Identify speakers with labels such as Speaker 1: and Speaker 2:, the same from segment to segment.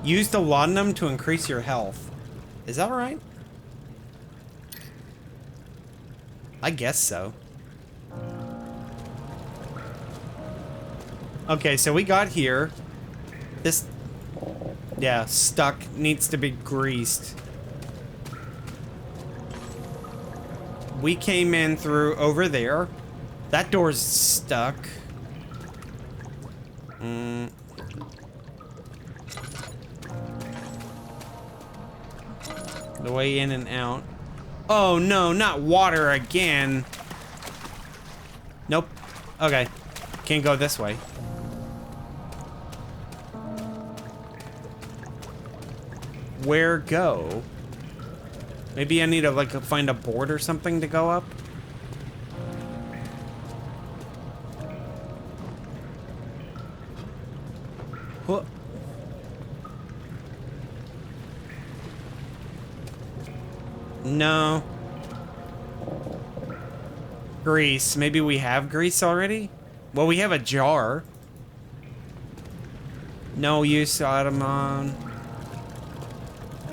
Speaker 1: Use the laudanum to increase your health. Is that right? I guess so. Okay, so we got here. This, yeah, stuck, needs to be greased. We came in through over there. That door's stuck. The way in and out. Oh no, not water again. Nope. Okay. Can't go this way. Where go? Maybe I need to like find a board or something to go up. Huh. No. Grease. Maybe we have grease already? Well, we have a jar. No use, Ottoman.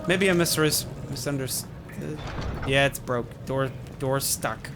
Speaker 1: Maybe I misunderstood. Yeah, it's broke. Door's stuck.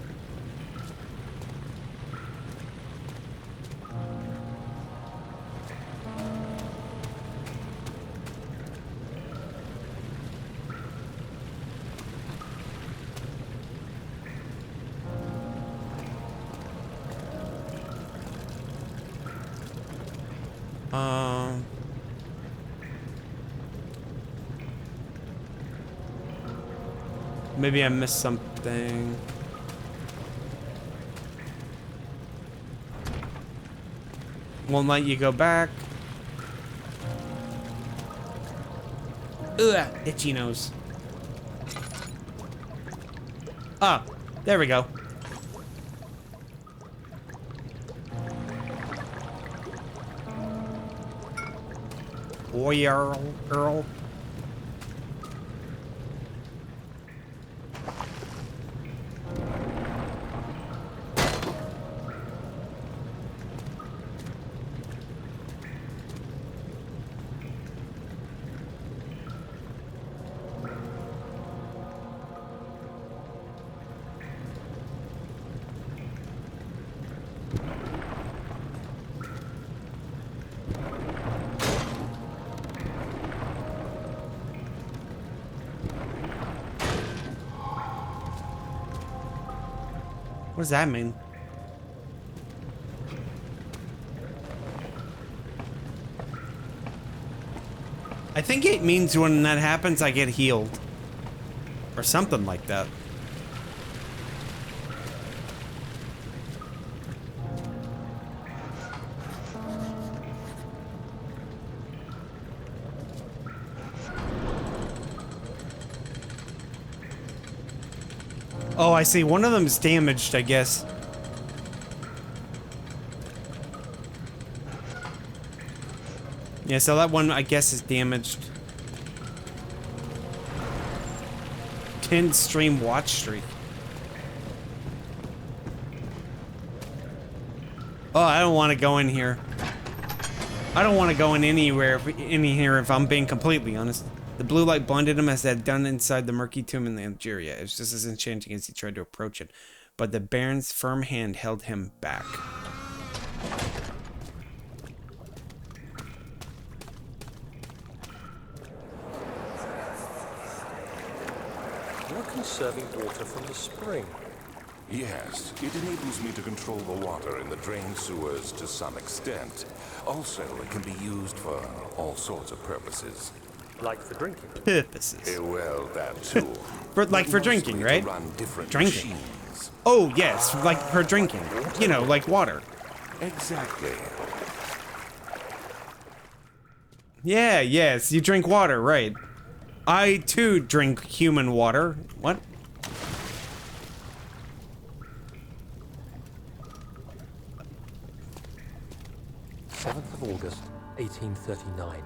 Speaker 1: Maybe I missed something. Won't let you go back. Ugh, itchy nose. Ah, there we go. Boy, Earl. What does that mean? I think it means when that happens, I get healed. Or something like that. Oh, I see. One of them's damaged, I guess. Yeah, so that one, I guess, is damaged. 10 stream watch streak. Oh, I don't want to go in here. I don't want to go in anywhere in here if I'm being completely honest. The blue light blinded him as it had done inside the murky tomb in Algeria. It was just as enchanting as he tried to approach it. But the Baron's firm hand held him back.
Speaker 2: You're conserving water from the spring.
Speaker 3: Yes, it enables me to control the water in the drain sewers to some extent. Also, it can be used for all sorts of purposes.
Speaker 2: Like for drinking.
Speaker 1: Purposes.
Speaker 3: Well, that too.
Speaker 1: for drinking, right?
Speaker 3: To run different
Speaker 1: Drinking.
Speaker 3: machines.
Speaker 1: Oh, yes, like for drinking. You know, like water.
Speaker 3: Exactly.
Speaker 1: Yeah, yes, you drink water, right. I, too, drink human water. What?
Speaker 2: August 1839.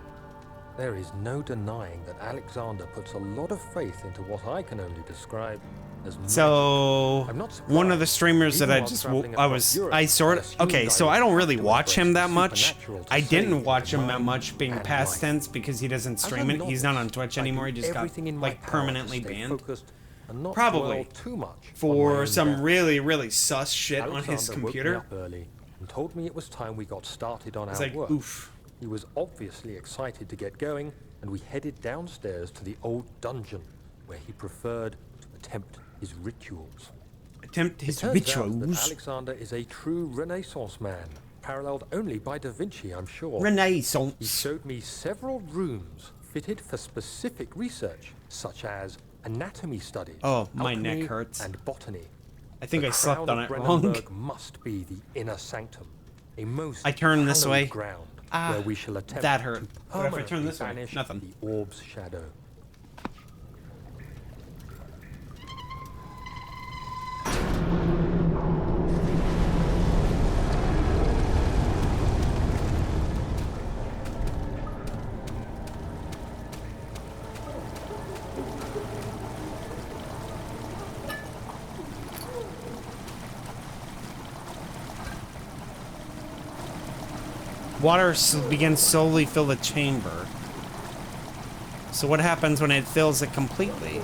Speaker 2: There is no denying that Alexander puts a lot of faith into what I can only describe as
Speaker 1: So
Speaker 2: I'm not
Speaker 1: one of the
Speaker 2: surprised.
Speaker 1: streamers that
Speaker 2: Even
Speaker 1: I
Speaker 2: while
Speaker 1: just
Speaker 2: traveling
Speaker 1: I
Speaker 2: across
Speaker 1: was
Speaker 2: Europe,
Speaker 1: I sort of
Speaker 2: assumed
Speaker 1: okay, so I
Speaker 2: would
Speaker 1: don't really
Speaker 2: have to
Speaker 1: watch him
Speaker 2: embrace
Speaker 1: that
Speaker 2: the
Speaker 1: much.
Speaker 2: supernatural to
Speaker 1: I didn't
Speaker 2: save
Speaker 1: watch him that
Speaker 2: mind
Speaker 1: much being
Speaker 2: and
Speaker 1: past
Speaker 2: life.
Speaker 1: tense because he doesn't
Speaker 2: As a
Speaker 1: stream it. He's not on
Speaker 2: novelist,
Speaker 1: Twitch
Speaker 2: I
Speaker 1: anymore.
Speaker 2: do
Speaker 1: He just got
Speaker 2: everything in my
Speaker 1: like
Speaker 2: power to
Speaker 1: permanently
Speaker 2: stay
Speaker 1: banned.
Speaker 2: focused and not
Speaker 1: Probably
Speaker 2: dwell too much on my
Speaker 1: for
Speaker 2: own
Speaker 1: some
Speaker 2: doubts.
Speaker 1: really sus shit on his
Speaker 2: Alexander woke me
Speaker 1: computer.
Speaker 2: up early and told me it was time we got started on
Speaker 1: It's
Speaker 2: our
Speaker 1: like
Speaker 2: work.
Speaker 1: oof.
Speaker 2: He was obviously excited to get going, and we headed downstairs to the old dungeon where he preferred to attempt his rituals.
Speaker 1: Attempt his
Speaker 2: It turns out that
Speaker 1: rituals.
Speaker 2: Alexander is a true Renaissance man, paralleled only by Da Vinci, I'm sure. He
Speaker 1: Renaissance.
Speaker 2: showed me several rooms fitted for specific research, such as anatomy studies,
Speaker 1: Oh, my
Speaker 2: alchemy,
Speaker 1: neck hurts.
Speaker 2: and botany.
Speaker 1: I think
Speaker 2: The
Speaker 1: I slept
Speaker 2: crown
Speaker 1: on
Speaker 2: of
Speaker 1: it wrong.
Speaker 2: Brennenburg must be the inner sanctum, a most
Speaker 1: I turn this
Speaker 2: hallowed
Speaker 1: way.
Speaker 2: ground
Speaker 1: Ah,
Speaker 2: where we shall attempt
Speaker 1: that hurt.
Speaker 2: to
Speaker 1: What if I turn
Speaker 2: permanently
Speaker 1: this way?
Speaker 2: banish
Speaker 1: Nothing.
Speaker 2: the orb's shadow.
Speaker 1: Water begins slowly fill the chamber. So what happens when it fills it completely?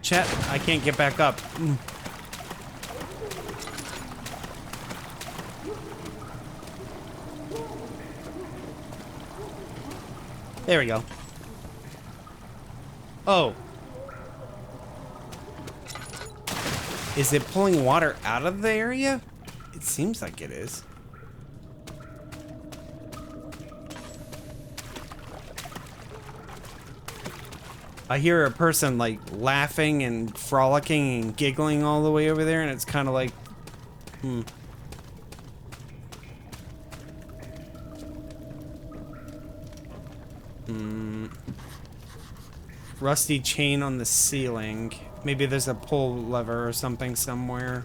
Speaker 1: Chat, I can't get back up. There we go. Oh. Is it pulling water out of the area? It seems like it is. I hear a person like laughing and frolicking and giggling all the way over there, and it's kind of like, Rusty chain on the ceiling. Maybe there's a pull lever or something somewhere.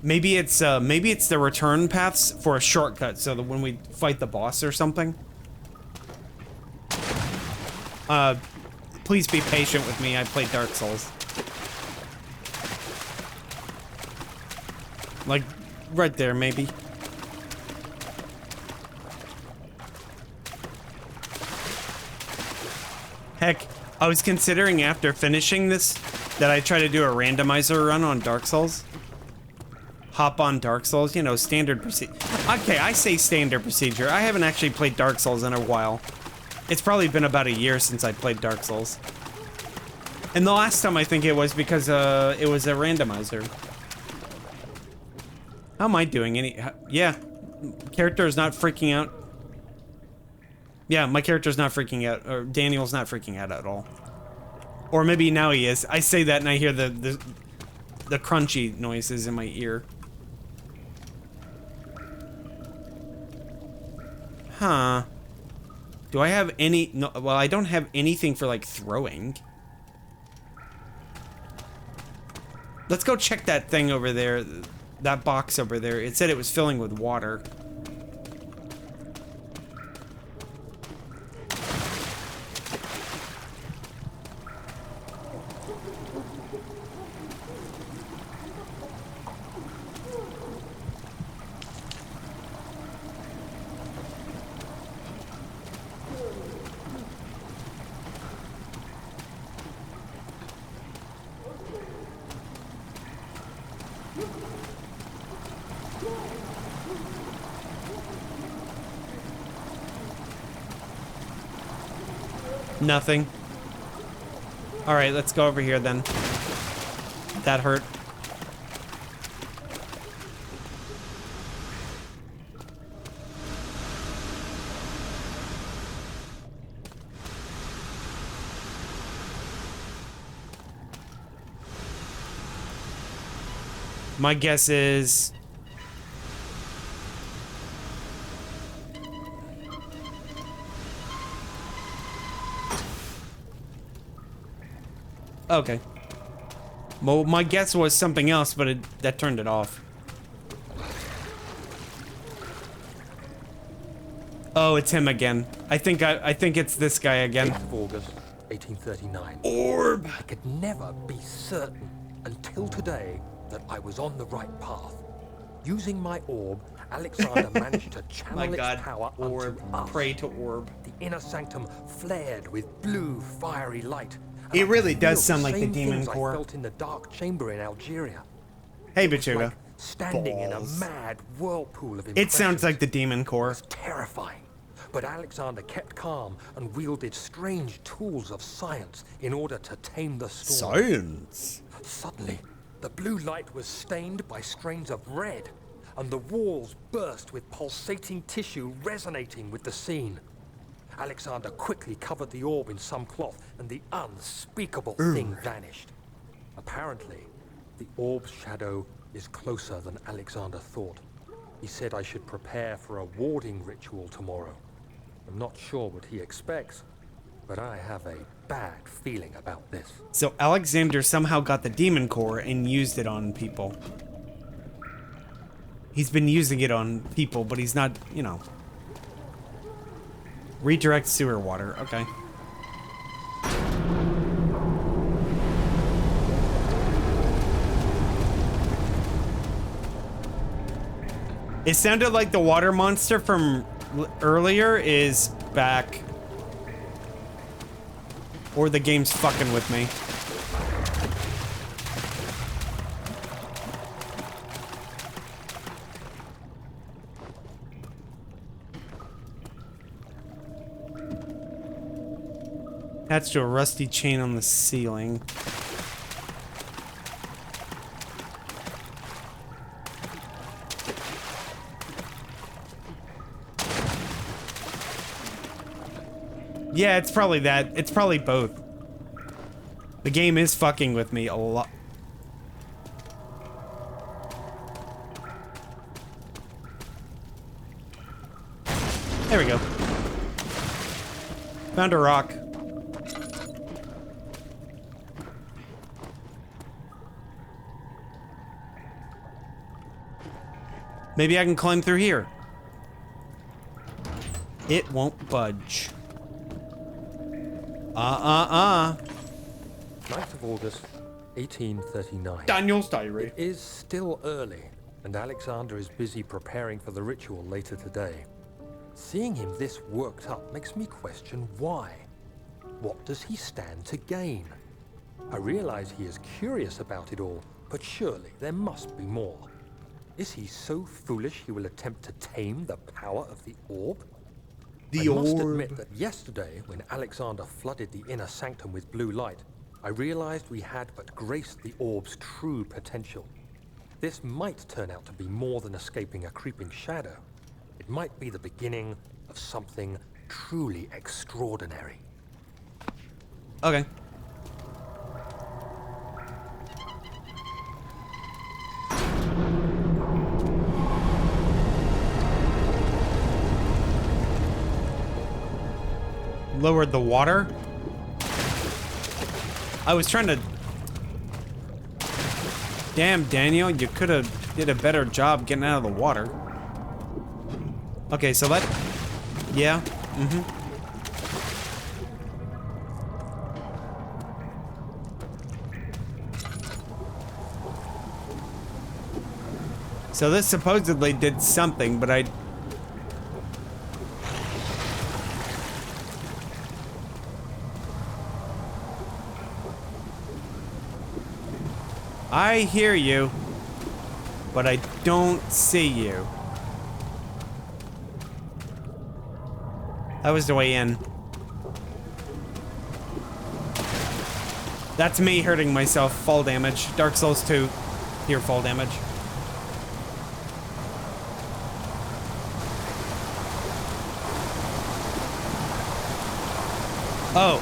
Speaker 1: Maybe it's the return paths for a shortcut, so that when we fight the boss or something. Please be patient with me. I play Dark Souls. Like, right there, maybe. Heck, I was considering after finishing this that I try to do a randomizer run on Dark Souls. Hop on Dark Souls, you know, standard procedure. Okay, I say standard procedure. I haven't actually played Dark Souls in a while. It's probably been about a year since I played Dark Souls. And the last time I think it was because it was a randomizer. How am I doing? Yeah, character is not freaking out. Yeah, my character's not freaking out, or Daniel's not freaking out at all. Or maybe now he is. I say that and I hear the crunchy noises in my ear. Huh. Do I have any... No, well, I don't have anything for, like, throwing. Let's go check that thing over there. That box over there. It said it was filling with water. Nothing. Alright, let's go over here then. That hurt. My guess is... Okay. Well, my guess was something else, but that turned it off. Oh, it's him again. I think it's this guy again.
Speaker 2: 8th of August, 1839.
Speaker 1: Orb!
Speaker 2: I could never be certain until today that I was on the right path. Using my orb, Alexander managed to channel
Speaker 1: My
Speaker 2: its
Speaker 1: God,
Speaker 2: power
Speaker 1: orb.
Speaker 2: onto us.
Speaker 1: Pray to orb.
Speaker 2: The inner sanctum flared with blue, fiery light. and
Speaker 1: It
Speaker 2: I could
Speaker 1: really does
Speaker 2: feel
Speaker 1: sound
Speaker 2: the
Speaker 1: like the
Speaker 2: same
Speaker 1: demon
Speaker 2: things
Speaker 1: core.
Speaker 2: I felt in the dark chamber in Algeria.
Speaker 1: Hey,
Speaker 2: It was
Speaker 1: Bachuga.
Speaker 2: like standing in a
Speaker 1: Balls.
Speaker 2: mad whirlpool of
Speaker 1: It sounds
Speaker 2: impressions.
Speaker 1: like the demon core.
Speaker 2: Terrifying. But Alexander kept calm and wielded strange tools of science in order to tame the storm.
Speaker 1: Science.
Speaker 2: Suddenly, the blue light was stained by strains of red, and the walls burst with pulsating tissue resonating with the scene. Alexander quickly covered the orb in some cloth, and the unspeakable thing vanished. Apparently, the orb's shadow is closer than Alexander thought. He said I should prepare for a warding ritual tomorrow. I'm not sure what he expects, but I have a bad feeling about this.
Speaker 1: So Alexander somehow got the demon core and used it on people. He's been using it on people, but he's not, you know. Redirect sewer water. Okay. It sounded like the water monster from earlier is back. Or the game's fucking with me. Attached to a rusty chain on the ceiling. Yeah, it's probably that. It's probably both. The game is fucking with me a lot. There we go. Found a rock. Maybe I can climb through here. It won't budge.
Speaker 2: 9th of August, 1839.
Speaker 1: Daniel's diary.
Speaker 2: It is still early, and Alexander is busy preparing for the ritual later today. Seeing him this worked up makes me question why. What does he stand to gain? I realize he is curious about it all, but surely there must be more. Is he so foolish he will attempt to tame the power of the orb? I must admit that yesterday, when Alexander flooded the inner sanctum with blue light, I realized we had but graced the orb's true potential. This might turn out to be more than escaping a creeping shadow. It might be the beginning of something truly extraordinary.
Speaker 1: Okay. Lowered the water? I was trying to... Damn, Daniel, you could have did a better job getting out of the water. Okay, so let... Yeah, So this supposedly did something, but I hear you, but I don't see you. That was the way in. That's me hurting myself. Fall damage. Dark Souls 2. Here, fall damage. Oh.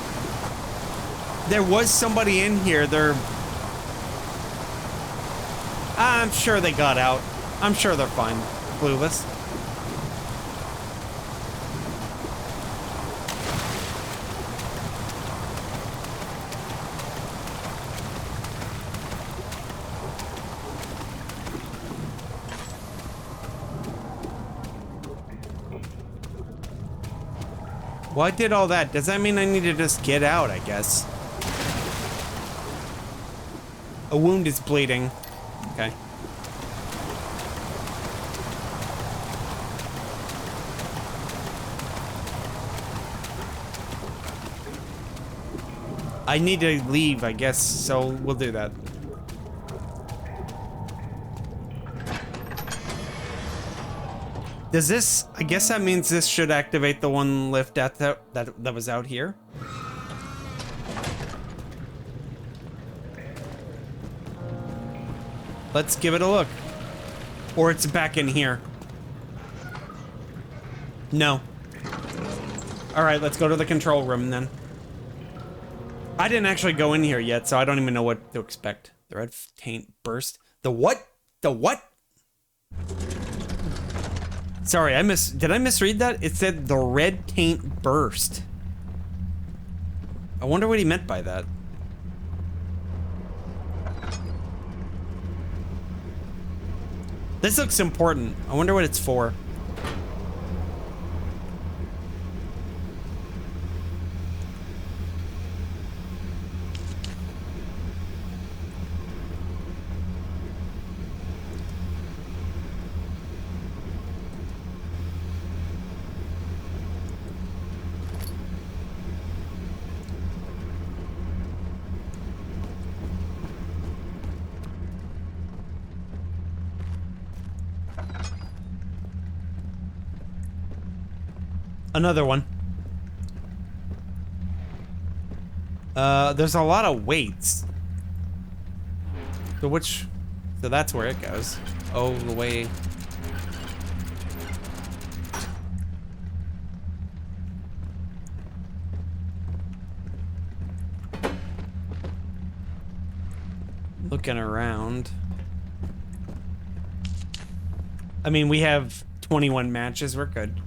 Speaker 1: There was somebody in here. I'm sure they got out. I'm sure they're fine. Clueless. Well, I did all that. Does that mean I need to just get out, I guess? A wound is bleeding. Okay. I need to leave, I guess, so we'll do that. Does this, I guess that means this should activate the one lift that was out here. Let's give it a look. Or it's back in here. No. All right, let's go to the control room then. I didn't actually go in here yet, so I don't even know what to expect. The red taint burst. The what? The what? Sorry, did I misread that? It said the red taint burst. I wonder what he meant by that. This looks important. I wonder what it's for. Another one. There's a lot of weights. So that's where it goes. Oh, the way. Looking around. I mean, we have 21 matches. We're good.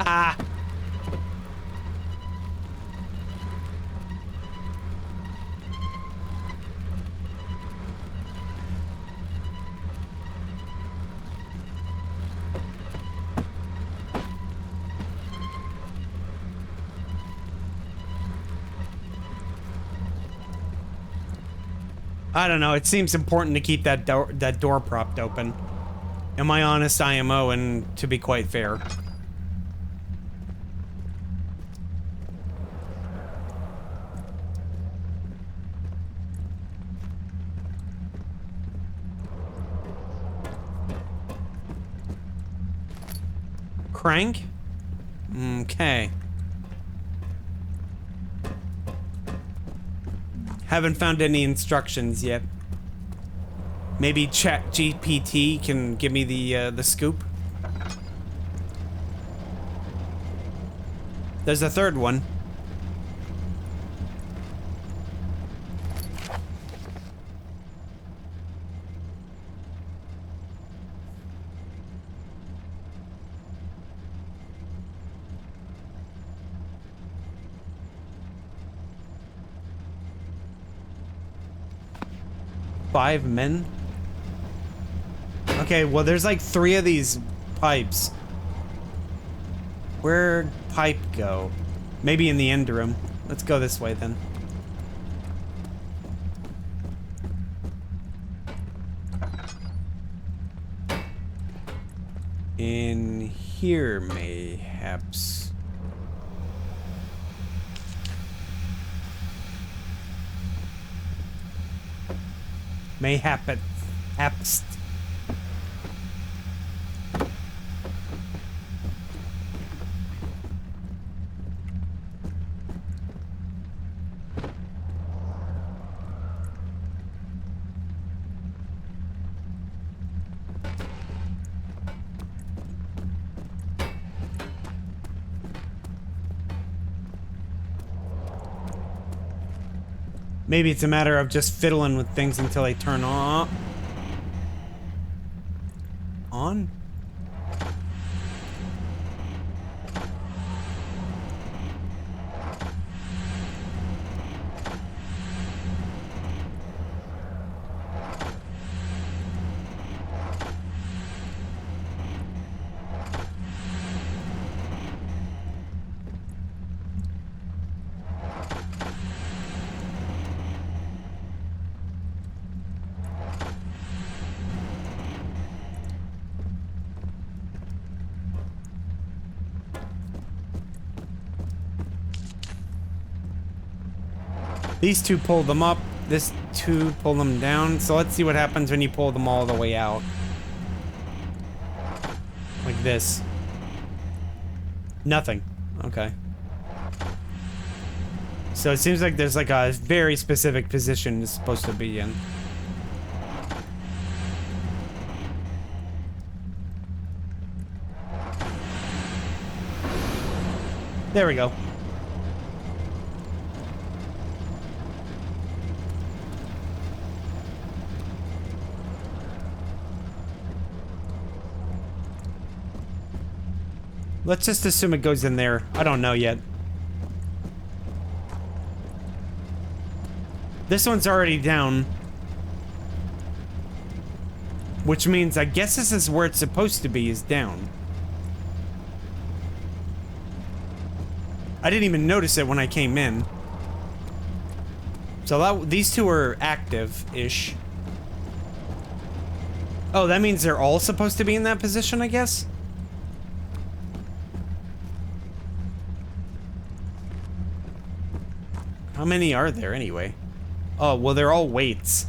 Speaker 1: Ah. I don't know. It seems important to keep that door propped open. Am I honest IMO, and to be quite fair. Crank? Okay. Haven't found any instructions yet. Maybe ChatGPT can give me the scoop. There's a third one. Five men? Okay, well there's like 3 of these pipes. Where'd pipe go? Maybe in the end room. Let's go this way then. In here, mayhaps. Mayhap hapst. Maybe it's a matter of just fiddling with things until they turn on. On? These two pull them up, this two pull them down. So let's see what happens when you pull them all the way out. Like this. Nothing. Okay. So it seems like there's like a very specific position it's supposed to be in. There we go. Let's just assume it goes in there. I don't know yet. This one's already down. Which means I guess this is where it's supposed to be, is down. I didn't even notice it when I came in. So these two are active-ish. Oh, that means they're all supposed to be in that position, I guess? How many are there anyway? Oh, well, they're all weights.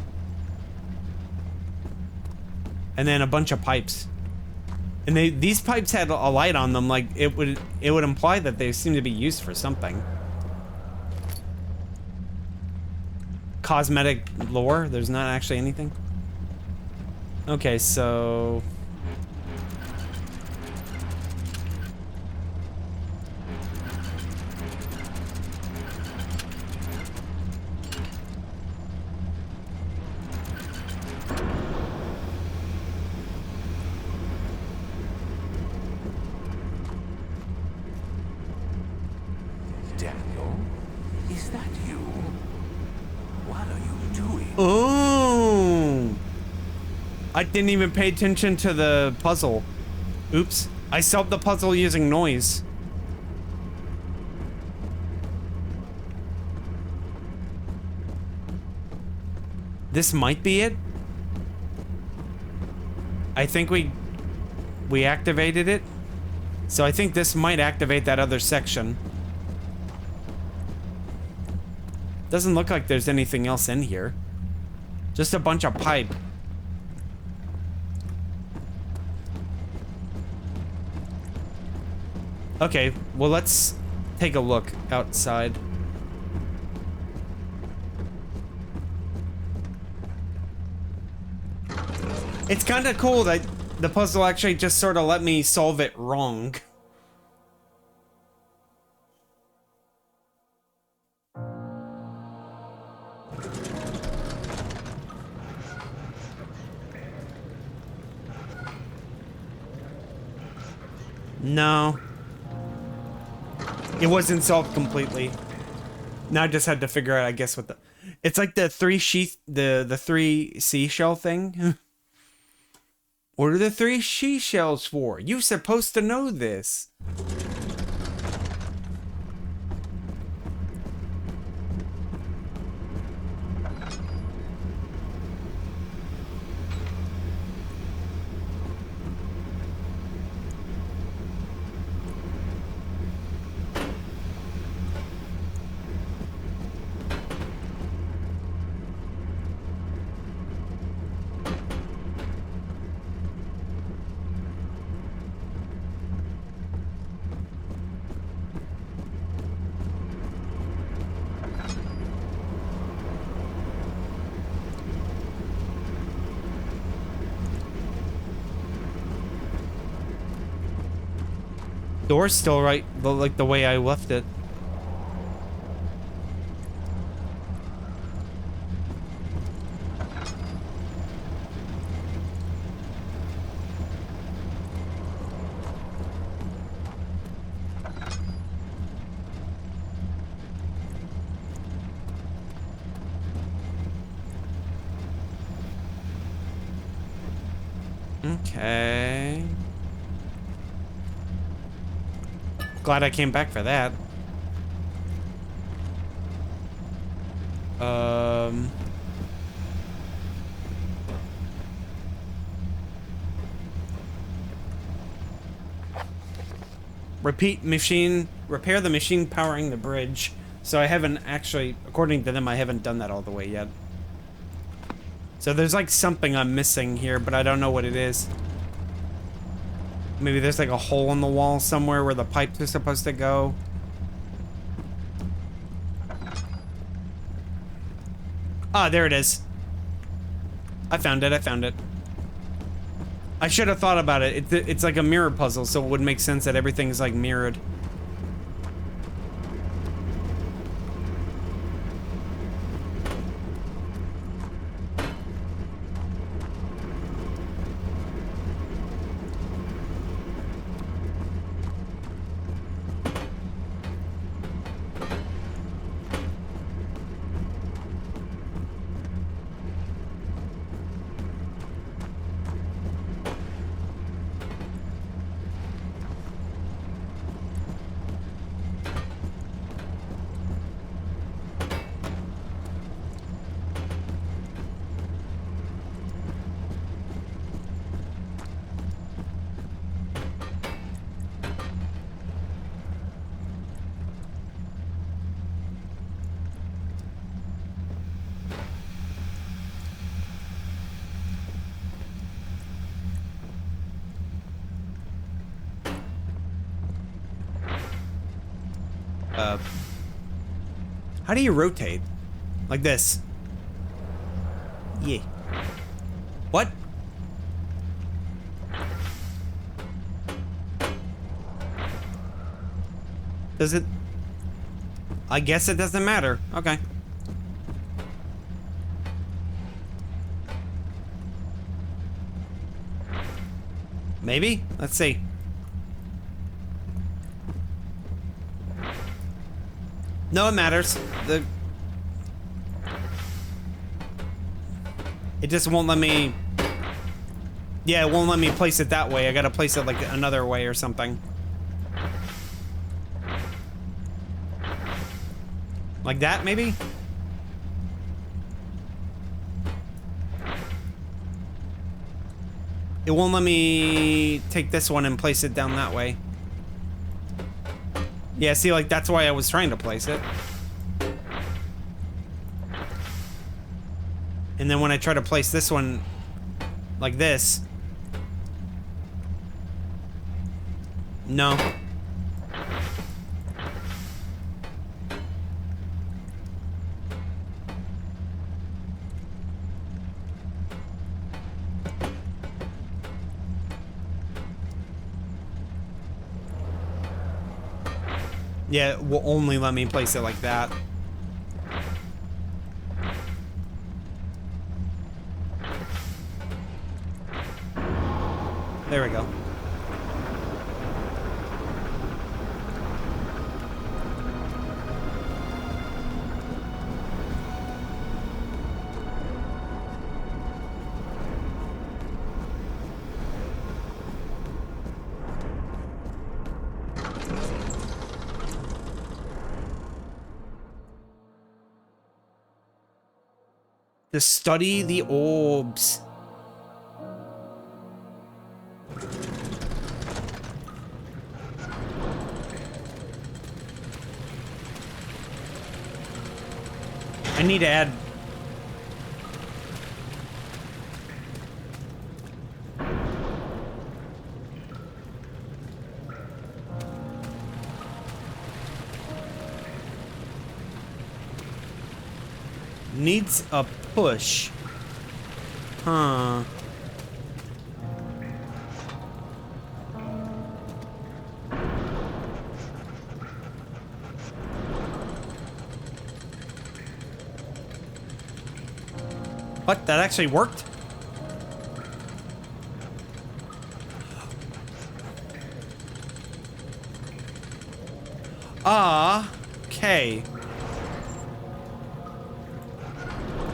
Speaker 1: And then a bunch of pipes. And these pipes had a light on them, like it would imply that they seem to be used for something. Cosmetic lore? There's not actually anything? Okay, so I didn't even pay attention to the puzzle. Oops. I solved the puzzle using noise. This might be it. I think we activated it. So I think this might activate that other section. Doesn't look like there's anything else in here. Just a bunch of pipe. Okay, well, let's take a look outside. It's kind of cool that the puzzle actually just sort of let me solve it wrong. No. It wasn't solved completely. Now I just had to figure out, I guess, what the... It's like the three seashell thing. What are the three seashells for? You're supposed to know this. Door's still right, like the way I left it. Okay. Glad I came back for that. Repair the machine powering the bridge. So I haven't actually, according to them, I haven't done that all the way yet. So there's like something I'm missing here, but I don't know what it is. Maybe there's like a hole in the wall somewhere where the pipes are supposed to go. Ah, there it is. I found it, I found it. I should have thought about it. It's like a mirror puzzle, so it would make sense that everything's like mirrored. How do you rotate? Like this? Yeah. What? Does it? I guess it doesn't matter. Okay. Maybe? Let's see. No, it matters. It just won't let me... Yeah, it won't let me place it that way. I gotta place it like another way or something. Like that, maybe? It won't let me take this one and place it down that way. Yeah, see, like, that's why I was trying to place it. And then when I try to place this one like this... No. Yeah, it will only let me place it like that. There we go. To study the orbs. I need to add... Needs a push. Huh. What? That actually worked? Okay.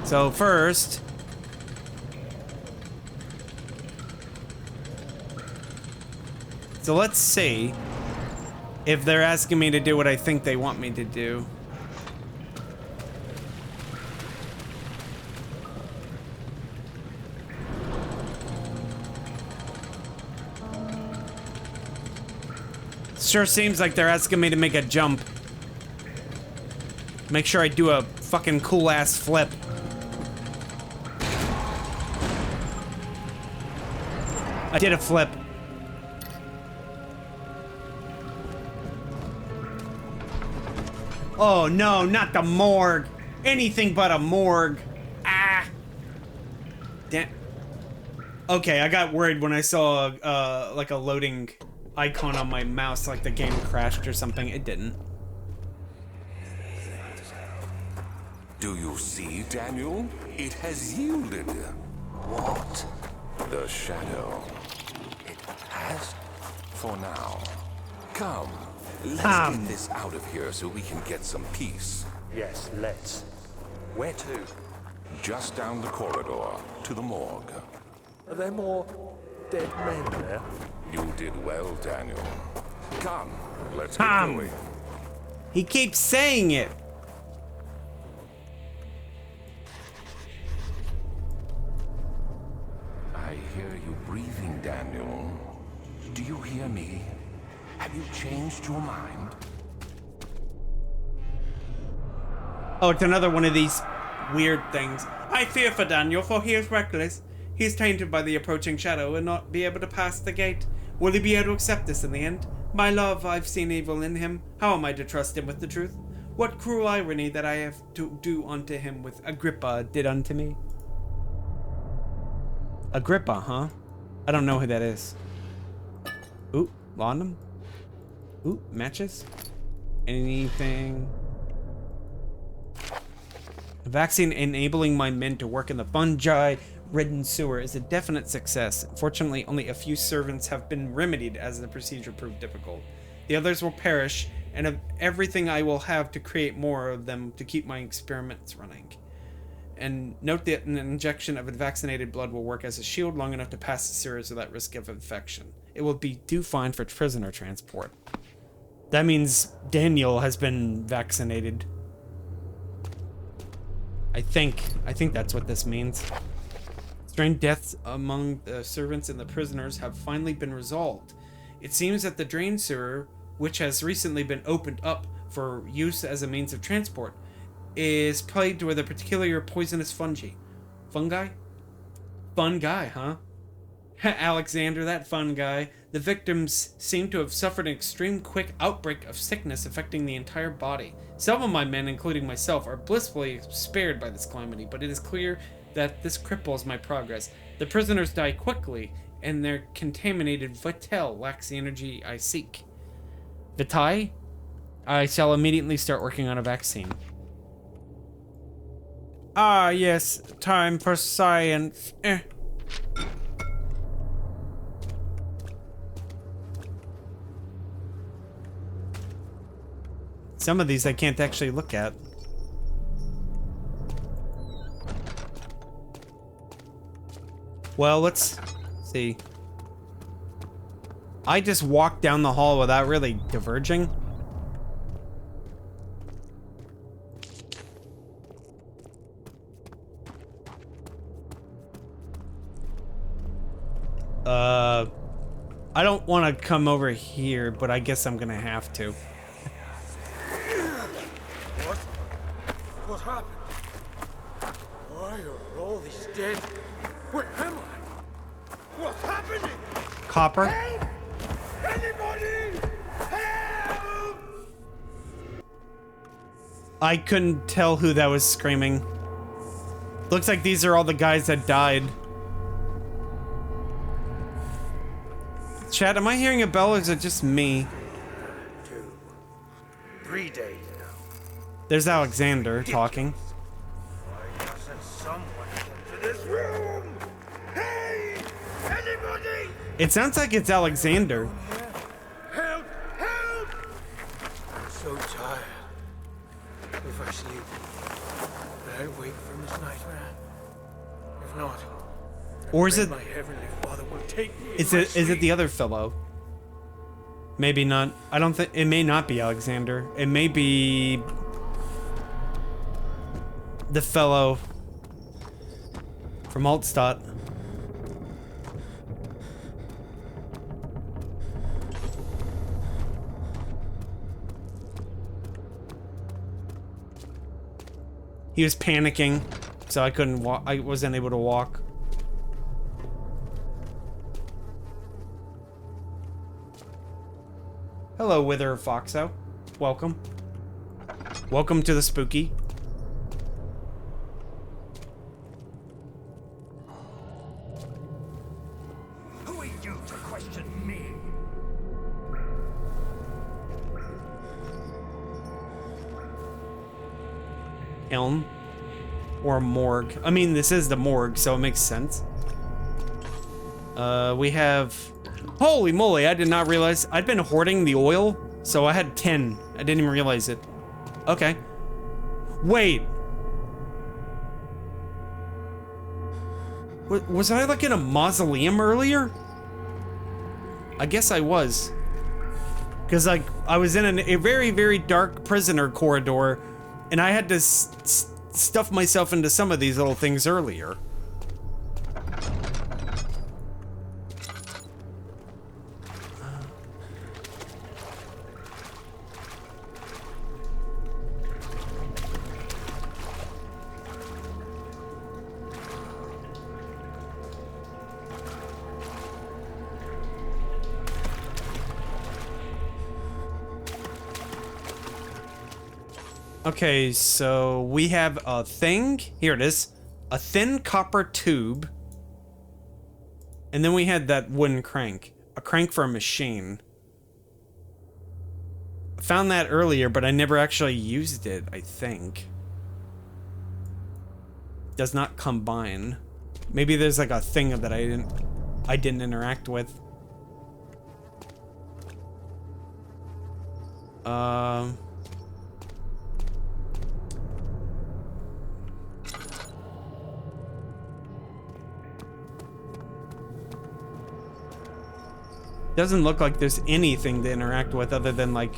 Speaker 1: So first... So let's see if they're asking me to do what I think they want me to do. Sure seems like they're asking me to make a jump. Make sure I do a fucking cool ass flip. I did a flip. Oh no, not the morgue. Anything but a morgue. Ah. Damn. Okay, I got worried when I saw like a loading icon on my mouse, like the game crashed or something. It didn't.
Speaker 3: Do you see, Daniel? It has yielded.
Speaker 2: What?
Speaker 3: The shadow.
Speaker 2: It has?
Speaker 3: For now. Come. Let's get this out of here so we can get some peace.
Speaker 2: Yes, let's. Where to?
Speaker 3: Just down the corridor to the morgue.
Speaker 2: Are there more dead men there?
Speaker 3: You did well, Daniel. Come, let's get going.
Speaker 1: He keeps saying it.
Speaker 3: I hear you breathing, Daniel. Do you hear me? Have you changed your mind?
Speaker 1: Oh, it's another one of these weird things.
Speaker 4: I fear for Daniel, for he is reckless. He is tainted by the approaching shadow and not be able to pass the gate. Will he be able to accept this in the end? My love, I've seen evil in him. How am I to trust him with the truth? What cruel irony that I have to do unto him with
Speaker 1: Agrippa did unto me. Agrippa, huh? I don't know who that is. Ooh, laudanum. Ooh, matches. Anything? A vaccine enabling my men to work in the fungi-ridden sewer is a definite success. Fortunately, only a few servants have been remedied as the procedure proved difficult. The others will perish, and of everything I will have to create more of them to keep my experiments running. And note that an injection of vaccinated blood will work as a shield long enough to pass the sewers without risk of infection. It will do fine for prisoner transport. That means Daniel has been vaccinated. I think that's what this means. Strange deaths among the servants and the prisoners have finally been resolved. It seems that the drain sewer, which has recently been opened up for use as a means of transport, is plagued with a particular poisonous fungi. Fungi? Fun guy, huh? Alexander, that fun guy. The victims seem to have suffered an extreme quick outbreak of sickness affecting the entire body. Some of my men, including myself, are blissfully spared by this calamity, but it is clear that this cripples my progress. The prisoners die quickly, and their contaminated vital lacks the energy I seek. Vitae? I shall immediately start working on a vaccine. Ah, yes, time for science. Some of these I can't actually look at. Well, let's see. I just walked down the hall without really diverging. I don't want to come over here, but I guess I'm gonna have to.
Speaker 5: What happened? Why are all these dead? Where am I? What's happening?
Speaker 1: Copper?
Speaker 5: Help! Anybody! Help!
Speaker 1: I couldn't tell who that was screaming. Looks like these are all the guys that died. Chat, am I hearing a bell or is it just me?
Speaker 5: 2, 3 days now.
Speaker 1: There's Alexander talking.
Speaker 5: Why doesn't someone get to
Speaker 1: It sounds like it's Alexander.
Speaker 5: Help! Help! I'm so tired. If I sleep, will I wake from this nightmare? If not,
Speaker 1: Or is
Speaker 5: pray
Speaker 1: it
Speaker 5: my heavenly Father will take me.
Speaker 1: is it the other fellow? Maybe not. I don't think it may not be Alexander. It may be the fellow from Altstadt. He was panicking, so I couldn't walk. I wasn't able to walk. Hello, Wither Foxo. Welcome. Welcome to the spooky.
Speaker 6: Who are you to question me?
Speaker 1: Elm. Or morgue. I mean, this is the morgue, so it makes sense. We have... Holy moly, I did not realize... I'd been hoarding the oil, so I had 10. I didn't even realize it. Okay. Wait. Was I like in a mausoleum earlier? I guess I was. Because like, I was in a very, very dark prisoner corridor, and I had to stuff myself into some of these little things earlier. Okay, so we have a thing. Here it is. A thin copper tube. And then we had that wooden crank. A crank for a machine. I found that earlier, but I never actually used it, I think. Does not combine. Maybe there's like a thing that I didn't interact with. Doesn't look like there's anything to interact with other than like...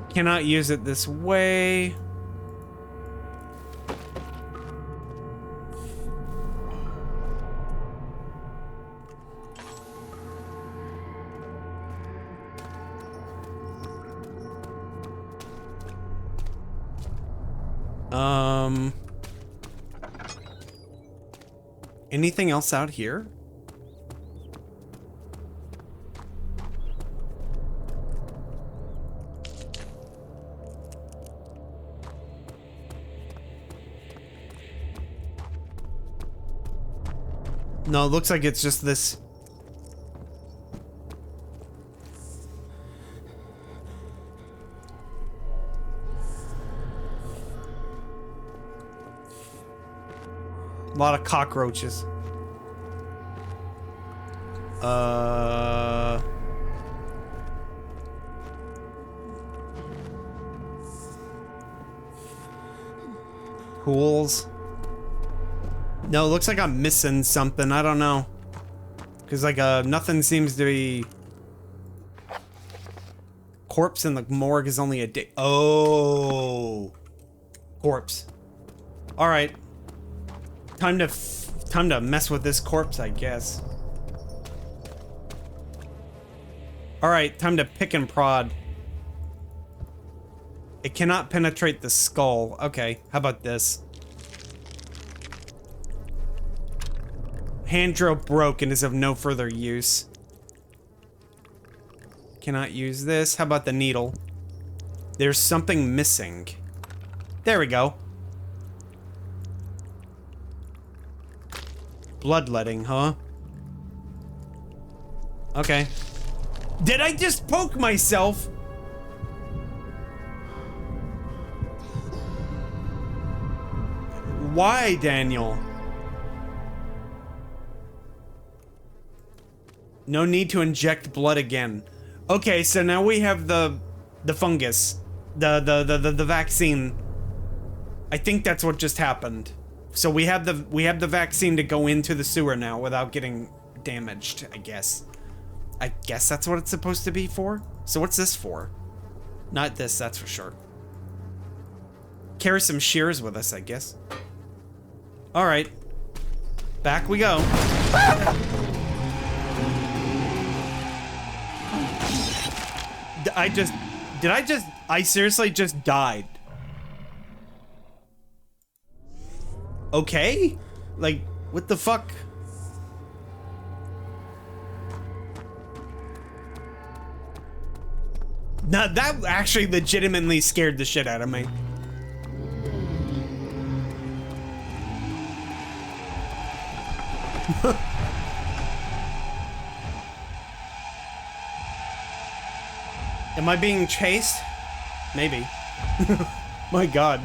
Speaker 1: Cannot use it this way. Anything else out here? No, it looks like it's just this. A lot of cockroaches. Pools. No, it looks like I'm missing something. I don't know. Because, like, nothing seems to be... Corpse in the morgue is only a day. Oh. Corpse. Alright. Time to mess with this corpse, I guess. Alright, time to pick and prod. It cannot penetrate the skull. Okay, how about this? Hand drill broke and is of no further use. Cannot use this. How about the needle? There's something missing. There we go. Bloodletting, huh? Okay. Did I just poke myself? Why, Daniel? No need to inject blood again. Okay, so now we have the fungus. The vaccine. I think that's what just happened. So we have the vaccine to go into the sewer now without getting damaged, I guess. I guess that's what it's supposed to be for? So what's this for? Not this, that's for sure. Carry some shears with us, I guess. Alright. Back we go. I seriously just died. Okay? Like, what the fuck? Now, that actually legitimately scared the shit out of me. Am I being chased? Maybe. My god.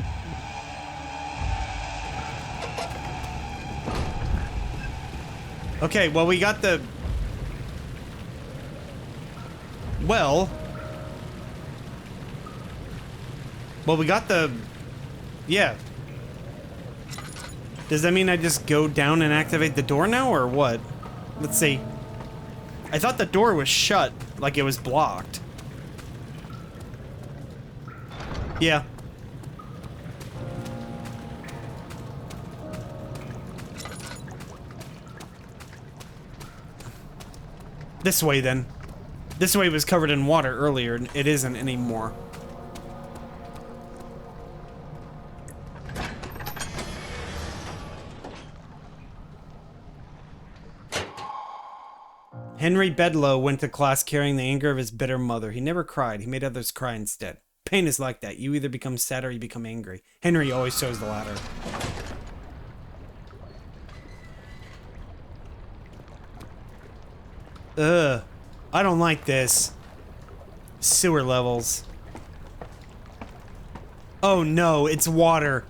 Speaker 1: Okay, well, we got the... Well, we got the... Yeah. Does that mean I just go down and activate the door now, or what? Let's see. I thought the door was shut, like it was blocked. Yeah. This way, then. This way was covered in water earlier, and it isn't anymore. Henry Bedloe went to class carrying the anger of his bitter mother. He never cried. He made others cry instead. Pain is like that. You either become sad or you become angry. Henry always chose the latter. Ugh. I don't like this. Sewer levels. Oh no, it's water.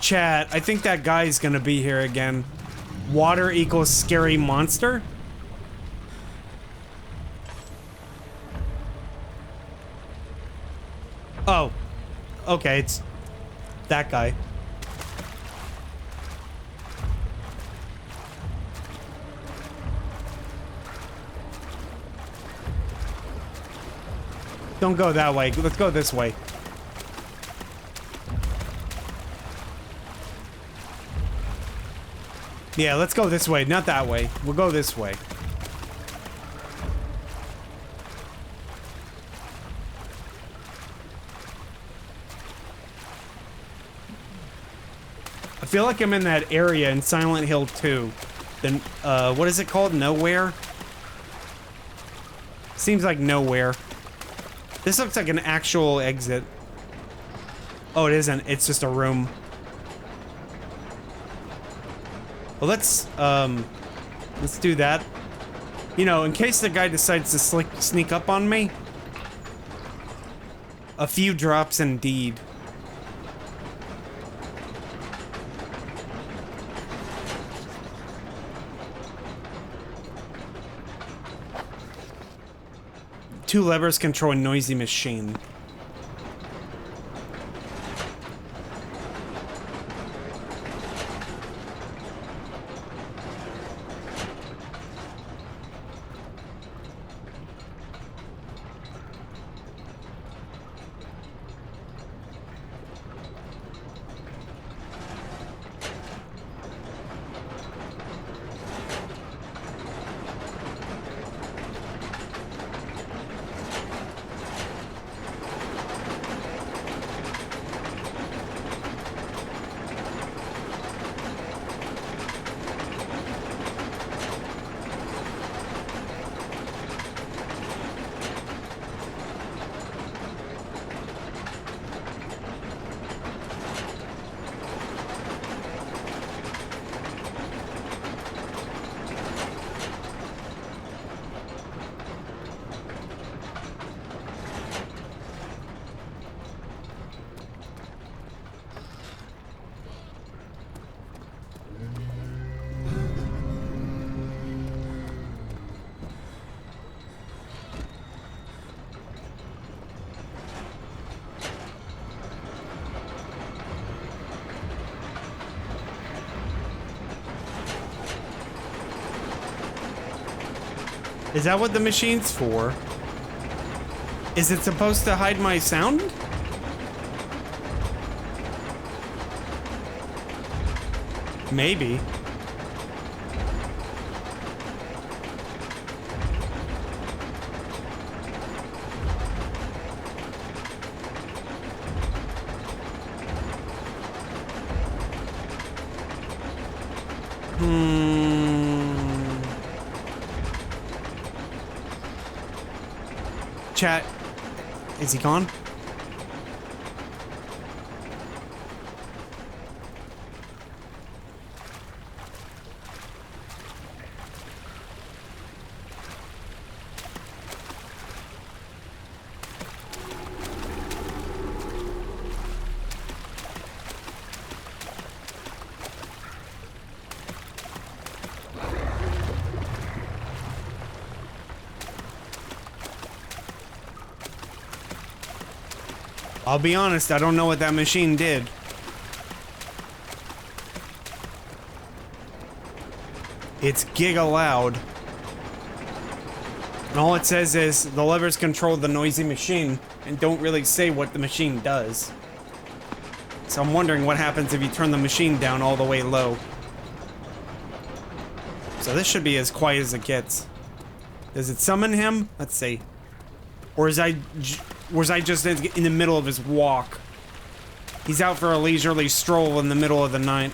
Speaker 1: Chat, I think that guy's gonna be here again. Water equals scary monster? Oh. Okay, it's that guy. Don't go that way. Let's go this way. Yeah, let's go this way, not that way. We'll go this way. I feel like I'm in that area in Silent Hill 2. Then, what is it called? Nowhere? Seems like nowhere. This looks like an actual exit. Oh, it isn't. It's just a room. Well, let's do that. You know, in case the guy decides to sneak up on me. A few drops indeed. Two levers control a noisy machine. Is that what the machine's for? Is it supposed to hide my sound? Maybe. Chat, is he gone? I'll be honest, I don't know what that machine did. It's giga loud. And all it says is the levers control the noisy machine and don't really say what the machine does. So I'm wondering what happens if you turn the machine down all the way low. So this should be as quiet as it gets. Does it summon him? Let's see. Or was I just in the middle of his walk? He's out for a leisurely stroll in the middle of the night.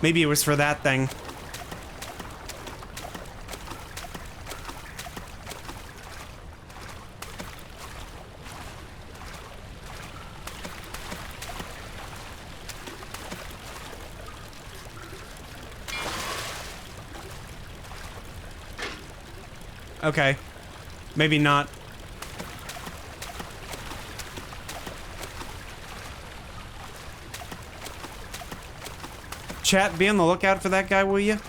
Speaker 1: Maybe it was for that thing. Okay. Maybe not. Chat, be on the lookout for that guy, will you?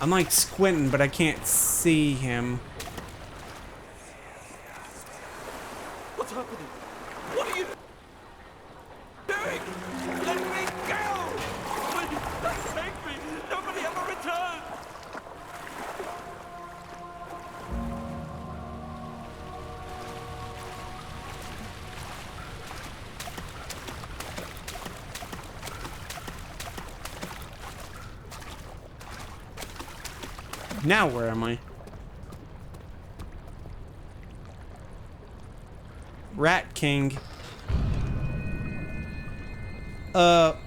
Speaker 1: I'm like squinting, but I can't see him.
Speaker 6: What's happening? What are you doing? Let me go! Please, take me! Nobody ever returns!
Speaker 1: Now where am I? Rat King. I'll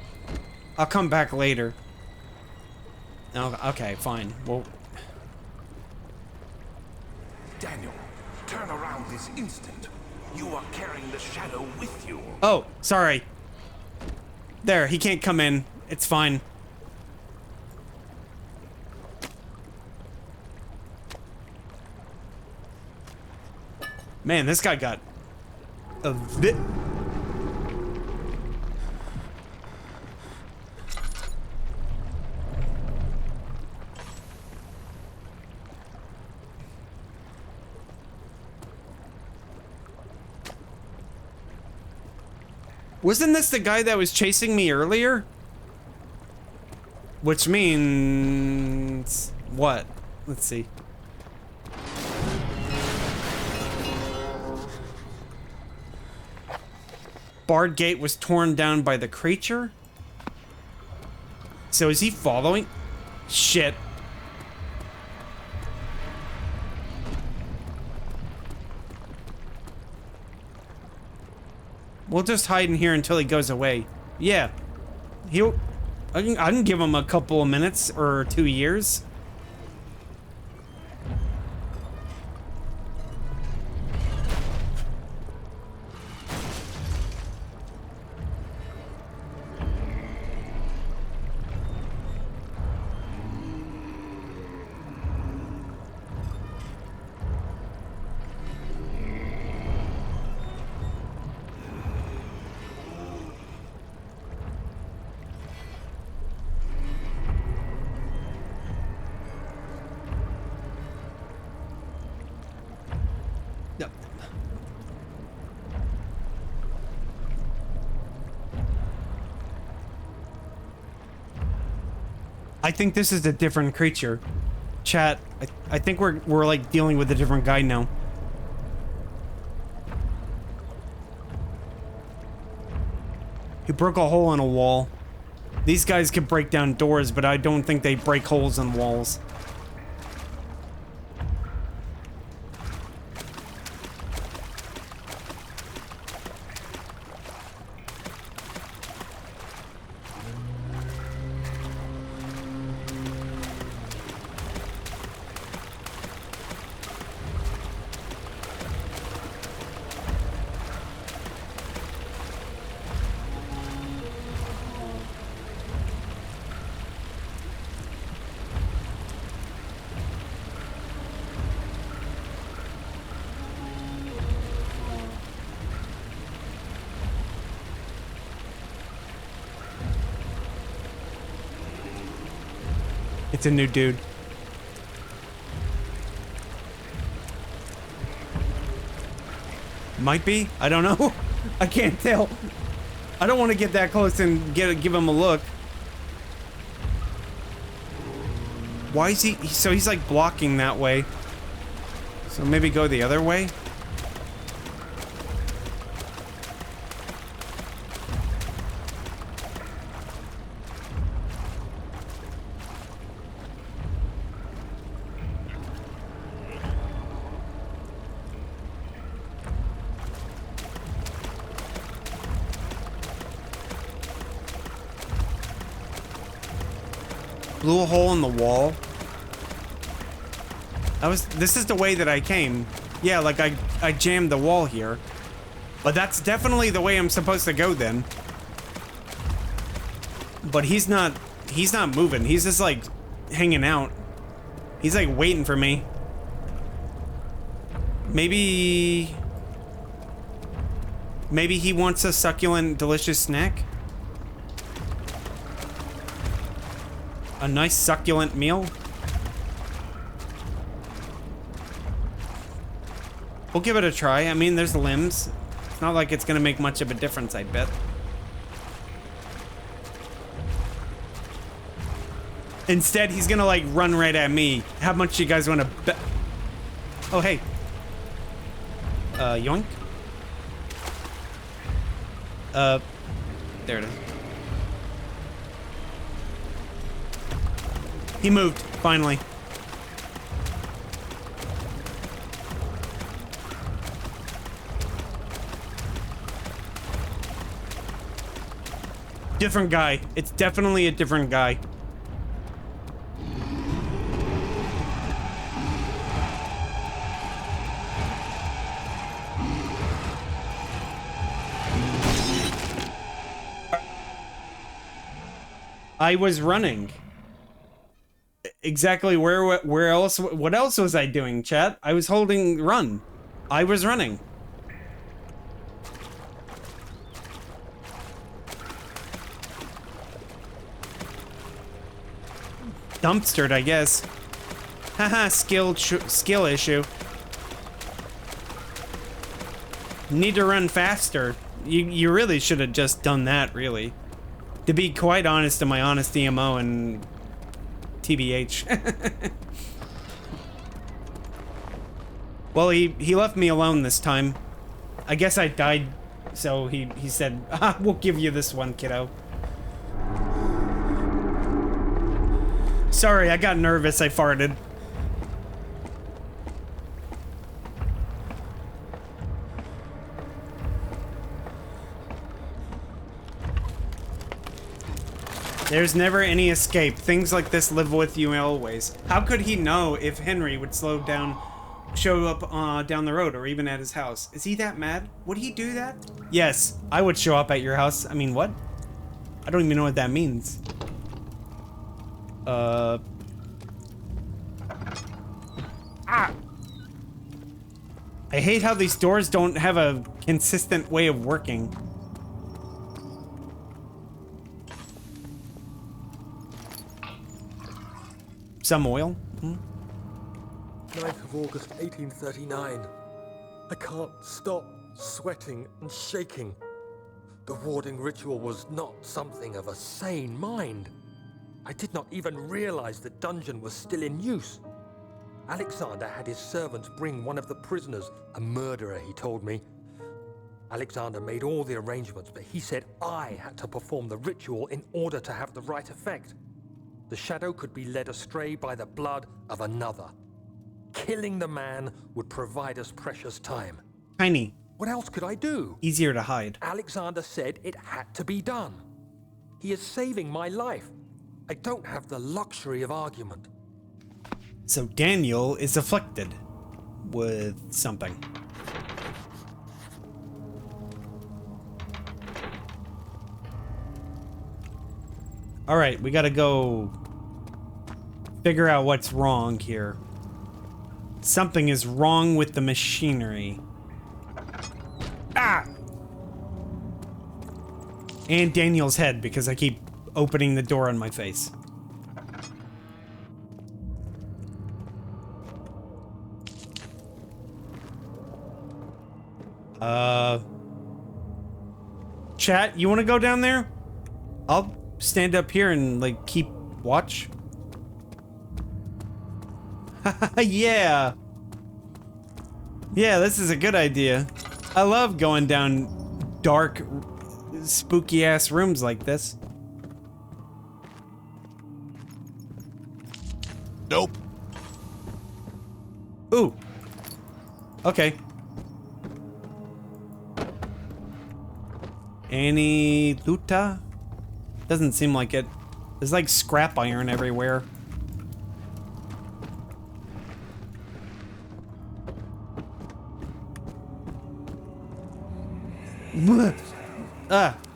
Speaker 1: come back later. Oh, okay, fine. Well,
Speaker 3: Daniel, turn around this instant. You are carrying the shadow with you.
Speaker 1: oh, sorry. There, he can't come in. It's fine. Man, this guy got a bit. Wasn't this the guy that was chasing me earlier? Which means what? Let's see. Barred gate was torn down by the creature? So is he following? Shit. We'll just hide in here until he goes away. Yeah. I can give him a couple of minutes or 2 years. I think this is a different creature. Chat, I think we're like dealing with a different guy now. He broke a hole in a wall. These guys can break down doors, but I don't think they break holes in walls. It's a new dude. Might be. I don't know. I can't tell. I don't want to get that close and give him a look. Why is he? So he's like blocking that way. So maybe go the other way. Blew a hole in the wall. This is the way that I came. Yeah, like I jammed the wall here. But that's definitely the way I'm supposed to go then. But he's not moving. He's just like hanging out. He's like waiting for me. Maybe he wants a succulent, delicious snack? A nice succulent meal? We'll give it a try. I mean, there's limbs. It's not like it's gonna make much of a difference, I bet. Instead, he's gonna like run right at me. How much you guys wanna bet? Oh, hey. Yoink. There it is. He moved, finally. Different guy. It's definitely a different guy. I was running. Exactly where else? What else was I doing, chat? I was holding run. I was running. Dumpstered, I guess. Haha, skill issue. Need to run faster. You really should have just done that, really. To be quite honest, to my honest DMO and TBH. Well, he left me alone this time. I guess I died, so he said, we'll give you this one, kiddo. Sorry, I got nervous, I farted. There's never any escape. Things like this live with you always. How could he know if Henry would show up down the road or even at his house? Is he that mad? Would he do that? Yes, I would show up at your house. I mean, what? I don't even know what that means. Ah! I hate how these doors don't have a consistent way of working. Some oil? Hmm?
Speaker 2: 9th of August, 1839. I can't stop sweating and shaking. The warding ritual was not something of a sane mind. I did not even realize the dungeon was still in use. Alexander had his servants bring one of the prisoners, a murderer, he told me. Alexander made all the arrangements, but he said I had to perform the ritual in order to have the right effect. The shadow could be led astray by the blood of another. Killing the man would provide us precious time.
Speaker 1: Tiny.
Speaker 2: What else could I do?
Speaker 1: Easier to hide.
Speaker 2: Alexander said it had to be done. He is saving my life. I don't have the luxury of argument.
Speaker 1: So Daniel is afflicted with something. All right, we gotta go figure out what's wrong here. Something is wrong with the machinery. Ah! And Daniel's head, because I keep opening the door on my face. Chat, you want to go down there? I'll stand up here and, like, keep watch. Yeah. Yeah, this is a good idea. I love going down dark, spooky-ass rooms like this.
Speaker 3: Nope.
Speaker 1: Ooh. Okay. Any loota? Doesn't seem like it. There's like scrap iron everywhere.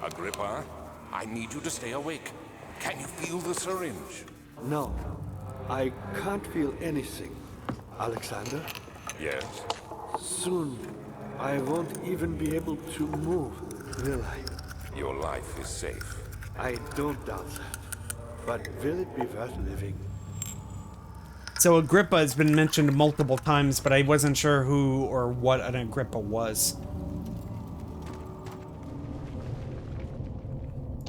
Speaker 3: Agrippa, I need you to stay awake. Can you feel the syringe?
Speaker 7: No, I can't feel anything. Alexander,
Speaker 3: Yes.
Speaker 7: soon I won't even be able to move, will I?
Speaker 3: Your life is safe.
Speaker 7: I don't doubt that. But will it be worth living?
Speaker 1: So Agrippa has been mentioned multiple times, but I wasn't sure who or what an Agrippa was.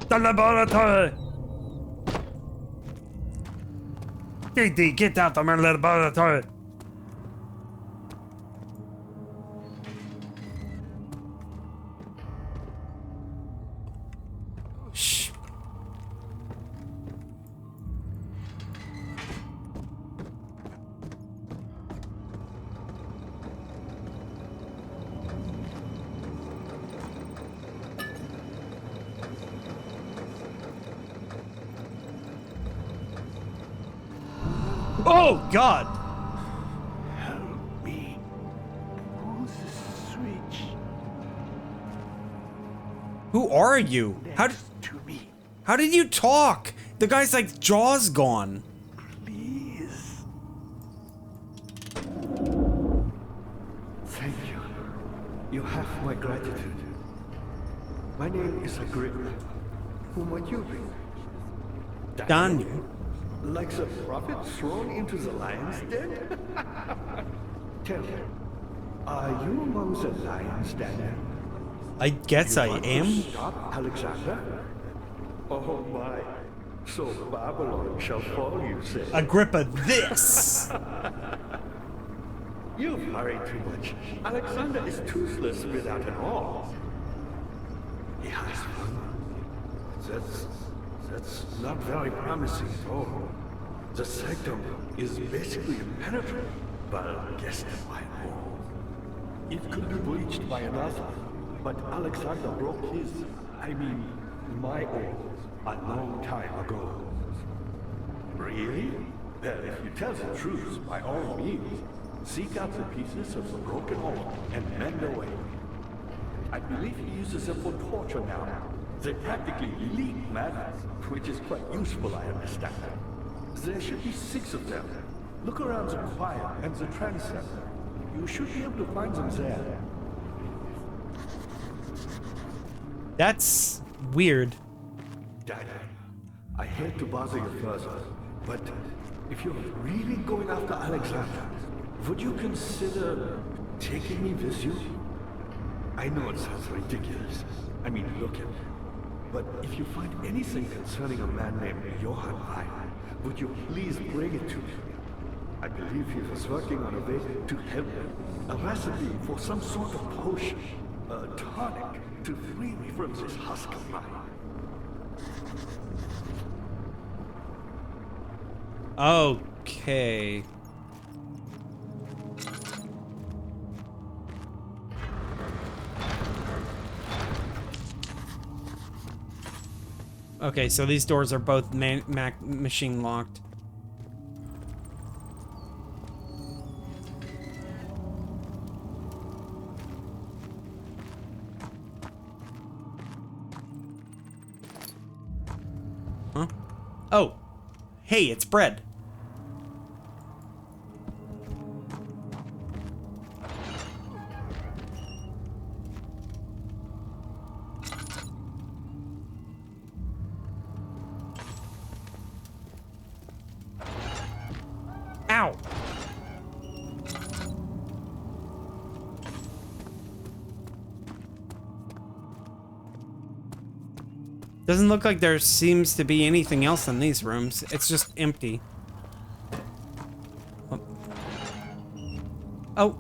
Speaker 1: The laboratory! DD, get out of my laboratory! Shh. Oh, God!
Speaker 7: Help me. Pull the switch.
Speaker 1: Who are you? How did you talk? The guy's like jaw's gone.
Speaker 7: Please. Thank you. You have my gratitude. My name is Agrippa. Who might you be?
Speaker 1: Daniel.
Speaker 7: Like the prophet thrown into the lion's den? Tell me, are you among the lions, Daniel?
Speaker 1: I guess I
Speaker 7: Want to
Speaker 1: am.
Speaker 7: Stop Alexander? Oh my. So Babylon shall fall, you say?
Speaker 1: Agrippa, this!
Speaker 7: You've hurried too much. Alexander is toothless without an awe. He has one. That's not very promising at all. The sanctum is basically impenetrable, but against my wall. It could be breached by another, but Alexander broke his, my wall, a long time ago. Really? Well, if you tell the truth, by all means, seek out the pieces of the broken wall and mend away. I believe he uses them for torture now. They practically leak matter, which is quite useful, I understand. There should be 6 of them. Look around the choir and the transept. You should be able to find them there.
Speaker 1: That's weird.
Speaker 7: Dad, I hate to bother you further, but if you're really going after Alexander, would you consider taking me with you? I know it sounds ridiculous. Look at me. But if you find anything concerning a man named Johann Rhein, would you please bring it to me? I believe he was working on a way to help me. A recipe for some sort of potion, a tonic, to free me from this husk of mine.
Speaker 1: Okay. Okay, so these doors are both machine locked. Huh? Oh. Hey, it's bread. Ow. Doesn't look like there seems to be anything else in these rooms. It's just empty. Oh.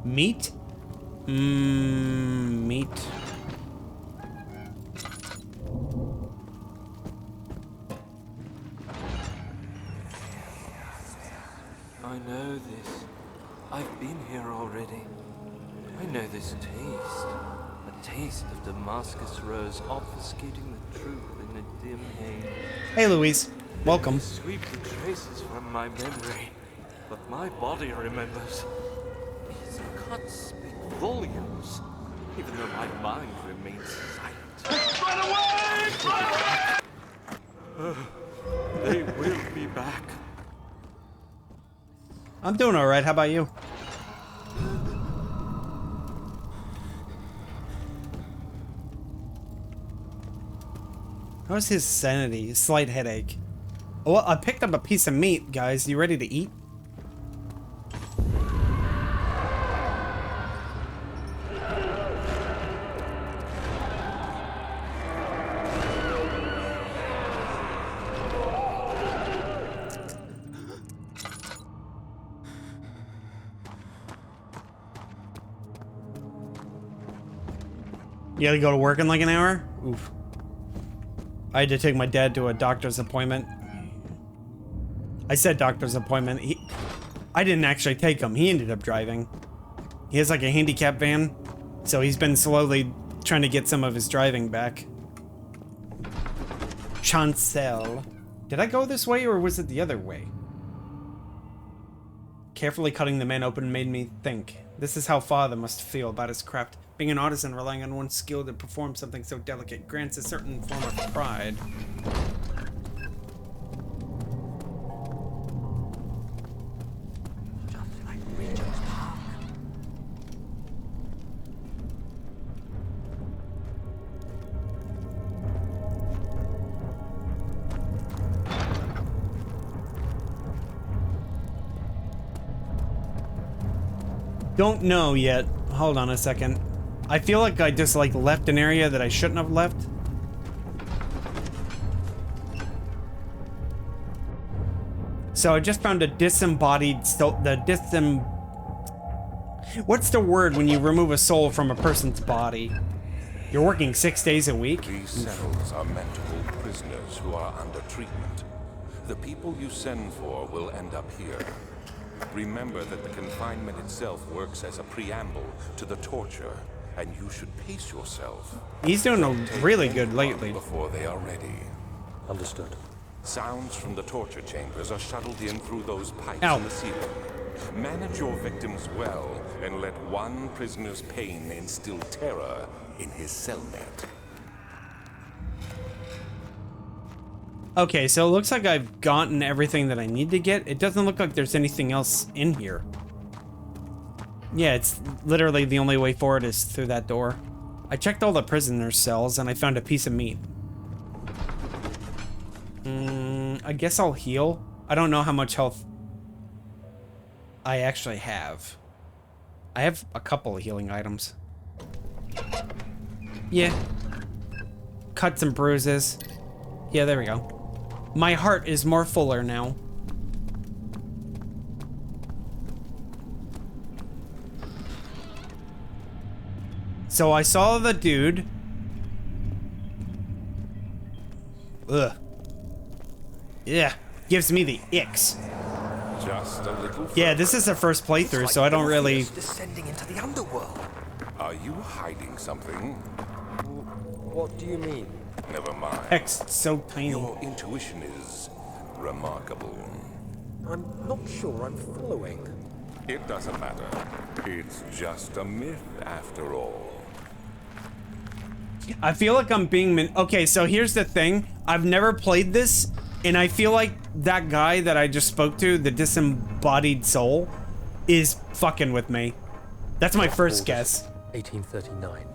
Speaker 1: Meat? Meat.
Speaker 6: I know this. I've been here already. I know this taste. A taste of Damascus rose obfuscating the truth in a dim haze.
Speaker 1: Hey, Louise. Welcome.
Speaker 6: Sweep the traces from my memory, but my body remembers. These cuts speak volumes, even though my mind remains silent. Run away! They will be back.
Speaker 1: I'm doing all right. How about you? How's his sanity? Slight headache. Well, I picked up a piece of meat, guys. You ready to eat? You gotta go to work in like an hour? Oof. I had to take my dad to a doctor's appointment. I said doctor's appointment. I didn't actually take him. He ended up driving. He has like a handicap van, so he's been slowly trying to get some of his driving back. Chancel. Did I go this way or was it the other way? Carefully cutting the man open made me think. This is how father must feel about his craft. Being an artisan relying on one's skill to perform something so delicate grants a certain form of pride.
Speaker 6: Just like Regent's Park.
Speaker 1: Don't know yet. Hold on a second. I feel like I just like left an area that I shouldn't have left. So I just found a disembodied soul. What's the word when you remove a soul from a person's body? You're working 6 days a week?
Speaker 3: These cells are meant to hold prisoners who are under treatment. The people you send for will end up here. Remember that the confinement itself works as a preamble to the torture, and you should pace yourself.
Speaker 1: He's doing really good lately.
Speaker 3: Before they are ready.
Speaker 2: Understood.
Speaker 3: Sounds from the torture chambers are shuttled in through those pipes
Speaker 1: Ow.
Speaker 3: in the ceiling. Manage your victims well, and let one prisoner's pain instill terror in his cellmate.
Speaker 1: Okay, so it looks like I've gotten everything that I need to get. It doesn't look like there's anything else in here. Yeah, it's literally the only way forward is through that door. I checked all the prisoner cells and I found a piece of meat. I guess I'll heal. I don't know how much health I actually have. I have a couple of healing items. Yeah. Cuts and bruises. Yeah, there we go. My heart is more fuller now. So I saw the dude. Ugh. Yeah. Gives me the icks.
Speaker 3: Just a little.
Speaker 1: Yeah, this is the first playthrough, so I don't really.
Speaker 2: Descending into the underworld.
Speaker 3: Are you hiding something?
Speaker 2: What do you mean?
Speaker 3: Never mind.
Speaker 1: Text so tiny.
Speaker 3: Your intuition is remarkable.
Speaker 2: I'm not sure I'm following.
Speaker 3: It doesn't matter. It's just a myth after all.
Speaker 1: I feel like I'm being okay, so here's the thing. I've never played this, and I feel like that guy that I just spoke to, the disembodied soul, is fucking with me. That's my first guess.
Speaker 2: 1839.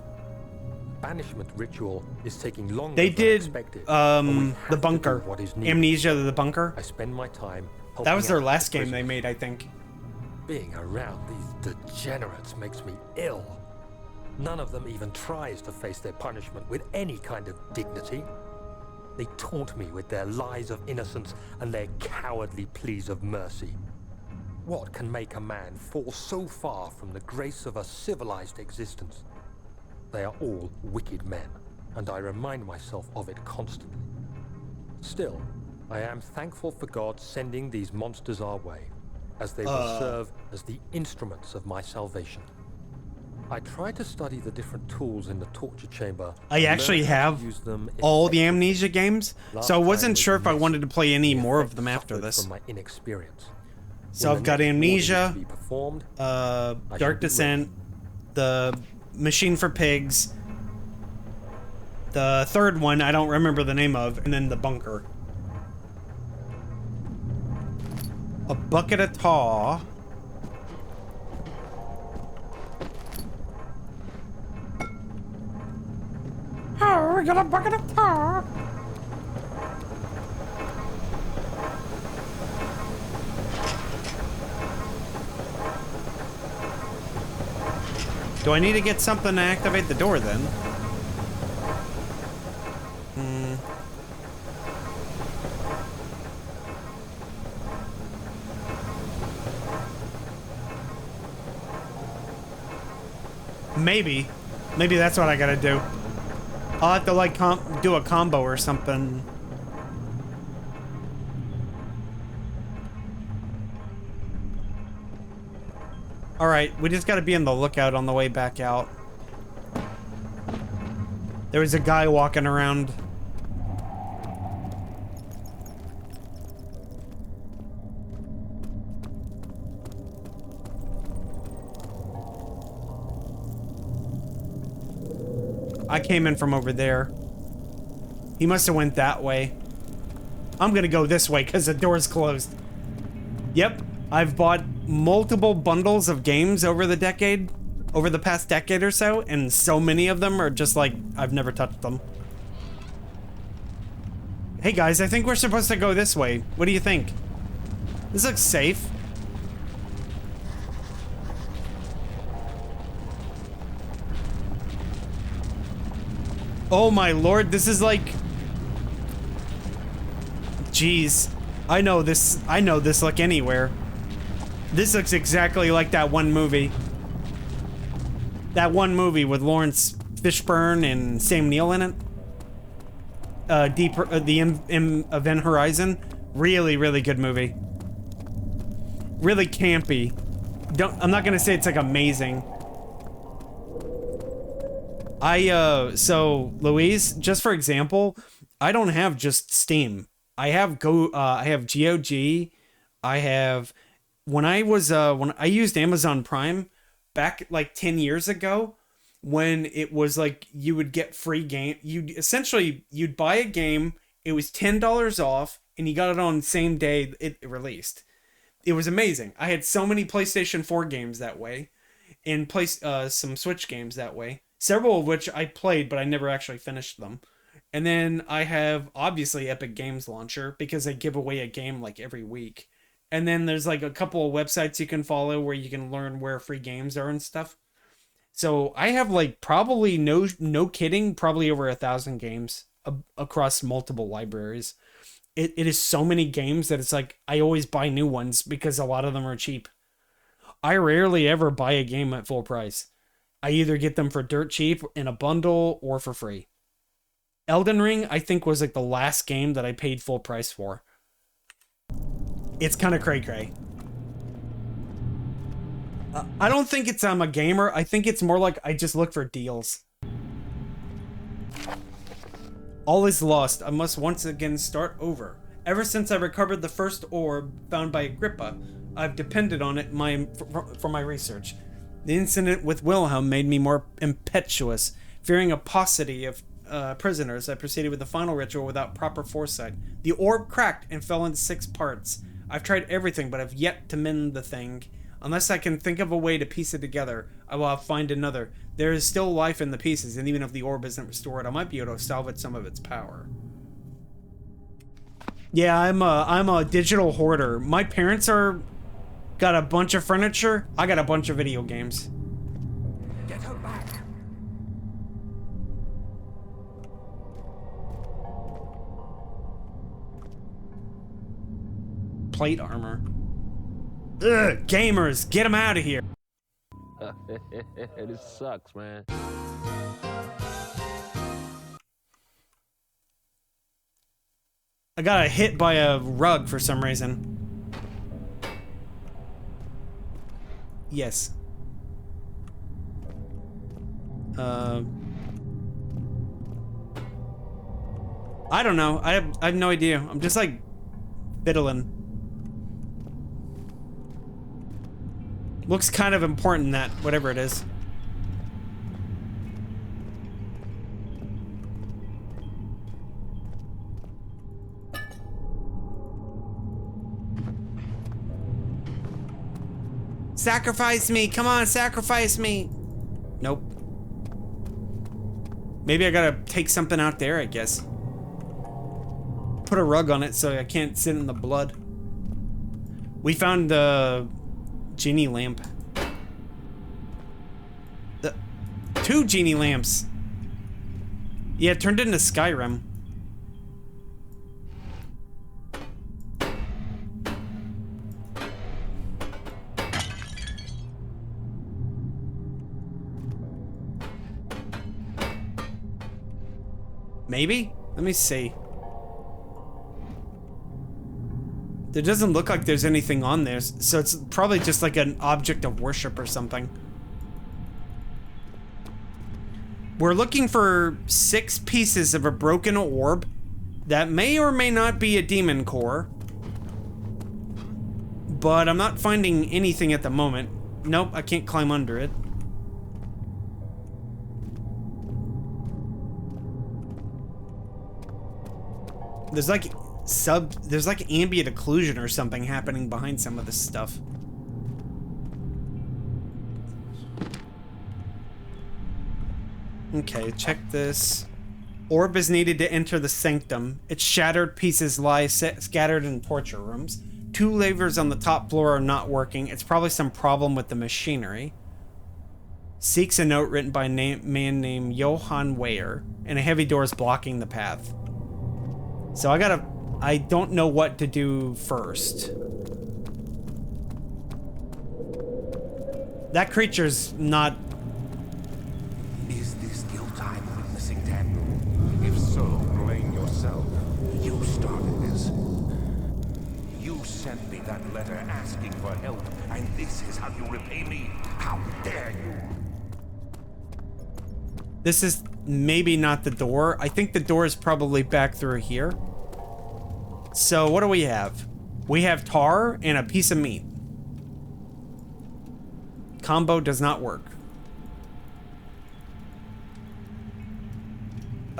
Speaker 2: Banishment ritual is taking longer
Speaker 1: They
Speaker 2: than
Speaker 1: did,
Speaker 2: expected. But we have
Speaker 1: the
Speaker 2: to
Speaker 1: bunker.
Speaker 2: do what is needed.
Speaker 1: Amnesia, the bunker.
Speaker 2: I spend my time helping
Speaker 1: That was their
Speaker 2: out
Speaker 1: last
Speaker 2: the
Speaker 1: game they
Speaker 2: prisoners.
Speaker 1: made, I think.
Speaker 2: Being around these degenerates makes me ill. None of them even tries to face their punishment with any kind of dignity. They taunt me with their lies of innocence and their cowardly pleas of mercy. What can make a man fall so far from the grace of a civilized existence? They are all wicked men, and I remind myself of it constantly. Still, I am thankful for God sending these monsters our way, as they will serve as the instruments of my salvation. I try to study the different tools in the torture chamber.
Speaker 1: I actually have
Speaker 2: use them
Speaker 1: all the
Speaker 2: effectively.
Speaker 1: Amnesia games,
Speaker 2: Last
Speaker 1: so I
Speaker 2: time
Speaker 1: wasn't
Speaker 2: was
Speaker 1: sure if I
Speaker 2: missed.
Speaker 1: wanted to play any
Speaker 2: The
Speaker 1: more of
Speaker 2: effect
Speaker 1: them after
Speaker 2: suffered
Speaker 1: this.
Speaker 2: From my inexperience.
Speaker 1: So
Speaker 2: When
Speaker 1: I've
Speaker 2: the
Speaker 1: got
Speaker 2: next order is
Speaker 1: Amnesia,
Speaker 2: to be performed,
Speaker 1: Dark
Speaker 2: be
Speaker 1: Descent, the Machine for Pigs, the third one I don't remember the name of, and then the bunker. A bucket of tar. Oh, we got a bucket of tar. Do I need to get something to activate the door then? Maybe. Maybe that's what I gotta do. I'll have to like do a combo or something. Alright, we just gotta be on the lookout on the way back out. There was a guy walking around. I came in from over there. He must have went that way. I'm gonna go this way because the door's closed. Yep, I've bought multiple bundles of games over the past decade or so, and so many of them are just like, I've never touched them. Hey guys, I think we're supposed to go this way. What do you think? This looks safe. Oh my lord, this is like... Jeez. I know this look anywhere. This looks exactly like that one movie. That one movie with Lawrence Fishburne and Sam Neill in it. The Event Horizon. Really, really good movie. Really campy. I'm not gonna say it's like amazing. So Louise, just for example, I don't have just Steam. I have GOG. I have, when I used Amazon Prime back like 10 years ago, when it was like you would get free game, you'd buy a game, it was $10 off, and you got it on the same day it released. It was amazing. I had so many PlayStation 4 games that way, and some Switch games that way. Several of which I played, but I never actually finished them. And then I have obviously Epic Games Launcher because they give away a game like every week. And then there's like a couple of websites you can follow where you can learn where free games are and stuff. So I have like probably no kidding, probably over 1,000 games across multiple libraries. It is so many games that it's like I always buy new ones because a lot of them are cheap. I rarely ever buy a game at full price. I either get them for dirt cheap in a bundle or for free. Elden Ring, I think, was like the last game that I paid full price for. It's kind of cray-cray. I don't think it's I'm a gamer. I think it's more like I just look for deals. All is lost. I must once again start over. Ever since I recovered the first orb found by Agrippa, I've depended on it for my research. The incident with Wilhelm made me more impetuous. Fearing a paucity of prisoners, I proceeded with the final ritual without proper foresight. The orb cracked and fell into 6 parts. I've tried everything, but have yet to mend the thing. Unless I can think of a way to piece it together, I will find another. There is still life in the pieces, and even if the orb isn't restored, I might be able to salvage some of its power. Yeah, I'm a digital hoarder. My parents got a bunch of furniture. I got a bunch of video games.
Speaker 3: Get her back.
Speaker 1: Plate armor. Ugh, gamers, get them out of here.
Speaker 8: This sucks, man.
Speaker 1: I got hit by a rug for some reason. Yes. I don't know. I have no idea. I'm just like fiddling. Looks kind of important, that whatever it is. Sacrifice me! Come on, sacrifice me! Nope. Maybe I gotta take something out there, I guess. Put a rug on it so I can't sit in the blood. We found the genie lamp. The 2 genie lamps. Yeah, it turned into Skyrim. Maybe? Let me see. There doesn't look like there's anything on there, so it's probably just like an object of worship or something. We're looking for 6 pieces of a broken orb that may or may not be a demon core. But I'm not finding anything at the moment. Nope, I can't climb under it. There's like ambient occlusion or something happening behind some of this stuff. Okay, check this. Orb is needed to enter the sanctum. Its shattered pieces lie scattered in torture rooms. 2 levers on the top floor are not working. It's probably some problem with the machinery. Seeks a note written by a man named Johann Weyer, and a heavy door is blocking the path. So I don't know what to do first. That creature's not...
Speaker 3: Is this guilt I'm witnessing, Daniel? If so, blame yourself. You started this. You sent me that letter asking for help, and this is how you repay me? How dare you?
Speaker 1: This is maybe not the door. I think the door is probably back through here. So what do we have? We have tar and a piece of meat. Combo does not work.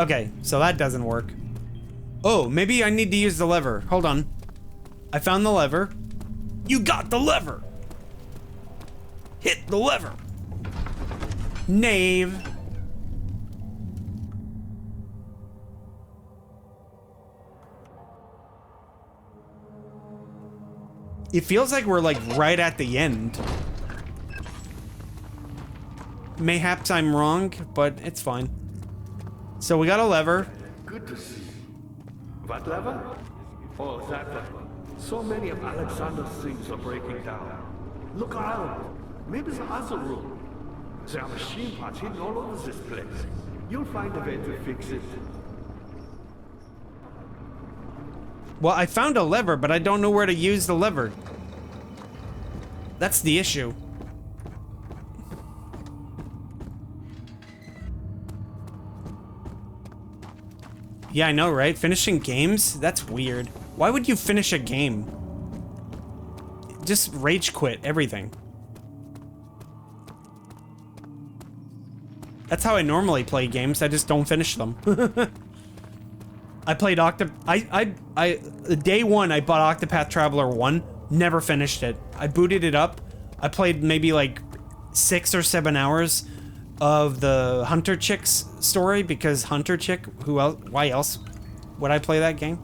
Speaker 1: Okay, so that doesn't work. Oh, maybe I need to use the lever. Hold on. I found the lever. You got the lever! Hit the lever! Knave. It feels like we're like right at the end. Mayhaps I'm wrong, but it's fine. So we got a lever.
Speaker 7: Good to see you. What lever? Oh, that one. So many of Alexander's things are breaking down. Look around. Maybe the other room. There are machine parts hidden all over this place. You'll find a way to fix it.
Speaker 1: Well, I found a lever, but I don't know where to use the lever. That's the issue. Yeah, I know, right? Finishing games? That's weird. Why would you finish a game? Just rage quit everything. That's how I normally play games. I just don't finish them. I played day one I bought Octopath Traveler 1, never finished it. I booted it up. I played maybe like 6 or 7 hours of the Hunter Chick's story because Hunter Chick, who else, why else would I play that game?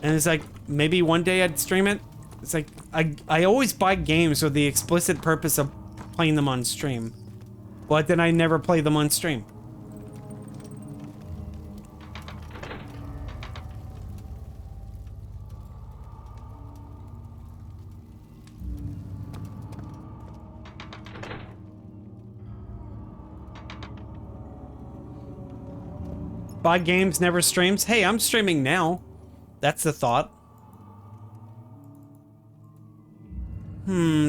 Speaker 1: And it's like, maybe one day I'd stream it. It's like, I always buy games with the explicit purpose of playing them on stream. But then I never play them on stream. Buy games, never streams. Hey, I'm streaming now. That's the thought.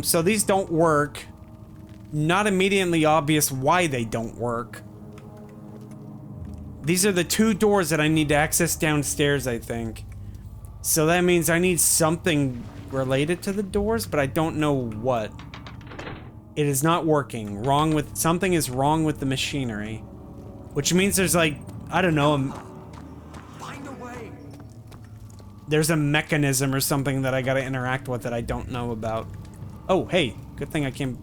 Speaker 1: So these don't work. Not immediately obvious why they don't work. These are the 2 doors that I need to access downstairs, I think. So that means I need something related to the doors, but I don't know what. It is not working. Something is wrong with the machinery. Which means there's like, I don't know,
Speaker 6: Find a way.
Speaker 1: there's a mechanism or something that I gotta interact with that I don't know about. Oh, hey, good thing I came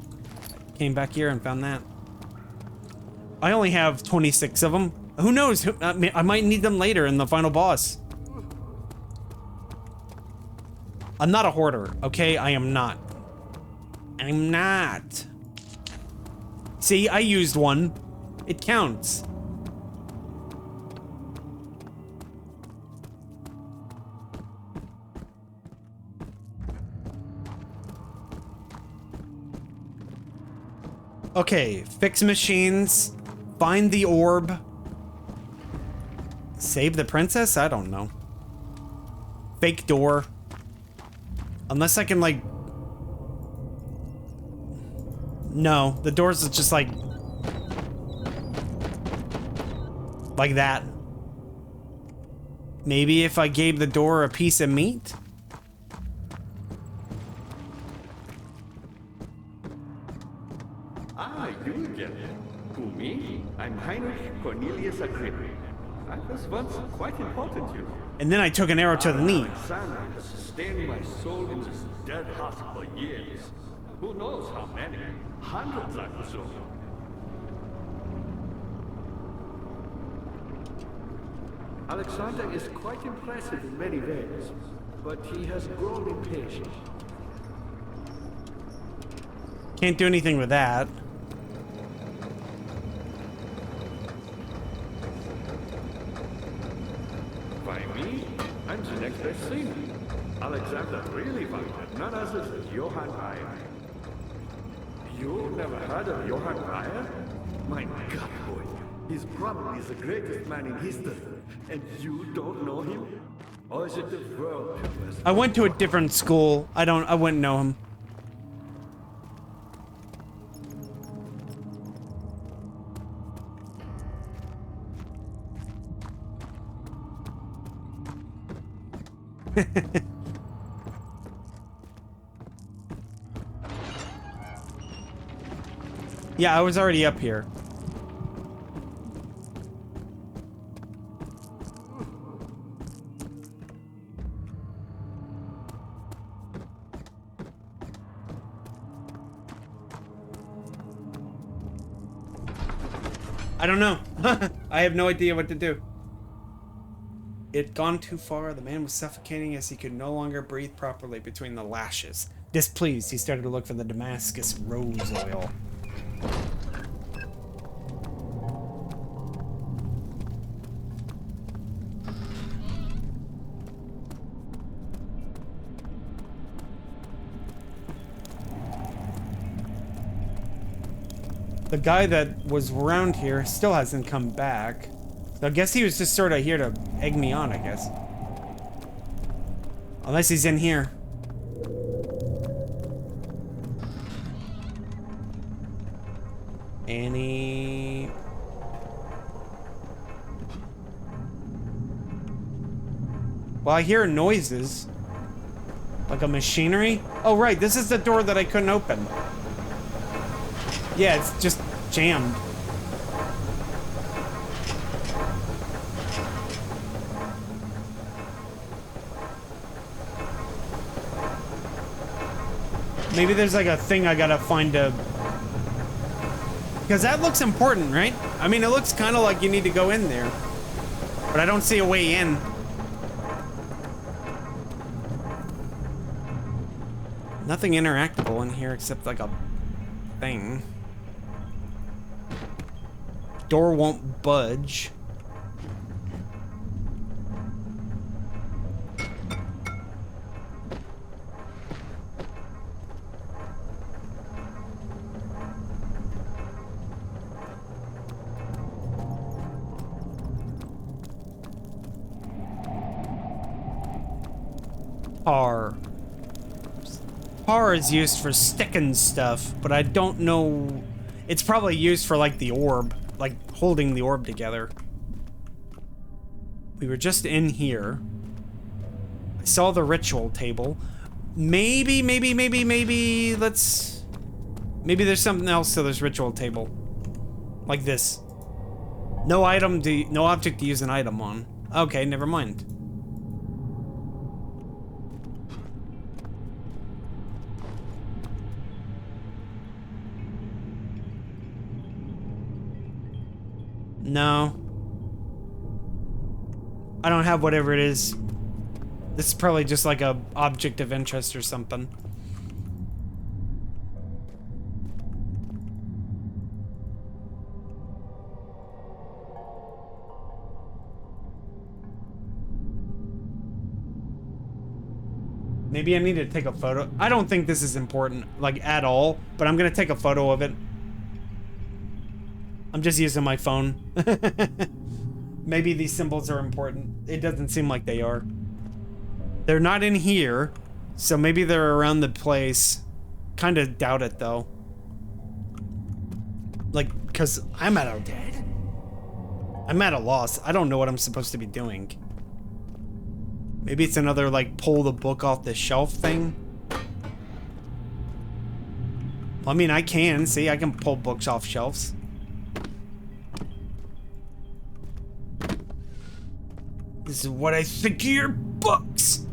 Speaker 1: back here and found that. I only have 26 of them. Who knows? I might need them later in the final boss. I'm not a hoarder, okay? I am not. I'm not. See, I used one. It counts. Okay, fix machines, find the orb, save the princess? I don't know. Fake door. Unless I can like... No, the doors is just like that. Maybe if I gave the door a piece of meat?
Speaker 7: You again. Who, me? I'm Heinrich Cornelius Agrippa. I was once quite important, you know.
Speaker 1: And then I took an arrow to the knee.
Speaker 7: Alexander has sustained my soul in this dead heart for years. Who knows how many? Hundreds, I presume. Alexander is quite impressive in many ways, but he has grown impatient.
Speaker 1: Can't do anything with that.
Speaker 7: By me? I'm the next best thing. Alexander really wanted none other than Johann Reyer. You never heard of Johann Reyer? My God, boy. He's probably the greatest man in history. And you don't know him? Or is it the world?
Speaker 1: I went to a different school. I wouldn't know him. Yeah, I was already up here. I don't know. I have no idea what to do. it gone too far? The man was suffocating as he could no longer breathe properly between the lashes. Displeased, he started to look for the Damascus rose oil. The guy that was around here still hasn't come back. So I guess he was just sort of here to egg me on, I guess. Unless he's in here. Any... Well, I hear noises. Like a machinery? Oh, right, this is the door that I couldn't open. Yeah, it's just jammed. Maybe there's like a thing I gotta find to... Because that looks important, right? I mean, it looks kind of like you need to go in there. But I don't see a way in. Nothing interactable in here except like a thing. Door won't budge. Tar. Tar is used for sticking stuff, but I don't know. It's probably used for like the orb, like holding the orb together. We were just in here. I saw the ritual table. Maybe let's... Maybe there's something else to this ritual table. Like this. No item to... No object to use an item on. Okay, never mind. No. I don't have whatever it is. This is probably just like a object of interest or something. Maybe I need to take a photo. I don't think this is important, like, at all, but I'm gonna take a photo of it. I'm just using my phone. Maybe these symbols are important. It doesn't seem like they are. They're not in here, so maybe they're around the place. Kind of doubt it, though. Like, because I'm at a loss. I don't know what I'm supposed to be doing. Maybe it's another, like, pull the book off the shelf thing. Well, I mean, I can. See, I can pull books off shelves. This is what I think of your books!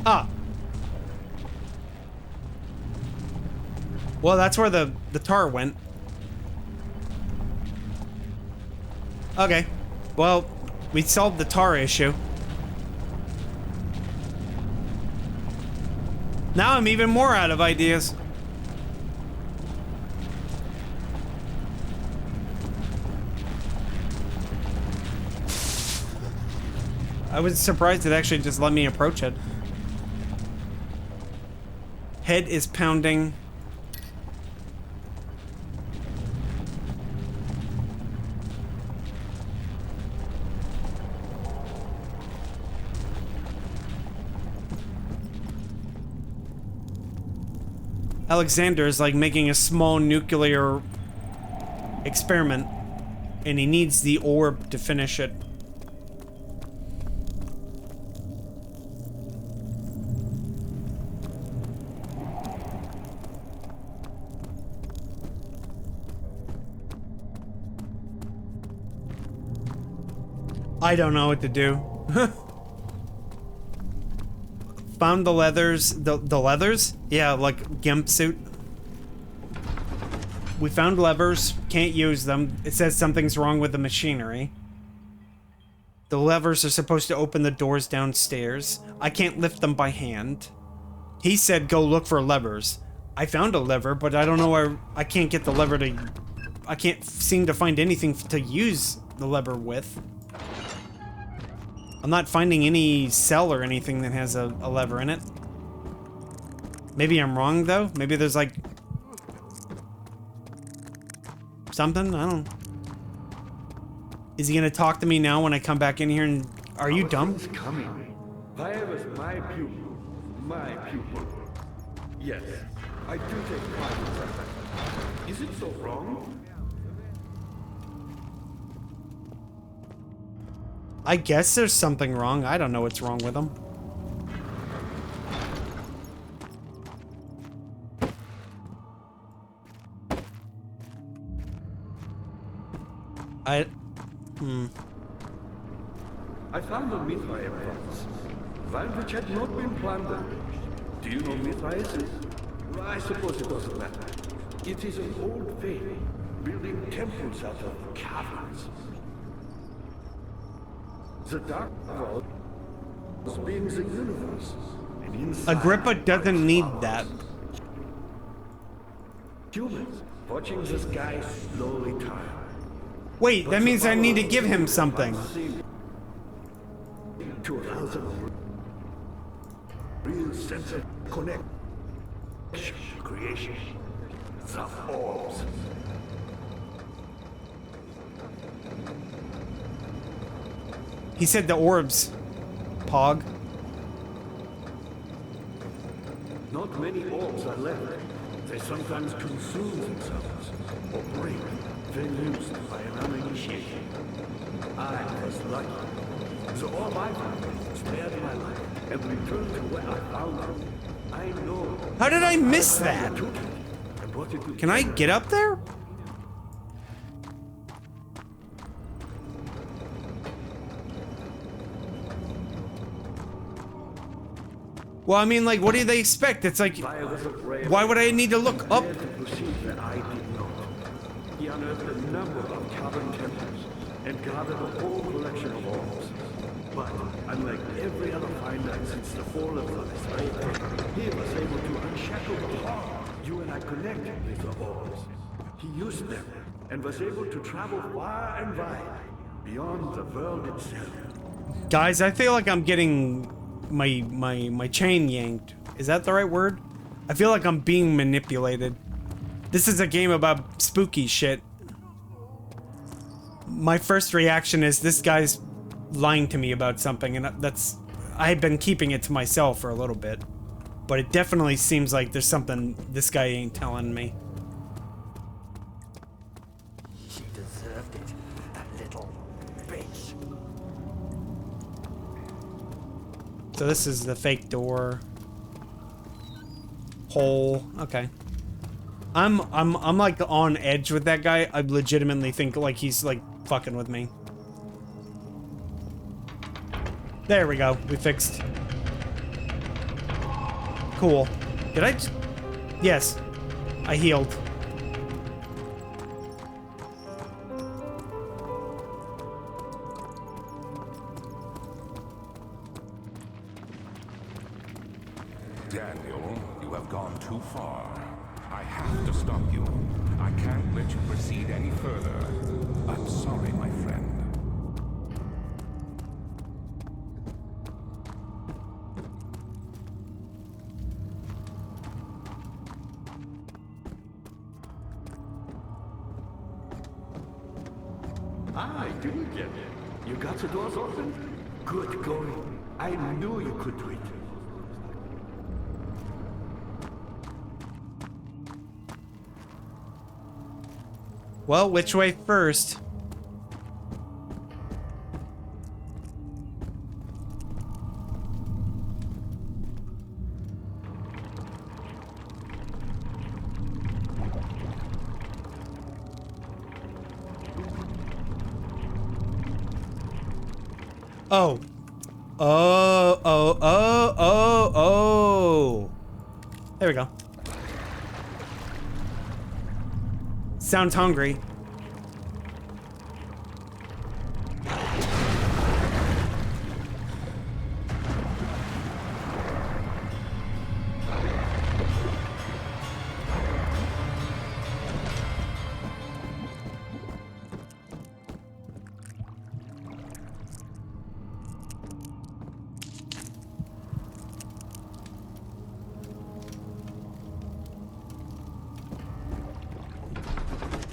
Speaker 1: Ah. Well, that's where the tar went. Okay. Well, we solved the tar issue. Now I'm even more out of ideas. I was surprised it actually just let me approach it. Head is pounding. Alexander is like making a small nuclear experiment, and he needs the orb to finish it. I don't know what to do. Found the leathers. The leathers? Yeah, like gimp suit. We found levers. Can't use them. It says something's wrong with the machinery. The levers are supposed to open the doors downstairs. I can't lift them by hand. He said go look for levers. I found a lever, but I don't know where... I can't get the lever to... I can't seem to find anything to use the lever with. I'm not finding any cell or anything that has a lever in it. Maybe I'm wrong, though? Maybe there's, like... something? I don't... Is he gonna talk to me now when I come back in here and... Are you dumb?
Speaker 7: Coming. Why was my pupil? My pupil. Yes, I do take pride in that. Is it so wrong?
Speaker 1: I guess there's something wrong. I don't know what's wrong with him. I
Speaker 7: found a Mithraeum once, one which had not been plundered. Do you know Mithraeus is? I suppose it doesn't matter. It is an old faith, building temples out of caverns. The dark world was being the universe, and inside
Speaker 1: Agrippa doesn't need that.
Speaker 7: humans watching the sky slowly turn.
Speaker 1: Wait, that means I need to give him something.
Speaker 7: To allow them a real sense of connection, creation, the orbs.
Speaker 1: He said the orbs. Pog.
Speaker 7: Not many orbs are left. They sometimes consume themselves or break, then used by an uninitiated. I was lucky. The orb I found spared my life and returned to where I found it. I know.
Speaker 1: How did I miss that? Can I get up there? Well, I mean, like, what do they expect? It's like, why would I need to look up?
Speaker 7: He unearthed a number of cavern temples and gathered a whole collection of orbs. But unlike every other finder since the fall of the Mithraeum, he was able to unshackle the heart. You and I connected with the orbs. He used them and was able to travel far and wide, beyond the world itself.
Speaker 1: Guys, I feel like I'm getting my chain yanked. Is that the right word? I feel like I'm being manipulated. This is a game about spooky shit. My first reaction is this guy's lying to me about something, and that's... I've been keeping it to myself for a little bit. But it definitely seems like there's something this guy ain't telling me.
Speaker 6: She deserved it, that little bitch.
Speaker 1: So this is the fake door. Hole. Okay. I'm like on edge with that guy. I legitimately think like he's like fucking with me. There we go. We fixed. Cool. Did I just... Yes. I healed.
Speaker 3: Daniel, you have gone too far. I have to stop you. I can't let you proceed any further. I'm sorry, my friend.
Speaker 7: I didn't get it. You got the doors open? Good going. I knew you could do it.
Speaker 1: Well, which way first? Oh. Oh, oh, oh, oh, oh. There we go. Sounds hungry.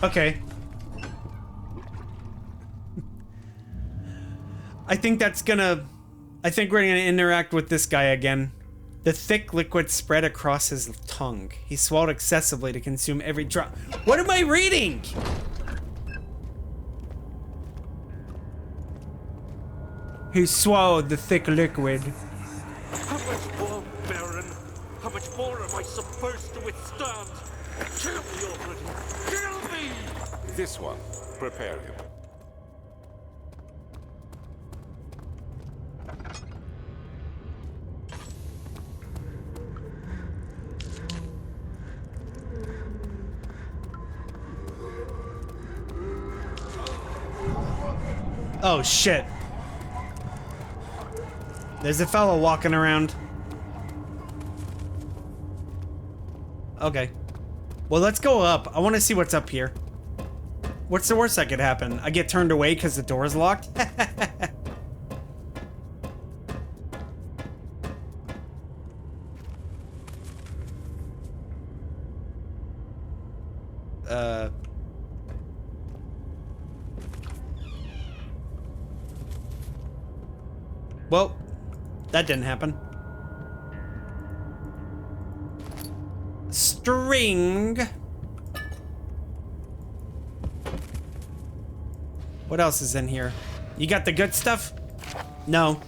Speaker 1: Okay. I think we're gonna interact with this guy again. The thick liquid spread across his tongue. He swallowed excessively to consume every drop. What am I reading? He swallowed the thick liquid.
Speaker 6: How much more, Baron? How much more am I supposed to withstand? Kill me already! Kill me!
Speaker 3: This one. Prepare him.
Speaker 1: Oh shit. There's a fellow walking around. Okay. Well, let's go up. I want to see what's up here. What's the worst that could happen? I get turned away because the door is locked? Well, that didn't happen. String. What else is in here? You got the good stuff? No.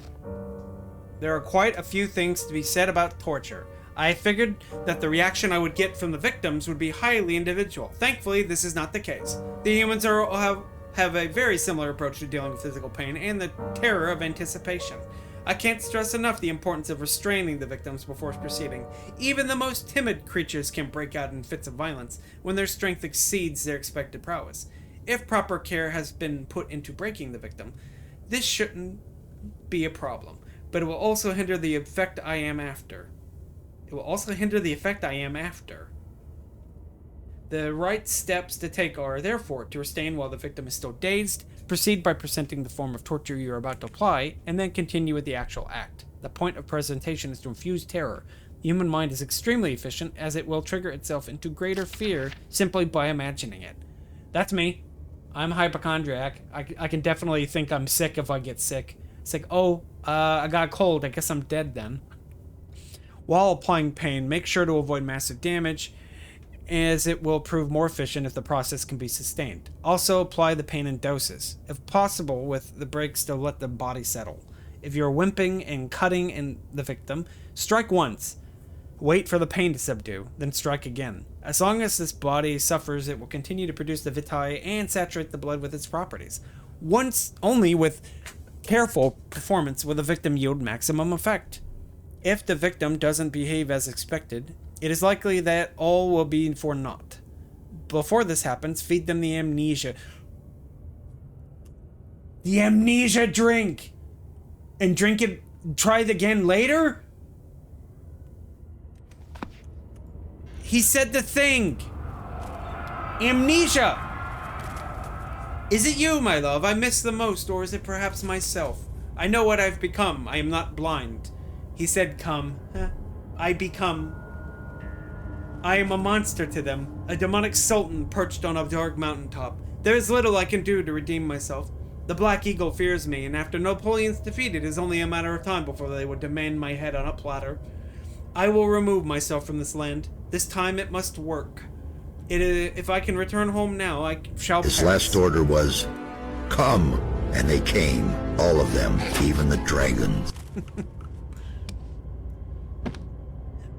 Speaker 1: There are quite a few things to be said about torture. I figured that the reaction I would get from the victims would be highly individual. Thankfully, this is not the case. The humans have a very similar approach to dealing with physical pain and the terror of anticipation. I can't stress enough the importance of restraining the victims before proceeding. Even the most timid creatures can break out in fits of violence when their strength exceeds their expected prowess. If proper care has been put into breaking the victim, this shouldn't be a problem, but it will also hinder the effect I am after. The right steps to take are, therefore, to restrain while the victim is still dazed, proceed by presenting the form of torture you are about to apply, and then continue with the actual act. The point of presentation is to infuse terror. The human mind is extremely efficient, as it will trigger itself into greater fear simply by imagining it. That's me. I'm a hypochondriac. I can definitely think I'm sick if I get sick. It's like, oh, I got a cold. I guess I'm dead then. While applying pain, make sure to avoid massive damage, as it will prove more efficient if the process can be sustained. Also, apply the pain in doses. If possible, with the breaks to let the body settle. If you're wimping and cutting in the victim, strike once. Wait for the pain to subdue, then strike again. As long as this body suffers, it will continue to produce the vitae and saturate the blood with its properties. Only with careful performance will the victim yield maximum effect. If the victim doesn't behave as expected, it is likely that all will be for naught. Before this happens, feed them the amnesia. The amnesia drink! And drink it, try it again later? He said the thing! Amnesia! Is it you, my love, I miss the most, or is it perhaps myself? I know what I've become, I am not blind. He said come. I become. I am a monster to them, a demonic sultan perched on a dark mountaintop. There is little I can do to redeem myself. The Black Eagle fears me, and after Napoleon's defeat, it is only a matter of time before they would demand my head on a platter. I will remove myself from this land. This time it must work. If I can return home now, I shall
Speaker 8: His
Speaker 1: pass.
Speaker 8: last order was, come, and they came, all of them, even the dragons.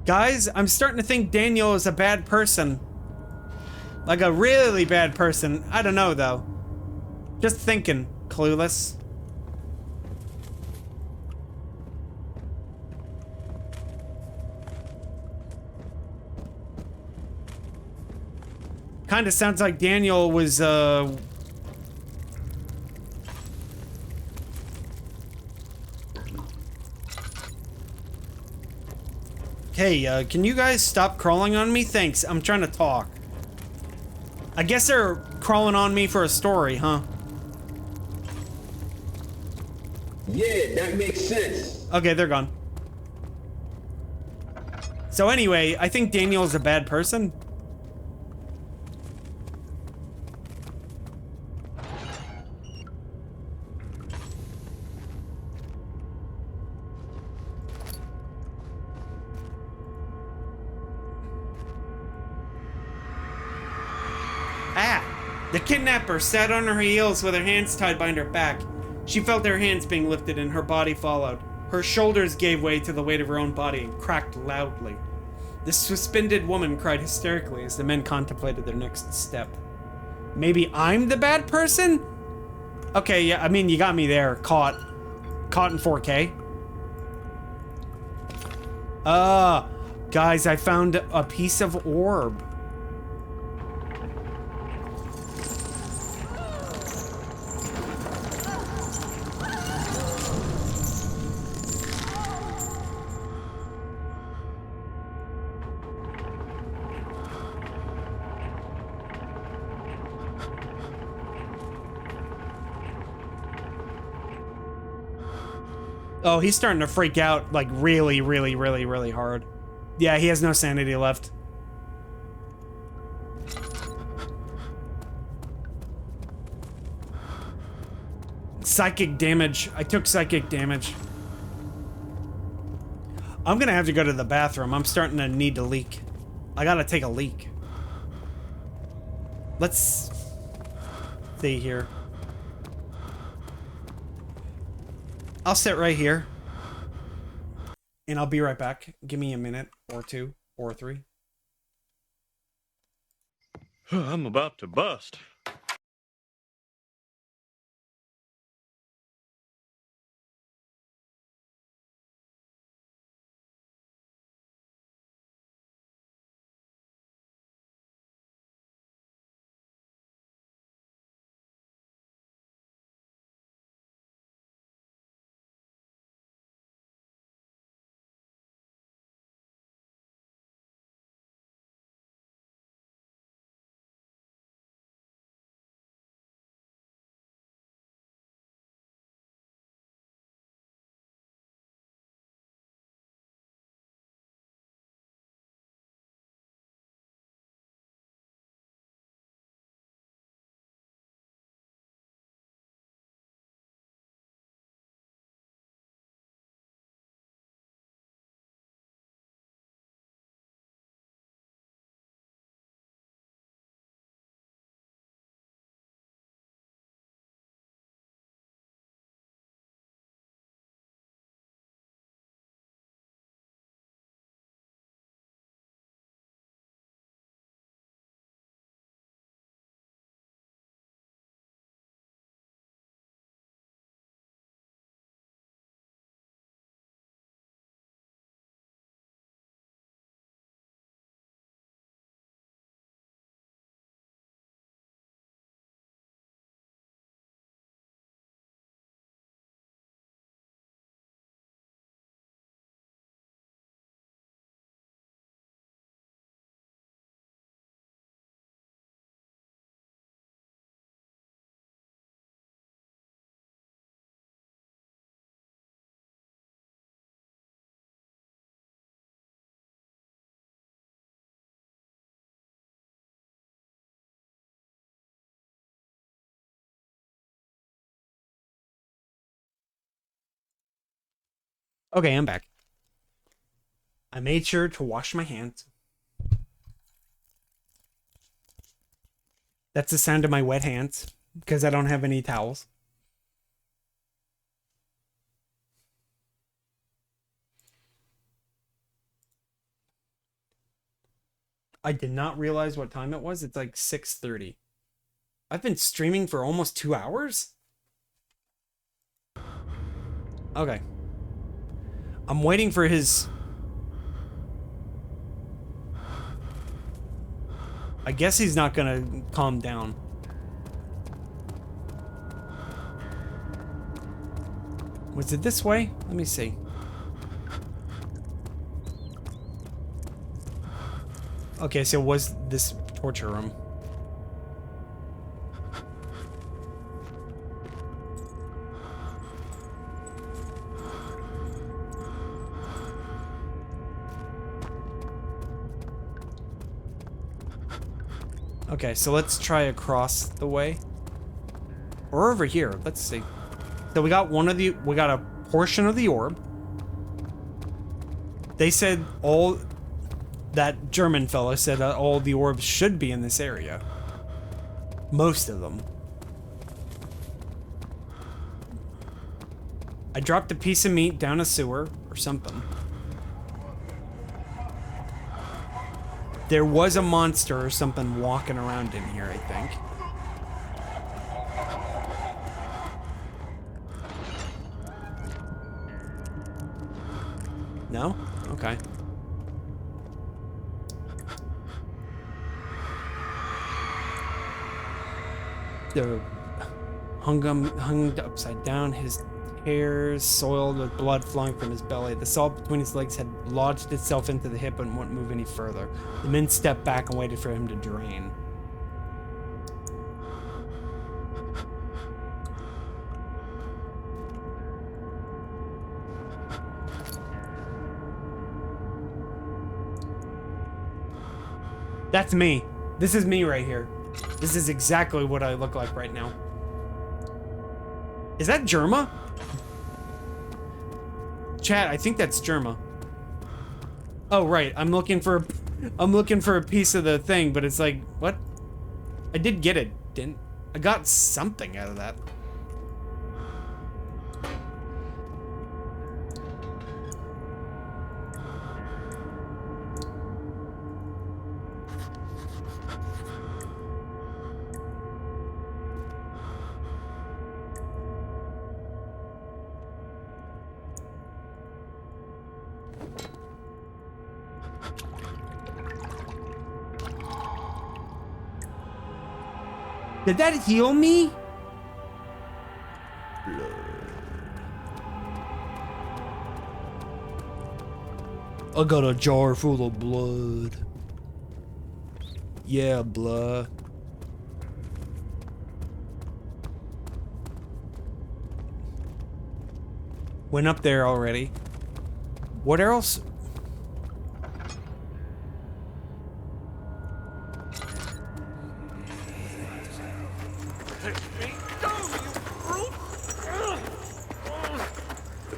Speaker 1: Guys, I'm starting to think Daniel is a bad person. Like a really bad person. I don't know, though. Just thinking. Clueless. Kind of sounds like Daniel was, Hey, can you guys stop crawling on me? Thanks, I'm trying to talk. I guess they're crawling on me for a story, huh?
Speaker 9: Yeah, that makes sense.
Speaker 1: Okay, they're gone. So anyway, I think Daniel's a bad person.
Speaker 4: The kidnapper sat on her heels with her hands tied behind her back. She felt her hands being lifted and her body followed. Her shoulders gave way to the weight of her own body and cracked loudly. The suspended woman cried hysterically as the men contemplated their next step.
Speaker 1: Maybe I'm the bad person? Okay, yeah, I mean, you got me there. Caught in 4K. Guys, I found a piece of orb. Oh, he's starting to freak out, like, really, really, really, really hard. Yeah, he has no sanity left. Psychic damage. I took psychic damage. I'm gonna have to go to the bathroom. I'm starting to need to leak. I gotta take a leak. Let's see here. I'll sit right here. And I'll be right back. Give me a minute or two or three.
Speaker 10: I'm about to bust.
Speaker 1: Okay, I'm back. I made sure to wash my hands. That's the sound of my wet hands because I don't have any towels. I did not realize what time it was. It's like 6:30. I've been streaming for almost 2 hours? Okay. I'm waiting for his... I guess he's not gonna calm down. Was it this way? Let me see. Okay, so it was this torture room. Okay, so let's try across the way. Or over here. Let's see. So we got we got a portion of the orb. They said that German fellow said that all the orbs should be in this area. Most of them. I dropped a piece of meat down a sewer or something. There was a monster or something walking around in here, I think. No? Okay. The hung upside down, his hair soiled with blood flowing from his belly. The salt between his legs had lodged itself into the hip and wouldn't move any further. The men stepped back and waited for him to drain. That's me. This is me right here. This is exactly what I look like right now. Is that Germa? Chat, I think that's Germa. Oh, right. I'm looking for a piece of the thing, but it's like, what? I did get it, didn't I? Got something out of that. Did that heal me? Blood. I got a jar full of blood. Yeah, blood. Went up there already. What else?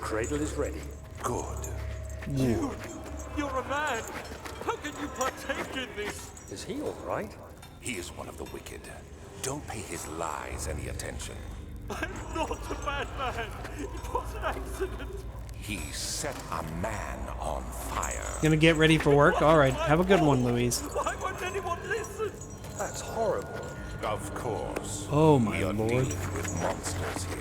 Speaker 2: Cradle is ready.
Speaker 3: Good.
Speaker 6: You're a man. How can you partake in this?
Speaker 2: Is he all right?
Speaker 3: He is one of the wicked. Don't pay his lies any attention.
Speaker 6: I'm not a bad man. It was an accident.
Speaker 3: He set a man on fire.
Speaker 1: Gonna get ready for work? Alright, have a good one, Louise.
Speaker 6: Why won't anyone listen?
Speaker 2: That's horrible.
Speaker 3: Of course.
Speaker 1: Oh my
Speaker 3: We are
Speaker 1: lord.
Speaker 3: dealing with monsters here.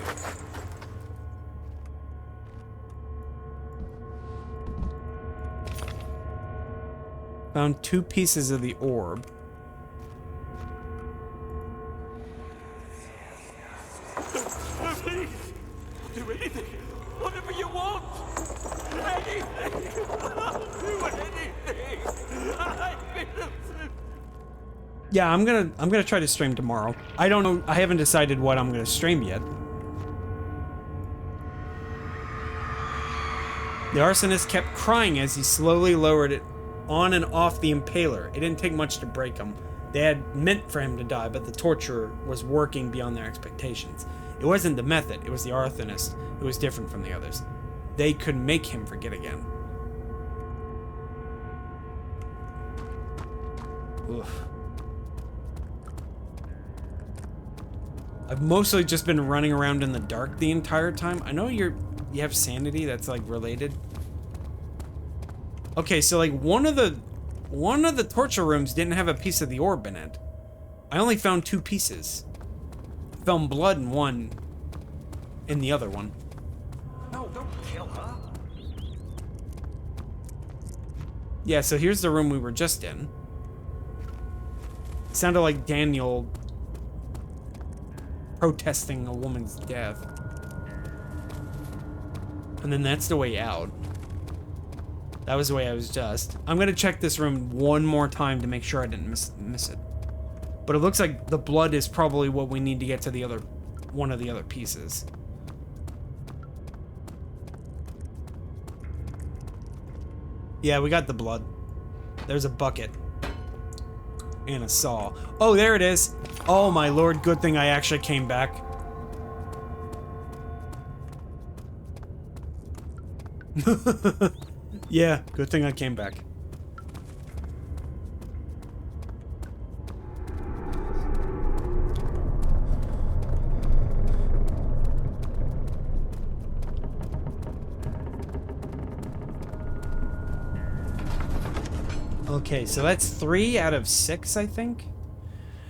Speaker 1: Found 2 pieces of the orb.
Speaker 6: No, please. I'll do anything. Whatever you want. Anything. I'll do anything. I'm innocent.
Speaker 1: Yeah, I'm gonna try to stream tomorrow. I don't know. I haven't decided what I'm gonna stream yet. The arsonist kept crying as he slowly lowered it on and off the impaler. It didn't take much to break him. They had meant for him to die, but the torturer was working beyond their expectations. It wasn't the method, it was the arsonist who was different from the others. They could make him forget again. Oof. I've mostly just been running around in the dark the entire time. I know you have sanity that's like related. Okay, so like one of the torture rooms didn't have a piece of the orb in it. I only found 2 pieces. Found blood in one, in the other one.
Speaker 6: No, don't kill her.
Speaker 1: Yeah, so here's the room we were just in. It sounded like Daniel protesting a woman's death. And then that's the way out. That was the way I was just. I'm gonna check this room one more time to make sure I didn't miss it. But it looks like the blood is probably what we need to get to the other, one of the other pieces. Yeah, we got the blood. There's a bucket. And a saw. Oh, there it is. Oh my lord, good thing I actually came back. Yeah, good thing I came back. Okay, so that's 3 out of 6, I think.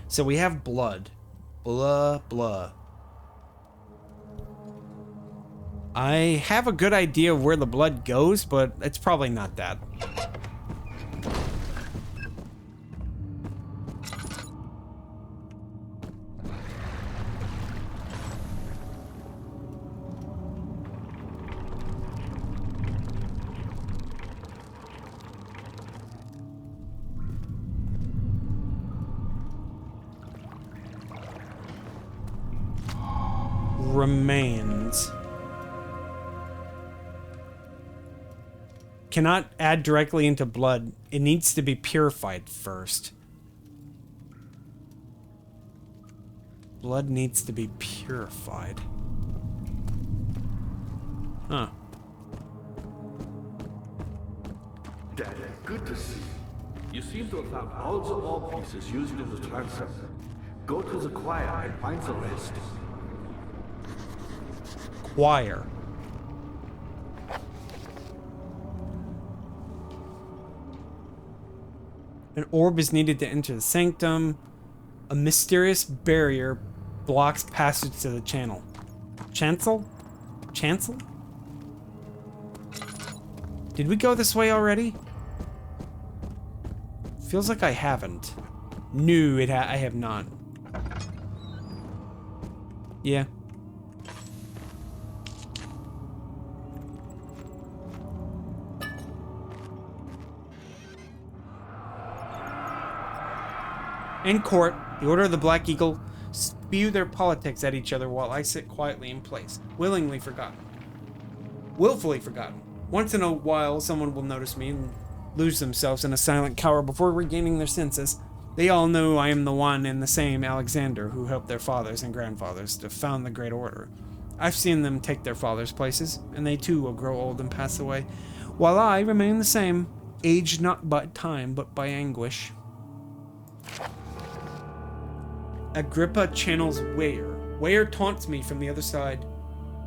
Speaker 1: So we have blood. Blah, blah. I have a good idea of where the blood goes, but it's probably not that. Remains. Cannot add directly into blood. It needs to be purified first. Blood needs to be purified. Huh.
Speaker 7: Dad, good to see you. You seem to have found all the all pieces used in the transfer. Go to the choir and find the rest.
Speaker 1: Choir. An orb is needed to enter the sanctum. A mysterious barrier blocks passage to the channel. Chancel? Chancel? Did we go this way already? Feels like I haven't. No, I have not. Yeah. In court, the Order of the Black Eagle spew their politics at each other while I sit quietly in place, willfully forgotten. Once in a while, someone will notice me and lose themselves in a silent cower before regaining their senses. They all know I am the one and the same Alexander who helped their fathers and grandfathers to found the Great Order. I've seen them take their fathers' places, and they too will grow old and pass away, while I remain the same, aged not by time but by anguish. Agrippa channels Weyer. Weyer taunts me from the other side.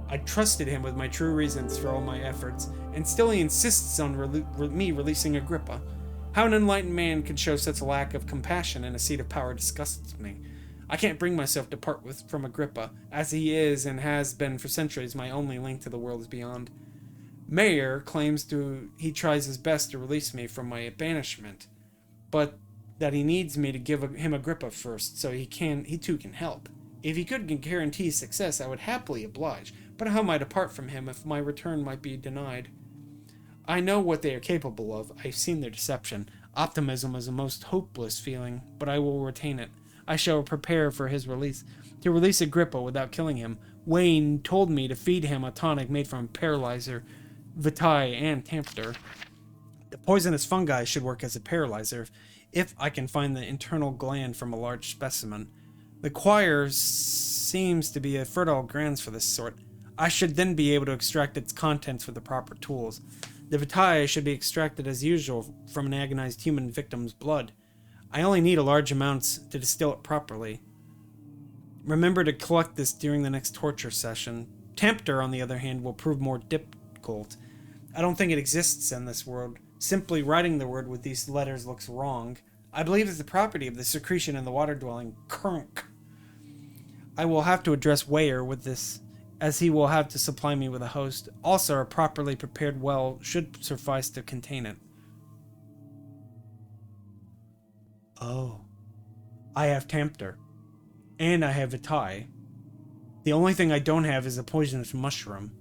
Speaker 1: I trusted him with my true reasons for all my efforts, and still he insists on me releasing Agrippa. How an enlightened man could show such a lack of compassion in a seat of power disgusts me. I can't bring myself to part from Agrippa, as he is and has been for centuries my only link to the worlds beyond. Mayer claims he tries his best to release me from my banishment, but that he needs me to give him Agrippa first, so he too can help. If he could guarantee success, I would happily oblige, but how am I to part from him if my return might be denied? I know what they are capable of. I've seen their deception. Optimism is a most hopeless feeling, but I will retain it. I shall prepare for his release. To release Agrippa without killing him, Wayne told me to feed him a tonic made from paralyzer, vitae, and tempter. The poisonous fungi should work as a paralyzer if I can find the internal gland from a large specimen. The choir seems to be a fertile ground for this sort. I should then be able to extract its contents with the proper tools. The vitae should be extracted as usual from an agonized human victim's blood. I only need a large amounts to distill it properly. Remember to collect this during the next torture session. Tempter, on the other hand, will prove more difficult. I don't think it exists in this world. Simply writing the word with these letters looks wrong. I believe it's the property of the secretion in the water-dwelling Kernk. I will have to address Weyer with this, as he will have to supply me with a host. Also, a properly prepared well should suffice to contain it. Oh. I have Tempter. And I have a tie. The only thing I don't have is a poisonous mushroom.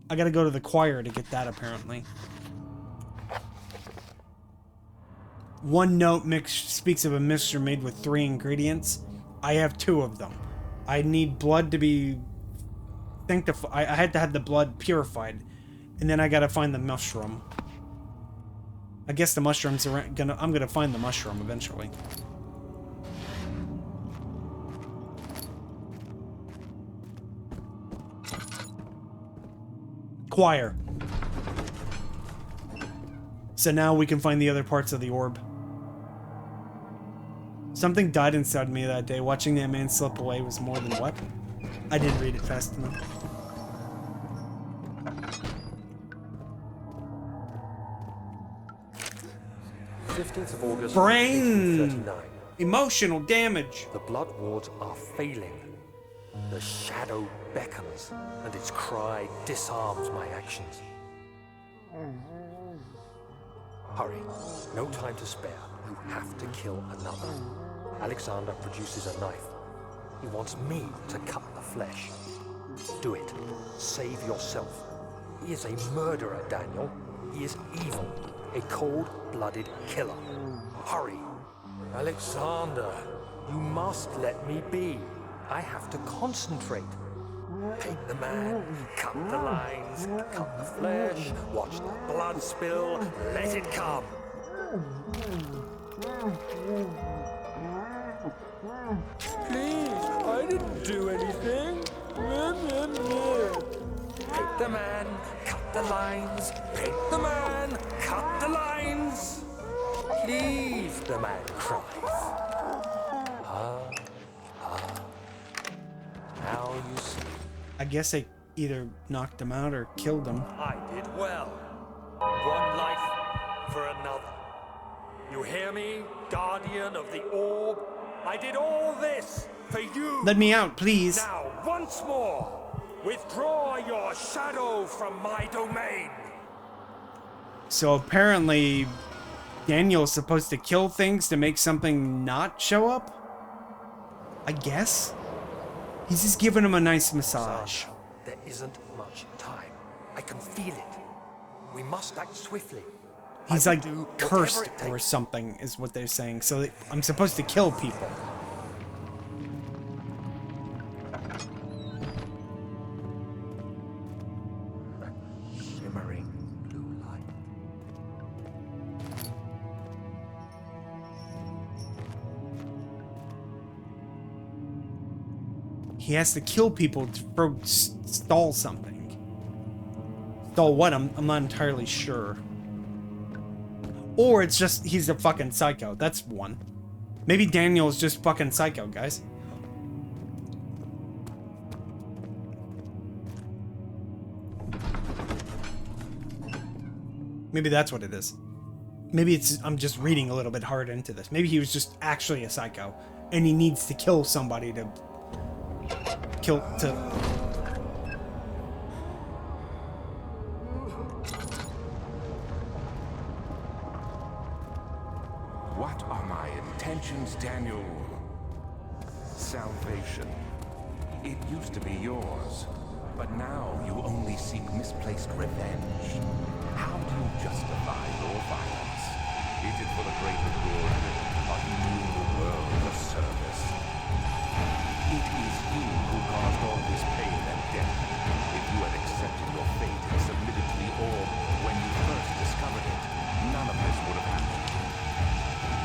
Speaker 1: I gotta go to the choir to get that, apparently. One note mix speaks of a mixture made with 3 ingredients. I have 2 of them. I need blood to be sanctified. I had to have the blood purified. And then I gotta find the mushroom. I guess the mushrooms are I'm gonna find the mushroom eventually. Choir. So now we can find the other parts of the orb. Something died inside me that day. Watching that man slip away was more than what? I didn't read it fast enough.
Speaker 2: 15th of August,
Speaker 1: Brain!
Speaker 2: 1839.
Speaker 1: Emotional damage.
Speaker 2: The blood wards are failing. The shadow beckons, and its cry disarms my actions. Hurry. No time to spare. You have to kill another. Alexander produces a knife. He wants me to cut the flesh. Do it. Save yourself. He is a murderer, Daniel. He is evil. A cold-blooded killer. Hurry. Alexander, you must let me be. I have to concentrate. Paint the man, cut the lines, cut the flesh, watch the blood spill, let it come. Please, I didn't do anything. Paint the man, cut the lines, paint the man, cut the lines. Please, the man cries. Now you see.
Speaker 1: I guess I either knocked him out or killed him.
Speaker 2: I did well. One life for another. You hear me, guardian of the orb? I did all this for you.
Speaker 1: Let me out, please.
Speaker 2: Now, once more, withdraw your shadow from my domain.
Speaker 1: So apparently, Daniel's supposed to kill things to make something not show up? I guess? He's just giving him a nice massage.
Speaker 2: There isn't much time. I can feel it. We must act swiftly.
Speaker 1: He's like cursed or something, is what they're saying. So I'm supposed to kill people.
Speaker 2: Shimmering blue light.
Speaker 1: He has to kill people to stall something. Stall what? I'm not entirely sure. Or it's just he's a fucking psycho. That's one. Maybe Daniel's just fucking psycho, guys. Maybe that's what it is. Maybe it's I'm just reading a little bit hard into this. Maybe he was just actually a psycho and he needs to kill somebody to
Speaker 3: What are my intentions, Daniel? Salvation. It used to be yours, but now you only seek misplaced revenge. How do you justify your violence? Is it for the greater good? Are you doing the world a service? It is you who caused all this pain and death. If you had accepted your fate and submitted to the orb when you first discovered it, none of this would have happened.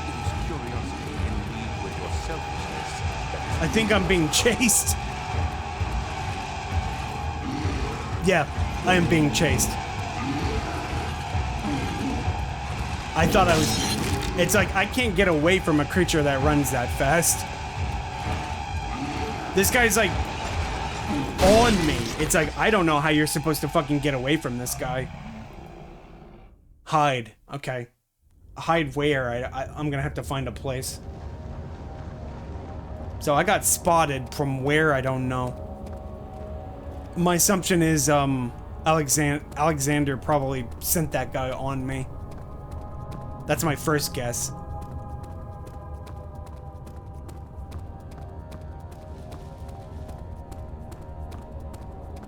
Speaker 3: It is curiosity in league with your selfishness that is...
Speaker 1: I think I'm being chased. Yeah, I am being chased. I thought I was... It's like I can't get away from a creature that runs that fast. This guy's like on me. It's like I don't know how you're supposed to fucking get away from this guy. Hide. Okay. Hide where? I'm gonna have to find a place. So I got spotted from where I don't know. My assumption is Alexander probably sent that guy on me. That's my first guess.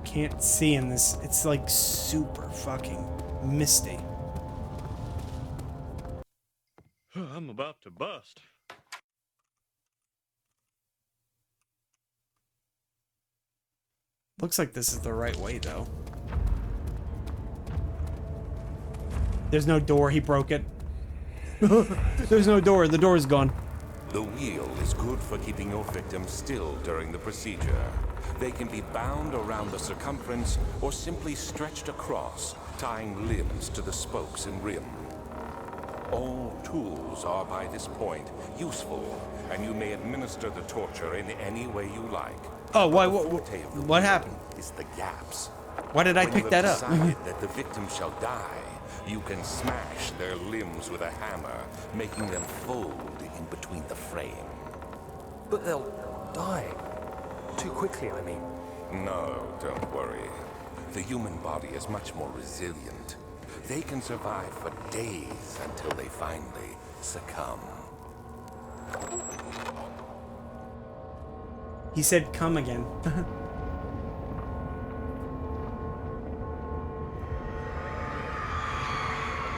Speaker 1: can't see in this. It's like super fucking misty.
Speaker 10: I'm about to bust.
Speaker 1: Looks like this is the right way, though. There's no door. He broke it. There's no door. The door is gone.
Speaker 3: The wheel is good for keeping your victims still during the procedure. They can be bound around the circumference or simply stretched across, tying limbs to the spokes and rim. All tools are by this point useful, and you may administer the torture in any way you like.
Speaker 1: Oh, why?
Speaker 3: Forte of the
Speaker 1: What
Speaker 3: wheel
Speaker 1: happened?
Speaker 3: is the gaps.
Speaker 1: Why did I
Speaker 3: When
Speaker 1: pick
Speaker 3: you
Speaker 1: that
Speaker 3: have
Speaker 1: up?
Speaker 3: decided that the victim shall die, you can smash their limbs with a hammer, making them fold in between the frame.
Speaker 2: But they'll die. Too quickly, I mean.
Speaker 3: No, don't worry. The human body is much more resilient. They can survive for days until they finally succumb.
Speaker 1: He said, "Come again."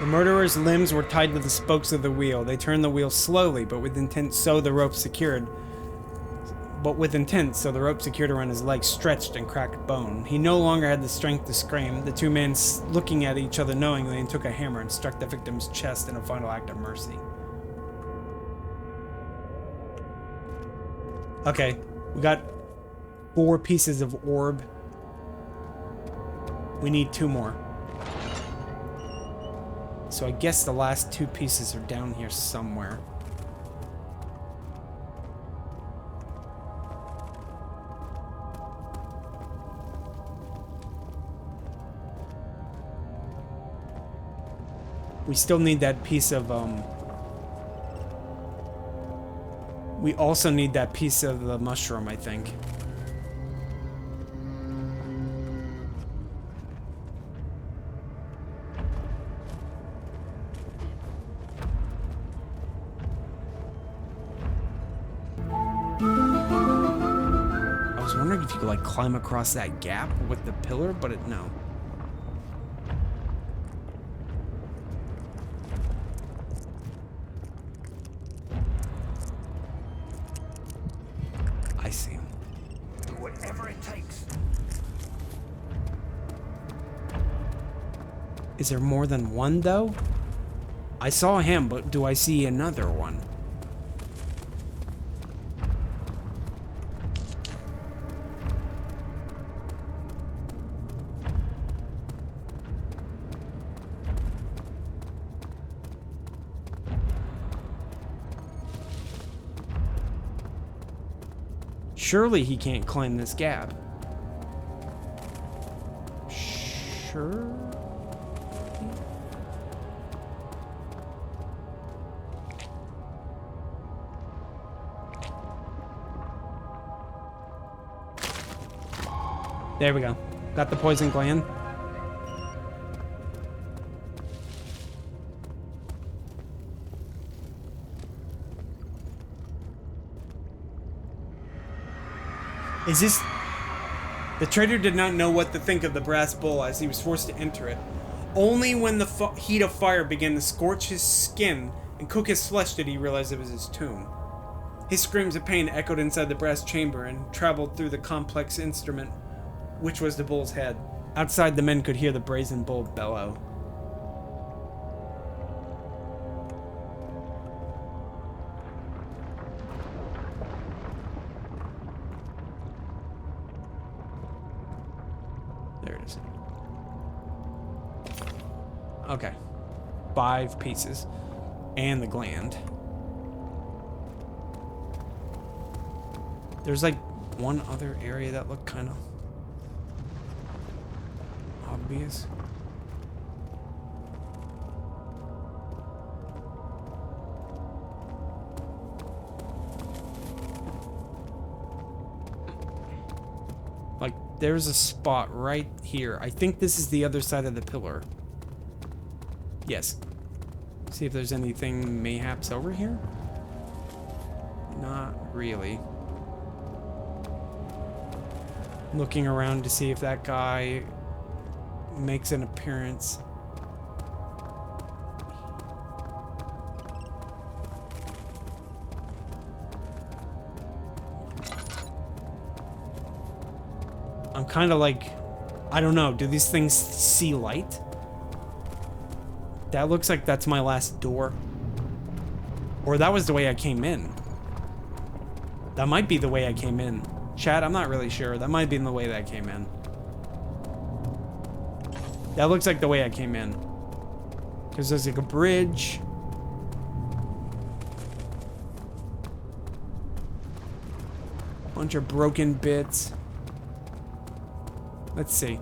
Speaker 1: The murderer's limbs were tied to the spokes of the wheel. They turned the wheel slowly, but with intent, so the rope secured around his legs stretched and cracked bone. He no longer had the strength to scream. The two men looking at each other knowingly and took a hammer and struck the victim's chest in a final act of mercy. Okay, we got 4 pieces of orb. We need 2 more. So I guess the last 2 pieces are down here somewhere. We still need that piece of, we also need that piece of the mushroom, I think. I was wondering if you could, like, climb across that gap with the pillar, but no. I see him.
Speaker 5: Do whatever it takes.
Speaker 1: Is there more than one, though? I saw him, but do I see another one? Surely he can't climb this gap. Sure. There we go. Got the poison gland. Is this... The traitor did not know what to think of the brass bowl as he was forced to enter it. Only when the heat of fire began to scorch his skin and cook his flesh did he realize it was his tomb. His screams of pain echoed inside the brass chamber and traveled through the complex instrument, which was the bull's head. Outside, the men could hear the brazen bull bellow. There it is. Okay. 5 pieces. And the gland. There's like one other area that looked kind of obvious. Like, there's a spot right here. I think this is the other side of the pillar. Yes. See if there's anything mayhaps over here? Not really. Looking around to see if that guy makes an appearance. I'm kind of like, I don't know, do these things see light? That looks like that's my last door. Or that was the way I came in. That might be the way I came in. Chat, I'm not really sure. That might be the way that I came in. That looks like the way I came in. Because there's like a bridge. Bunch of broken bits. Let's see.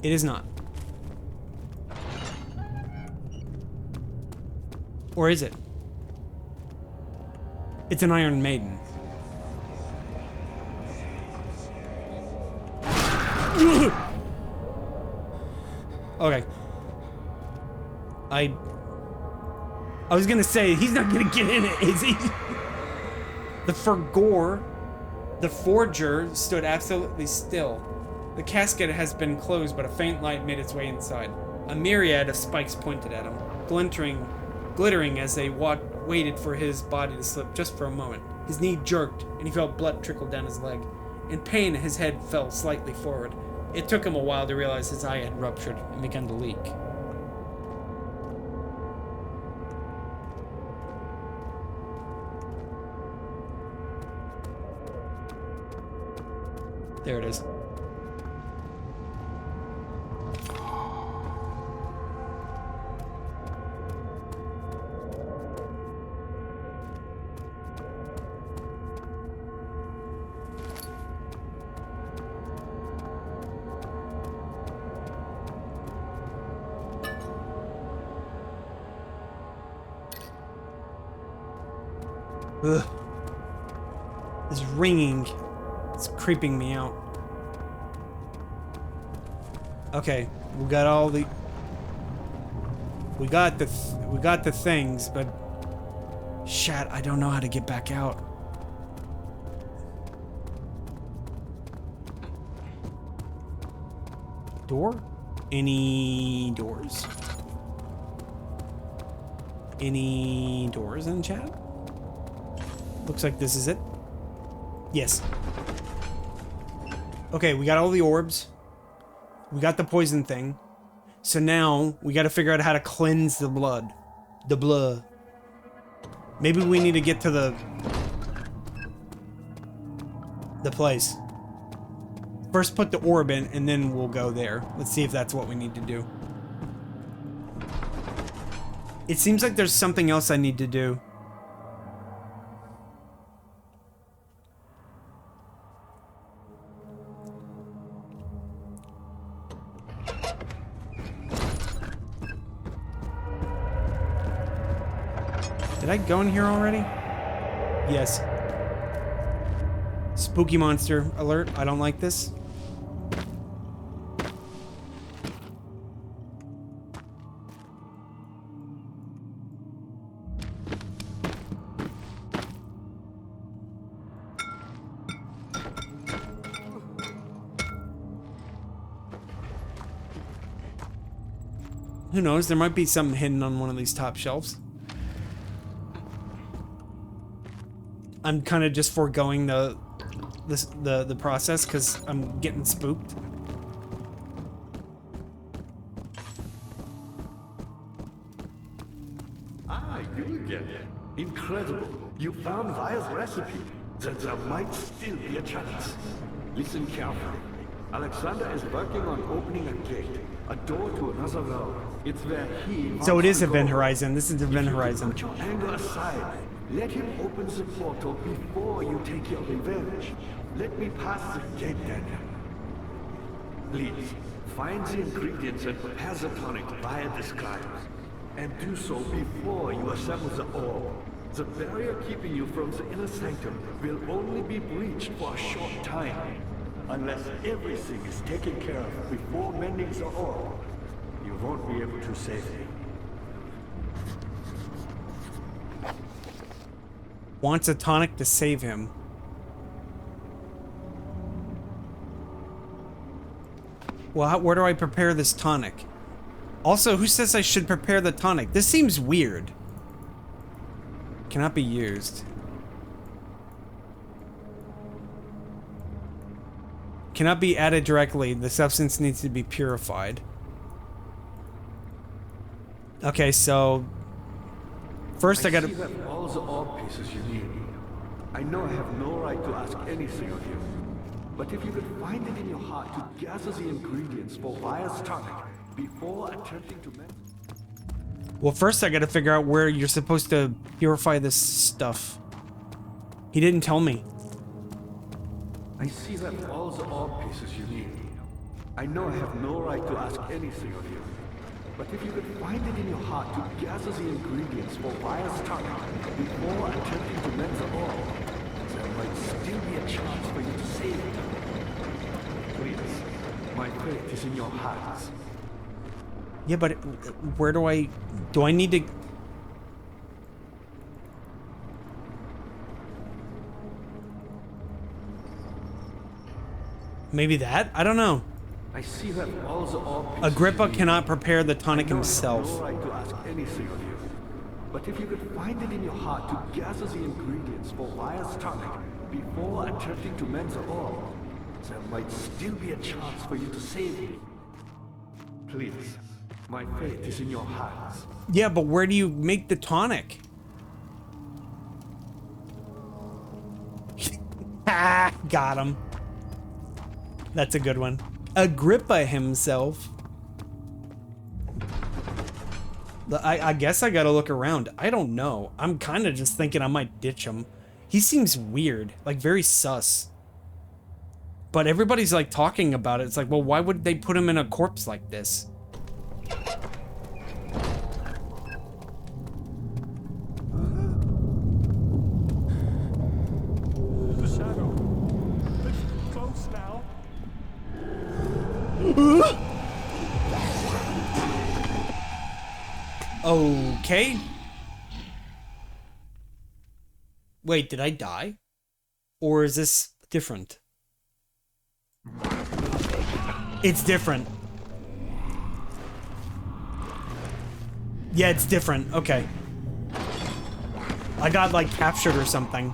Speaker 1: It is not. Or is it? It's an Iron Maiden. Okay. I was gonna say, he's not gonna get in it, is he? The Forgor, the Forger, stood absolutely still. The casket has been closed, but a faint light made its way inside. A myriad of spikes pointed at him, glittering as they waited for his body to slip just for a moment. His knee jerked, and he felt blood trickle down his leg. In pain, his head fell slightly forward. It took him a while to realize his eye had ruptured and begun to leak. There it is. Ugh. This ringing, it's creeping me out. Okay, we got all the... We got the things, but... Shit, I don't know how to get back out. Door? Any doors? Any doors in chat? Looks like this is it. Yes. Okay, we got all the orbs. We got the poison thing. So now we got to figure out how to cleanse the blood. The blood. Maybe we need to get to the place. First put the orb in and then we'll go there. Let's see if that's what we need to do. It seems like there's something else I need to do. Did I go in here already? Yes. Spooky monster alert. I don't like this. Who knows? There might be something hidden on one of these top shelves. I'm kind of just foregoing the process because I'm getting spooked.
Speaker 7: Ah, you again. Incredible. You found Vile's recipe. There might still be a chance. Listen carefully. Alexander is working on opening a gate, a door to another realm. It's where he...
Speaker 1: So it is Event Horizon. This is Event Horizon.
Speaker 7: Put your anger aside. Let him open the portal before you take your revenge. Let me pass the gate then. Please, find the ingredients and prepare the tonic via disguise. And do so before you assemble the orb. The barrier keeping you from the inner sanctum will only be breached for a short time. Unless everything is taken care of before mending the orb, you won't be able to save me.
Speaker 1: Wants a tonic to save him. Well, where do I prepare this tonic? Also, who says I should prepare the tonic? This seems weird. Cannot be used. Cannot be added directly. The substance needs to be purified. Okay, so first I gotta.
Speaker 7: see that all the ore pieces you need. I know I have no right to ask anything of you, but if you could find it in your heart to gather the ingredients for Vire's tonic before attempting to make.
Speaker 1: Well, first I gotta figure out where you're supposed to purify this stuff. He didn't tell me.
Speaker 7: I see that all the ore pieces you need. I know I have no right to ask anything of you, but if you could find it in your heart to gather the ingredients for Vire's tonic before attempting to mend the ore, there might still be a chance for you to save it. Please, my faith is in your hands.
Speaker 1: Yeah, but where do I need to? Maybe that? I don't know.
Speaker 7: I see that all the ore pieces
Speaker 1: Agrippa
Speaker 7: you need.
Speaker 1: cannot prepare the tonic
Speaker 7: I know
Speaker 1: himself.
Speaker 7: I have no right to ask anything of you, but if you could find it in your heart to gather the ingredients for Vire's tonic before attempting to mend the ore, there might still be a chance for you to save me. Please, my fate is in your hands.
Speaker 1: Yeah, but where do you make the tonic? Ah, got him. That's a good one. Agrippa himself. I guess I gotta look around. I don't know. I'm kind of just thinking I might ditch him. He seems weird, like very sus. But everybody's like talking about it. It's like, well, why would they put him in a corpse like this?
Speaker 10: The shadow. It's close now.
Speaker 1: Okay. Wait, did I die? Or is this different? It's different. Yeah, it's different. Okay. I got like captured or something.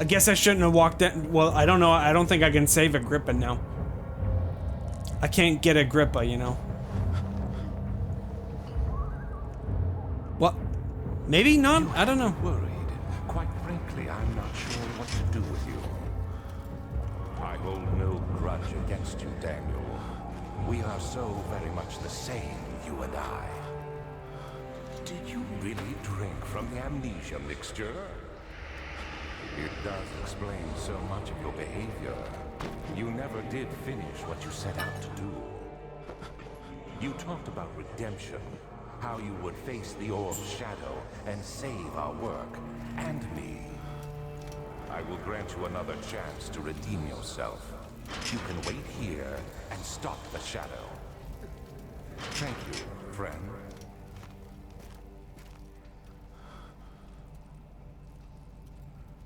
Speaker 1: I guess I shouldn't have walked in. Well, I don't know. I don't think I can save Agrippa now. I can't get Agrippa, you know. What? Maybe not? I don't know.
Speaker 3: Worried. Quite frankly, I'm not sure what to do with you. I hold no grudge against you, Daniel. We are so very much the same, you and I. Did you really drink from the amnesia mixture? It does explain so much of your behavior. You never did finish what you set out to do. You talked about redemption, how you would face the orb's shadow and save our work, and me. I will grant you another chance to redeem yourself. You can wait here and stop the shadow. Thank you, friend.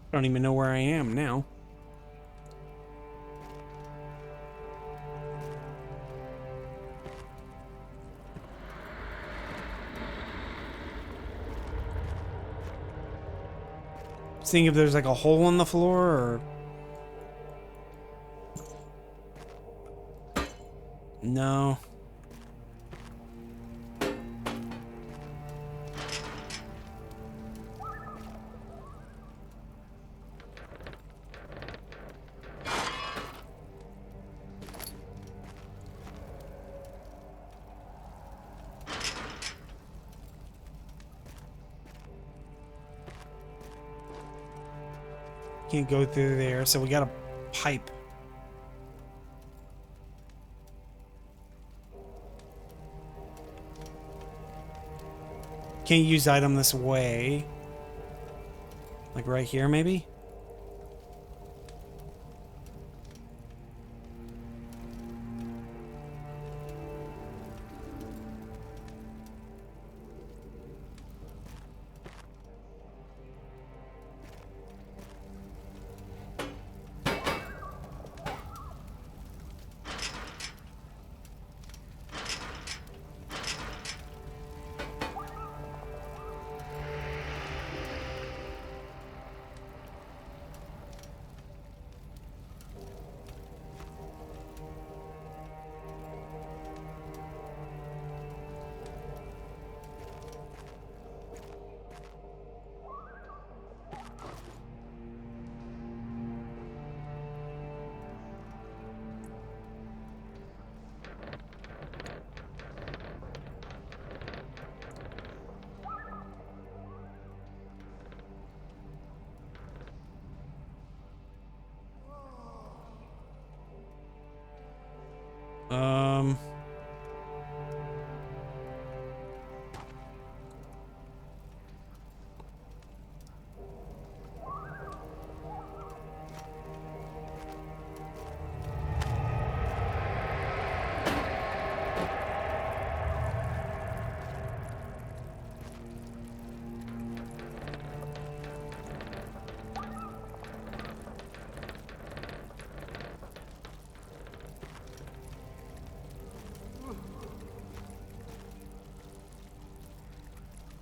Speaker 1: I don't even know where I am now. Seeing if there's like a hole in the floor or... No. Can't go through there, so we got a pipe. Can't use item this way. Like right here, maybe? Um.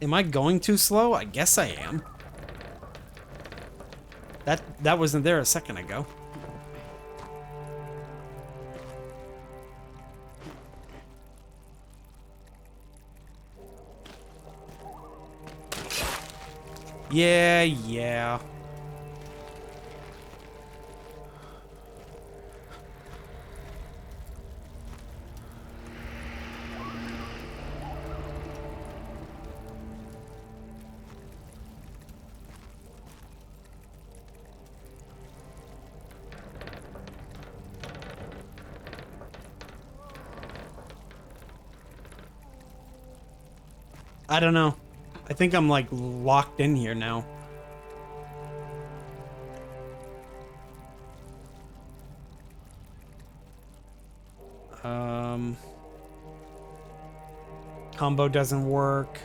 Speaker 1: Am I going too slow? I guess I am. That wasn't there a second ago. Yeah. I don't know. I think I'm like locked in here now. Combo doesn't work.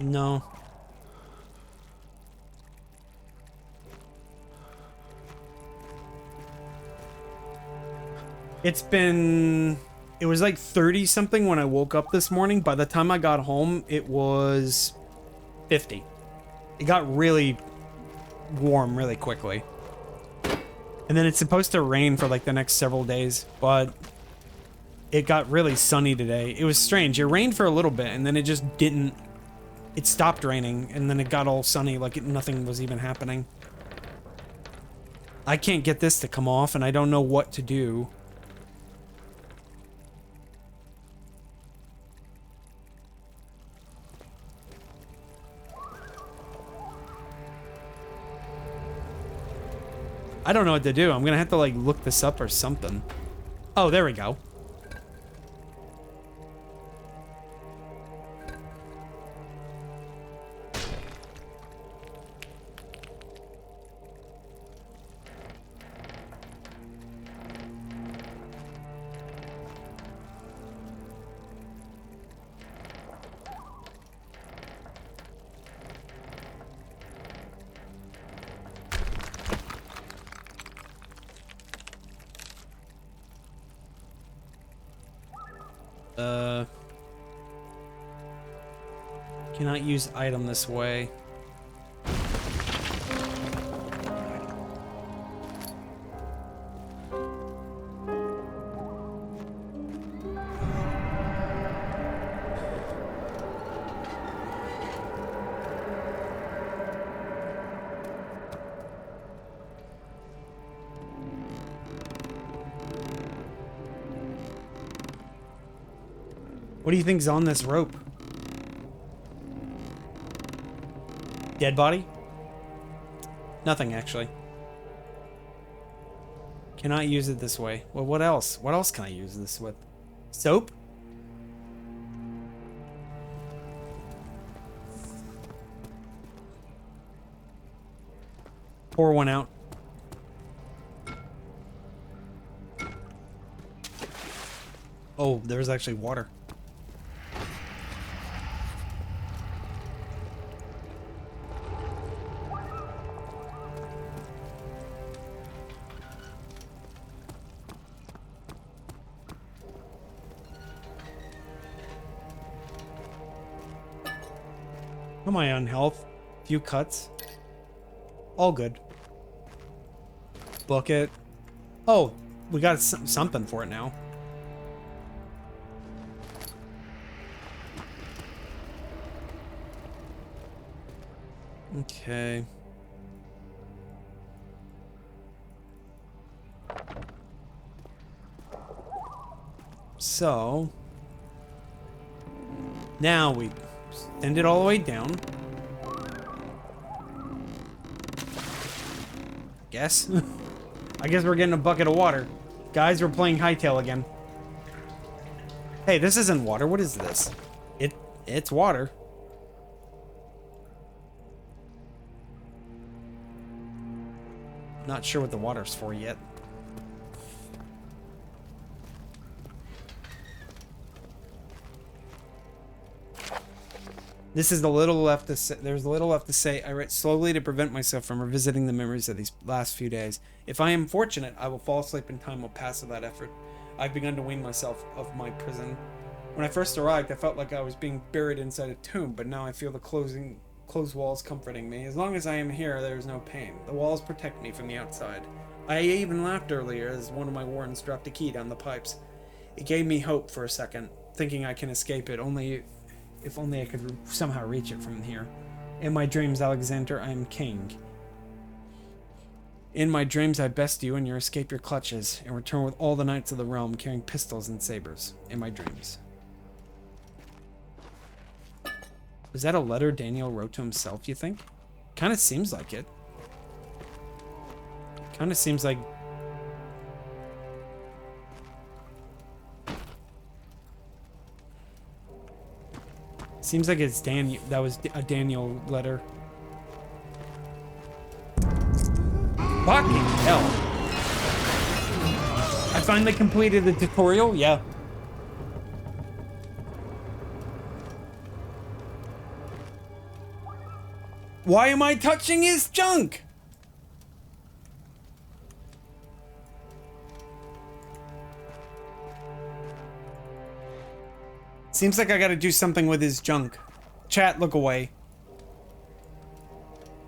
Speaker 1: No. It was like 30 something when I woke up this morning. By the time I got home, it was 50. It got really warm really quickly. And then it's supposed to rain for like the next several days, but it got really sunny today. It was strange. It rained for a little bit and then it just didn't. It stopped raining and then it got all sunny like nothing was even happening. I can't get this to come off and I don't know what to do. I don't know what to do. I'm gonna have to like look this up or something. Oh, there we go. Cannot use item this way. What do you think's on this rope? Dead body? Nothing, actually. Cannot use it this way. Well, what else? What else can I use this with? Soap? Pour one out. Oh, there's actually water. Am I on health? Few cuts. All good. Bucket. Oh, we got something for it now. Okay. So now we send it all the way down. Guess. I guess we're getting a bucket of water. Guys, we're playing hightail again. Hey, this isn't water. What is this? It's water. Not sure what the water's for yet. This is the little left to say. There's little left to say. I write slowly to prevent myself from revisiting the memories of these last few days. If I am fortunate, I will fall asleep and time will pass without effort. I've begun to wean myself of my prison. When I first arrived, I felt like I was being buried inside a tomb, but now I feel the closed walls comforting me. As long as I am here, there is no pain. The walls protect me from the outside. I even laughed earlier as one of my wardens dropped a key down the pipes. It gave me hope for a second, thinking I can escape it, if only I could somehow reach it from here. In my dreams, Alexander, I am king. In my dreams, I best you and you escape your clutches and return with all the knights of the realm carrying pistols and sabers. In my dreams. Was that a letter Daniel wrote to himself, you think? Kind of seems like it. Kind of seems like... Seems like it's Daniel. That was a Daniel letter. Fucking hell. I finally completed the tutorial? Yeah. Why am I touching his junk? Seems like I gotta do something with his junk. Chat, look away.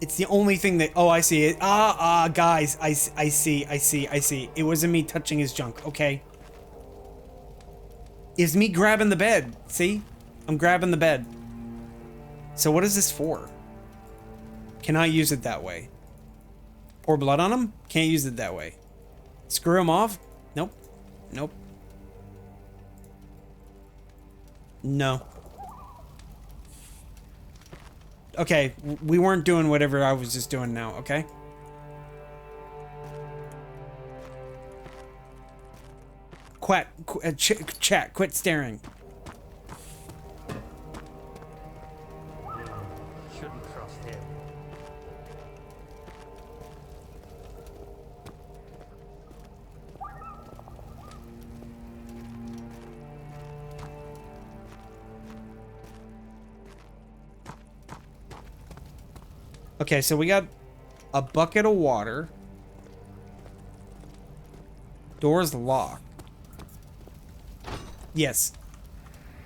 Speaker 1: It's the only thing that... Oh, I see it. Guys. I see. It wasn't me touching his junk, okay? It's me grabbing the bed. See? I'm grabbing the bed. So what is this for? Can I use it that way? Pour blood on him? Can't use it that way. Screw him off? Nope. Nope. No. Okay, we weren't doing whatever I was just doing now, okay? Chat, quit staring.
Speaker 2: Shouldn't trust him.
Speaker 1: Okay, so we got a bucket of water. Door's locked. Yes.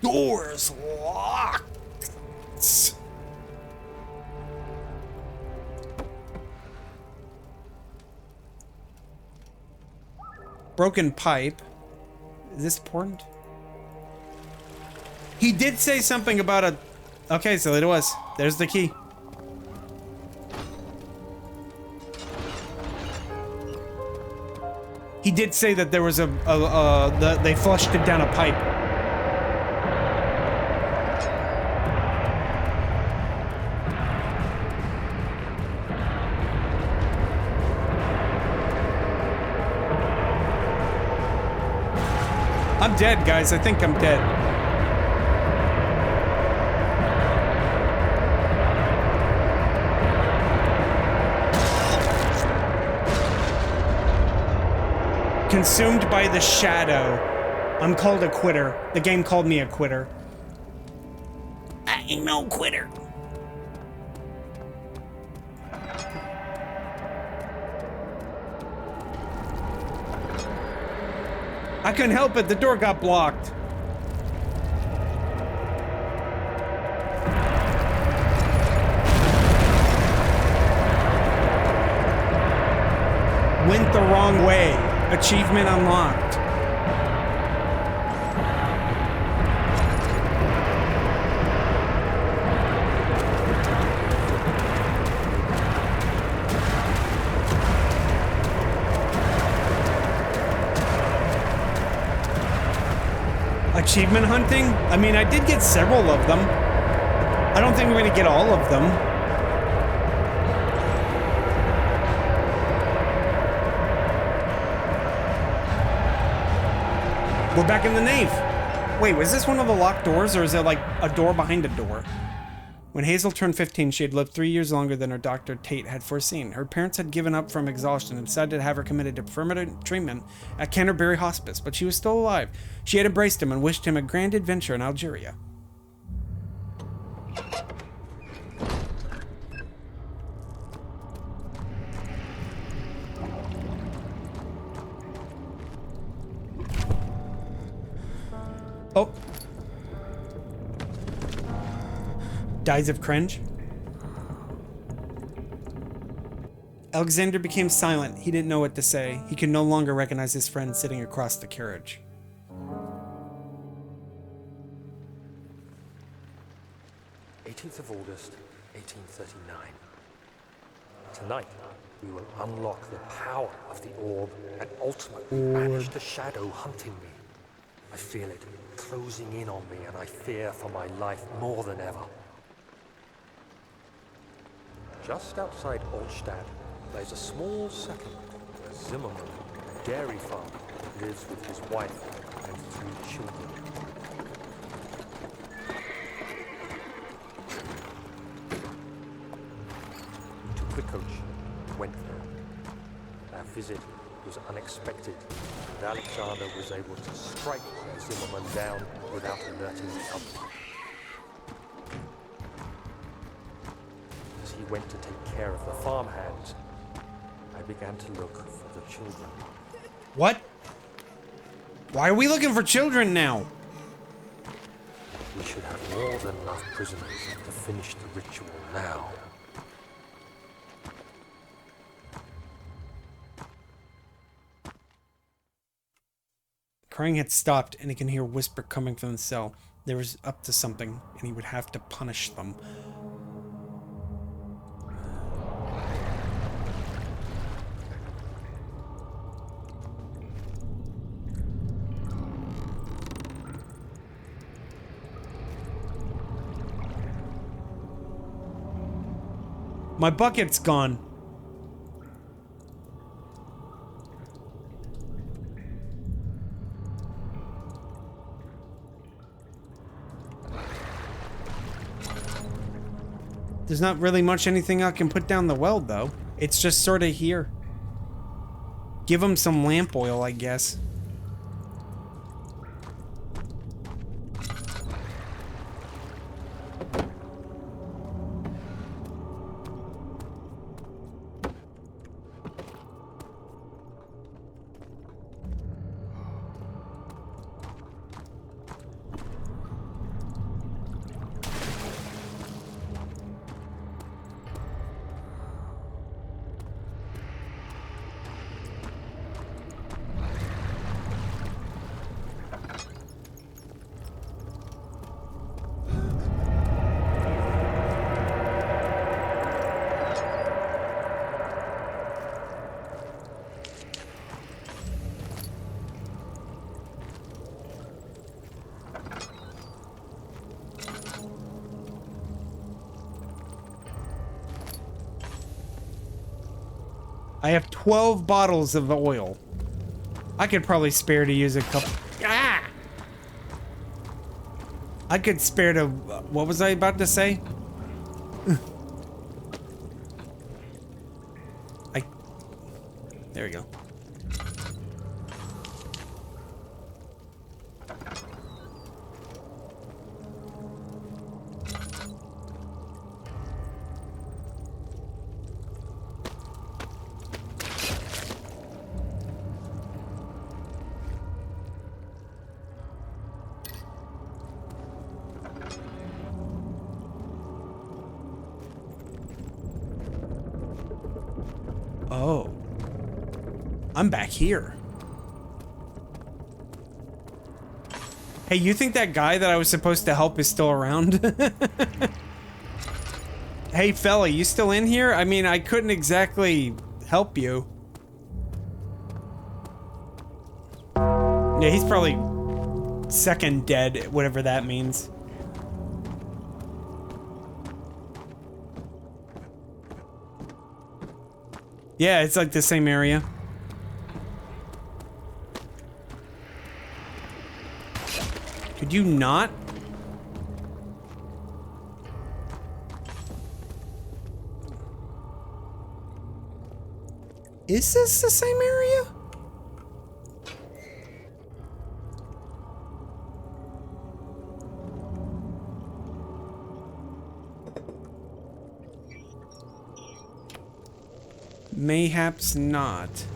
Speaker 1: Door's locked. Broken pipe. Is this important? He did say something about a... Okay, so it was. There's the key. He did say that there was they flushed it down a pipe. I'm dead, guys. I think I'm dead. Consumed by the shadow. I'm called a quitter. The game called me a quitter. I ain't no quitter. I couldn't help it. The door got blocked. Went the wrong way. Achievement unlocked. Achievement hunting? I mean, I did get several of them. I don't think I'm gonna get all of them. We're back in the nave. Wait, was this one of the locked doors, or is it like a door behind a door? When Hazel turned 15, she had lived 3 years longer than her doctor Tate had foreseen. Her parents had given up from exhaustion and decided to have her committed to permanent treatment at Canterbury Hospice, but she was still alive. She had embraced him and wished him a grand adventure in Algeria. Oh. Dies of cringe. Alexander became silent. He didn't know what to say. He could no longer recognize his friend sitting across the carriage.
Speaker 2: "18th of August, 1839. Tonight, we will unlock the power of the orb and ultimately banish the shadow hunting me. I feel it closing in on me, and I fear for my life more than ever." Just outside Altstadt lies a small settlement where Zimmerman, a dairy farmer, lives with his wife and 3 children. We took the coach and went there. Our visit was unexpected, and Alexander was able to strike Zimmerman down without alerting the others. As he went to take care of the farmhands, I began to look for the children.
Speaker 1: What? Why are we looking for children now?
Speaker 2: We should have more than enough prisoners to finish the ritual now.
Speaker 1: Crying had stopped, and he can hear a whisper coming from the cell. They was up to something, and he would have to punish them. My bucket's gone. There's not really much anything I can put down the well, though. It's just sort of here. Give him some lamp oil, I guess. I have 12 bottles of oil. I could probably spare to use a couple. Ah! I could spare to. What was I about to say? There we go. Oh. I'm back here. Hey, you think that guy that I was supposed to help is still around? Hey, fella, you still in here? I mean, I couldn't exactly help you. Yeah, he's probably... second dead, whatever that means. Yeah, it's like the same area. Could you not? Is this the same area? Mayhaps not.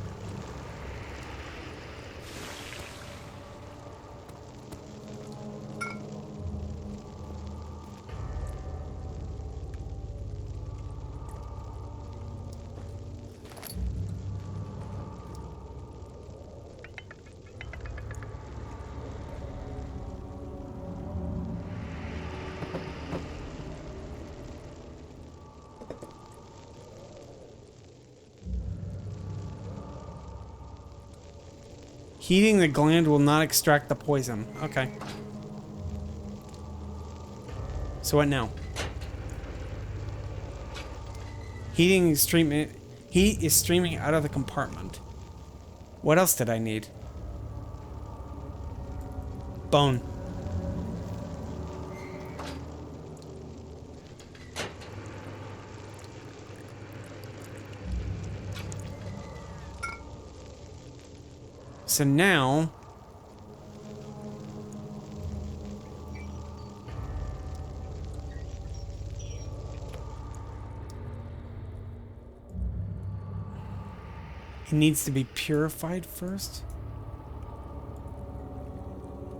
Speaker 1: Heating the gland will not extract the poison. Okay. So what now? Heat is streaming out of the compartment. What else did I need? Bone. So now, it needs to be purified first.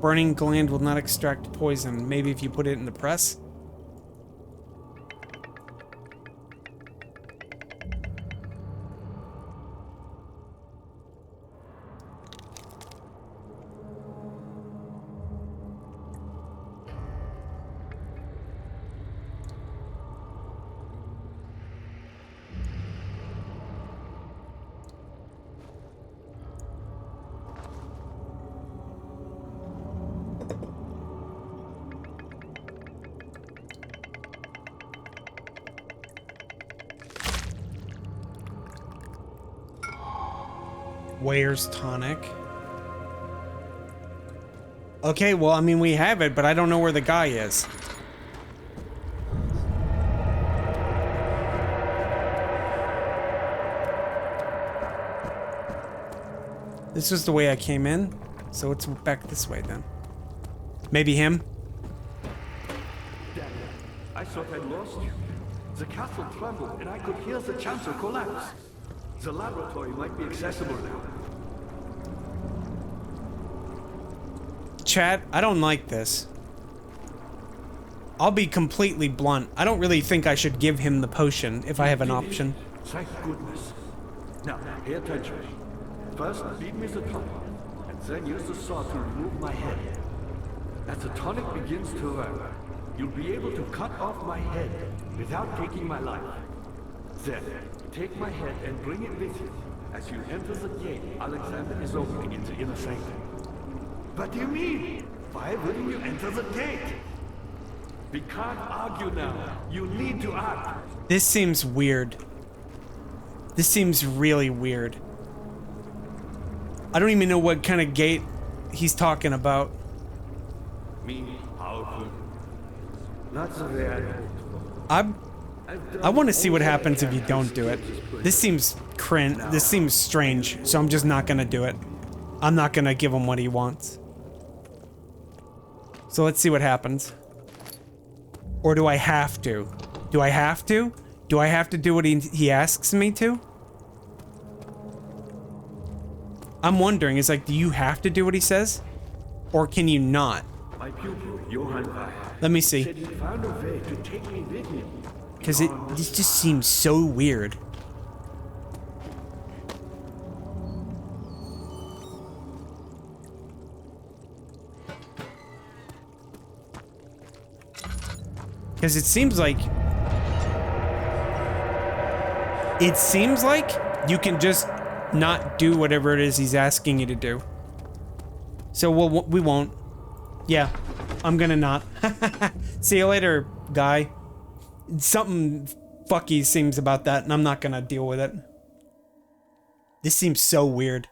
Speaker 1: Burning gland will not extract poison. Maybe if you put it in the press. Where's tonic? Okay, well, I mean, we have it, but I don't know where the guy is. This was the way I came in, so it's back this way then. Maybe him?
Speaker 7: Daniel, I thought I'd lost you. The castle trembled and I could hear the chancel collapse. The laboratory might be accessible now.
Speaker 1: Chat, I don't like this. I'll be completely blunt. I don't really think I should give him the potion if I have an option.
Speaker 7: Thank goodness. Now, pay attention. First, beat me the tonic, and then use the saw to remove my head. As the tonic begins to work, you'll be able to cut off my head without taking my life. Then, take my head and bring it with you. As you enter the gate, Alexander is opening in the inner sanctum. What do you mean? Why wouldn't you enter the gate? We can't argue now. You need to act.
Speaker 1: This seems weird. This seems really weird. I don't even know what kind of gate he's talking about.
Speaker 7: Me, powerful. Not so very.
Speaker 1: I want to see what happens if you don't do it. This seems this seems strange, so I'm just not gonna do it. I'm not gonna give him what he wants. So let's see what happens. Or do I have to? Do I have to? Do I have to do what he asks me to? I'm wondering, is like, do you have to do what he says? Or can you not?
Speaker 7: My pupil, Johann Weyer,
Speaker 1: Let me see.
Speaker 7: said he found a way to take me with him.
Speaker 1: Because this just seems so weird. Because it seems like you can just not do whatever it is he's asking you to do. So we won't. Yeah, I'm gonna not. See you later, guy. Something fucky seems about that, and I'm not gonna deal with it. This seems so weird.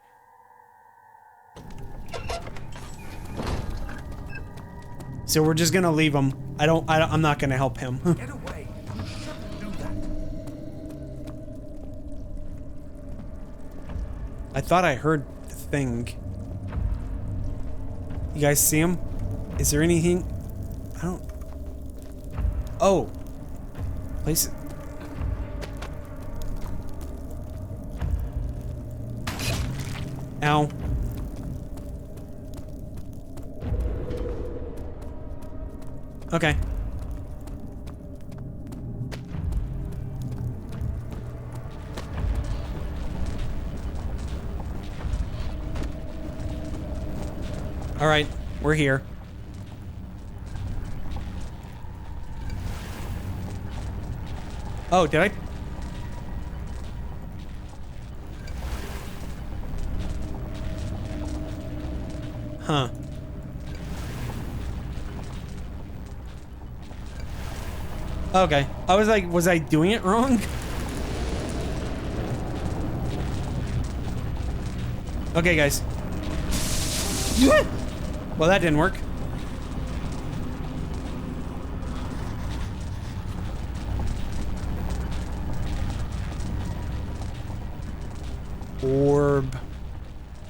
Speaker 1: So we're just gonna leave him. I'm not gonna help him.
Speaker 2: Get away! You shouldn't do that.
Speaker 1: I thought I heard the thing. You guys see him? Is there anything? I don't... Oh. Place it. Ow. Okay. All right, we're here. Oh, did I? Huh. Okay. I was like, was I doing it wrong? Okay, guys. Well, that didn't work. Orb.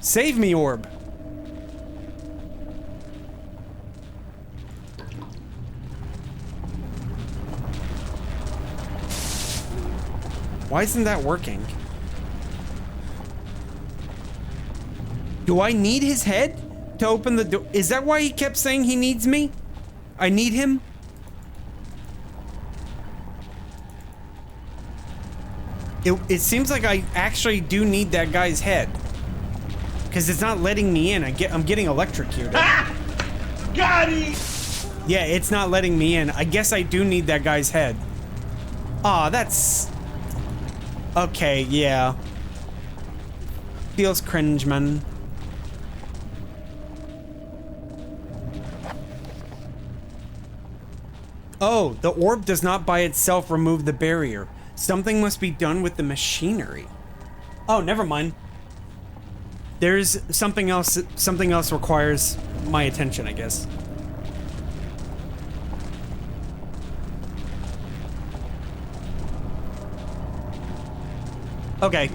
Speaker 1: Save me, orb. Why isn't that working? Do I need his head to open the door? Is that why he kept saying he needs me? I need him? It seems like I actually do need that guy's head. Because it's not letting me in. I'm getting electrocuted.
Speaker 10: Ah! Got him!
Speaker 1: Yeah, it's not letting me in. I guess I do need that guy's head. Aw, that's... Okay, yeah. Feels cringe, man. Oh, the orb does not by itself remove the barrier. Something must be done with the machinery. Oh, never mind. There's something else requires my attention, I guess. Okay.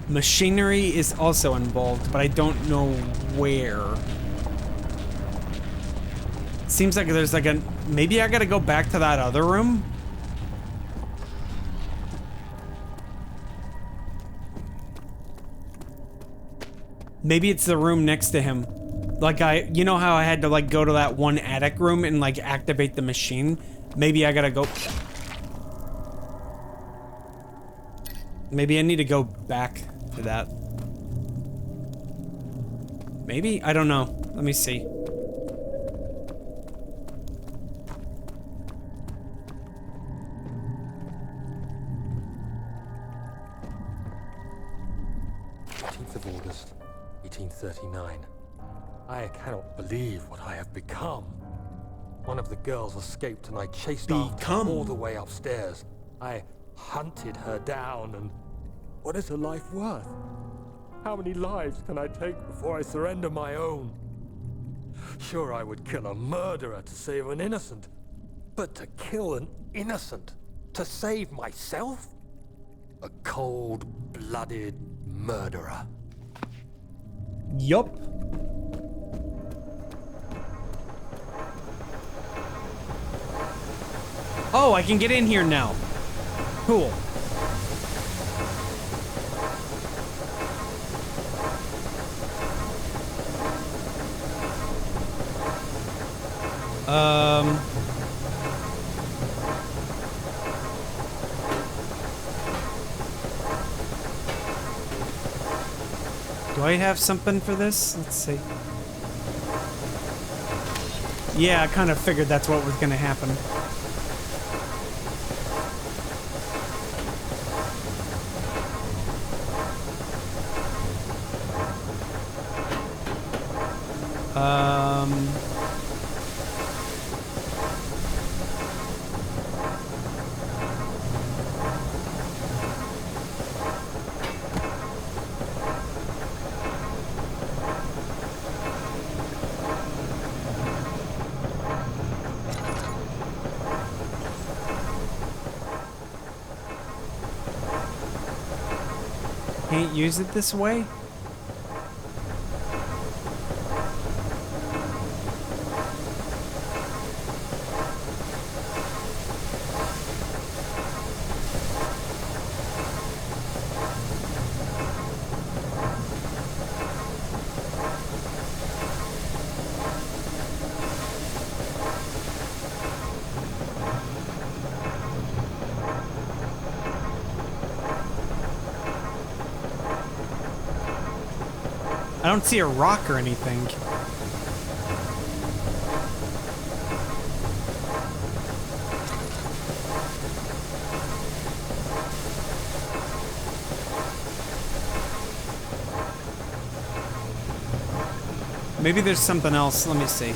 Speaker 1: Machinery is also involved, but I don't know where. Seems like there's like a... Maybe I gotta go back to that other room? Maybe it's the room next to him. Like you know how I had to like go to that one attic room and like activate the machine? Maybe I gotta go... Maybe I need to go back to that. Maybe? I don't know. Let me see.
Speaker 2: Of August, 1839. I cannot believe what I have become. One of the girls escaped and I chased after her all the way upstairs. I hunted her down and... What is her life worth? How many lives can I take before I surrender my own? Sure, I would kill a murderer to save an innocent. But to kill an innocent to save myself? A cold-blooded murderer.
Speaker 1: Yup. Oh, I can get in here now. Cool. Do I have something for this? Let's see. Yeah, I kind of figured that's what was gonna happen. Can't use it this way? I don't see a rock or anything. Maybe there's something else. Let me see.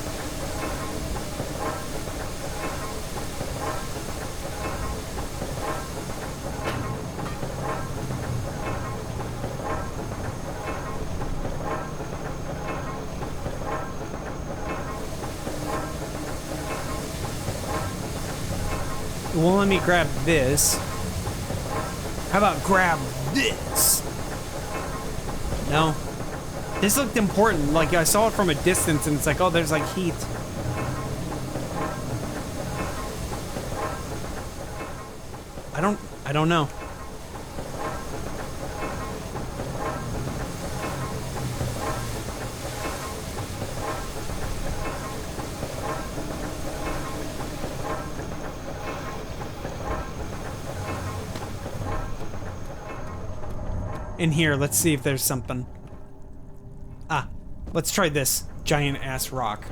Speaker 1: Well, let me grab this. How about grab this? No. This looked important. Like, I saw it from a distance, and it's like, oh, there's, like, heat. I don't know. In here, let's see if there's something. Ah, let's try this giant ass rock.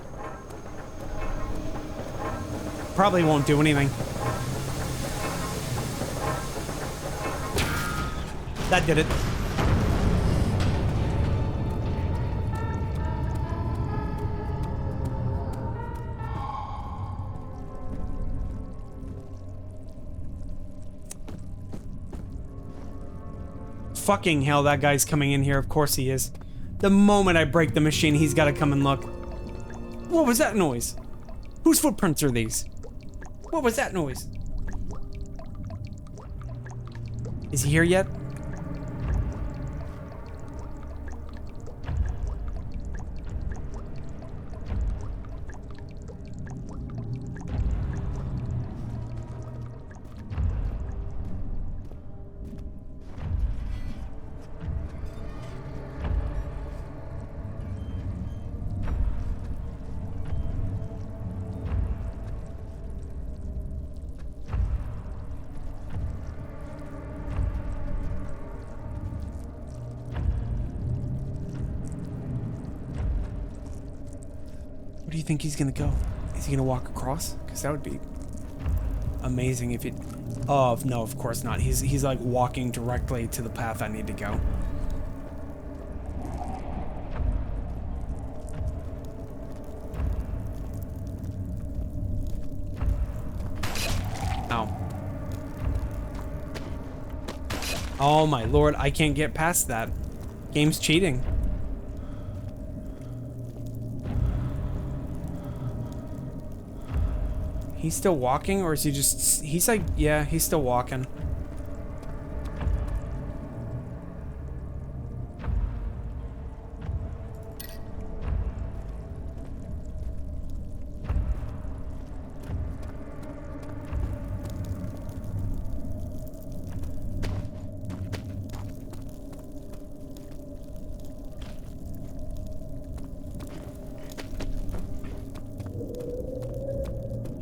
Speaker 1: Probably won't do anything. That did it. Fucking hell, that guy's coming in here. Of course he is. The moment I break the machine, he's got to come and look. What was that noise? Whose footprints are these? What was that noise? Is he here yet? Where do you think he's gonna go? Is he gonna walk across? Because that would be amazing if it... Oh, no, of course not. He's like walking directly to the path I need to go. Ow. Oh my lord, I can't get past that. Game's cheating. He's still walking, or is he just... He's like... Yeah, he's still walking.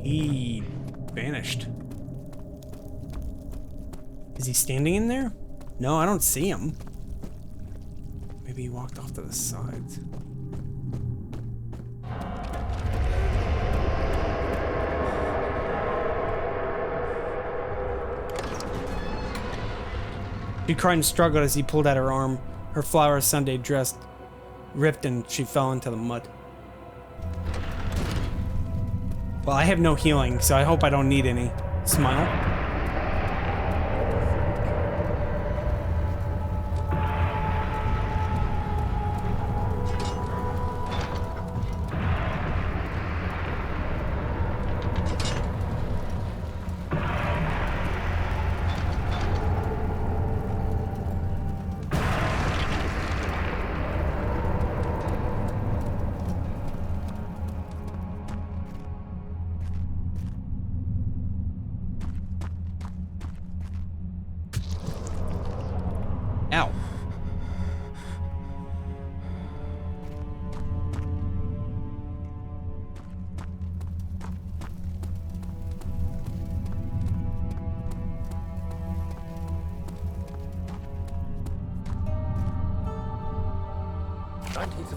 Speaker 1: He vanished. Is he standing in there? No, I don't see him. Maybe he walked off to the sides. She cried and struggled as he pulled at her arm. Her flower Sunday dress ripped and she fell into the mud. Well, I have no healing, so I hope I don't need any. Smile. Ow.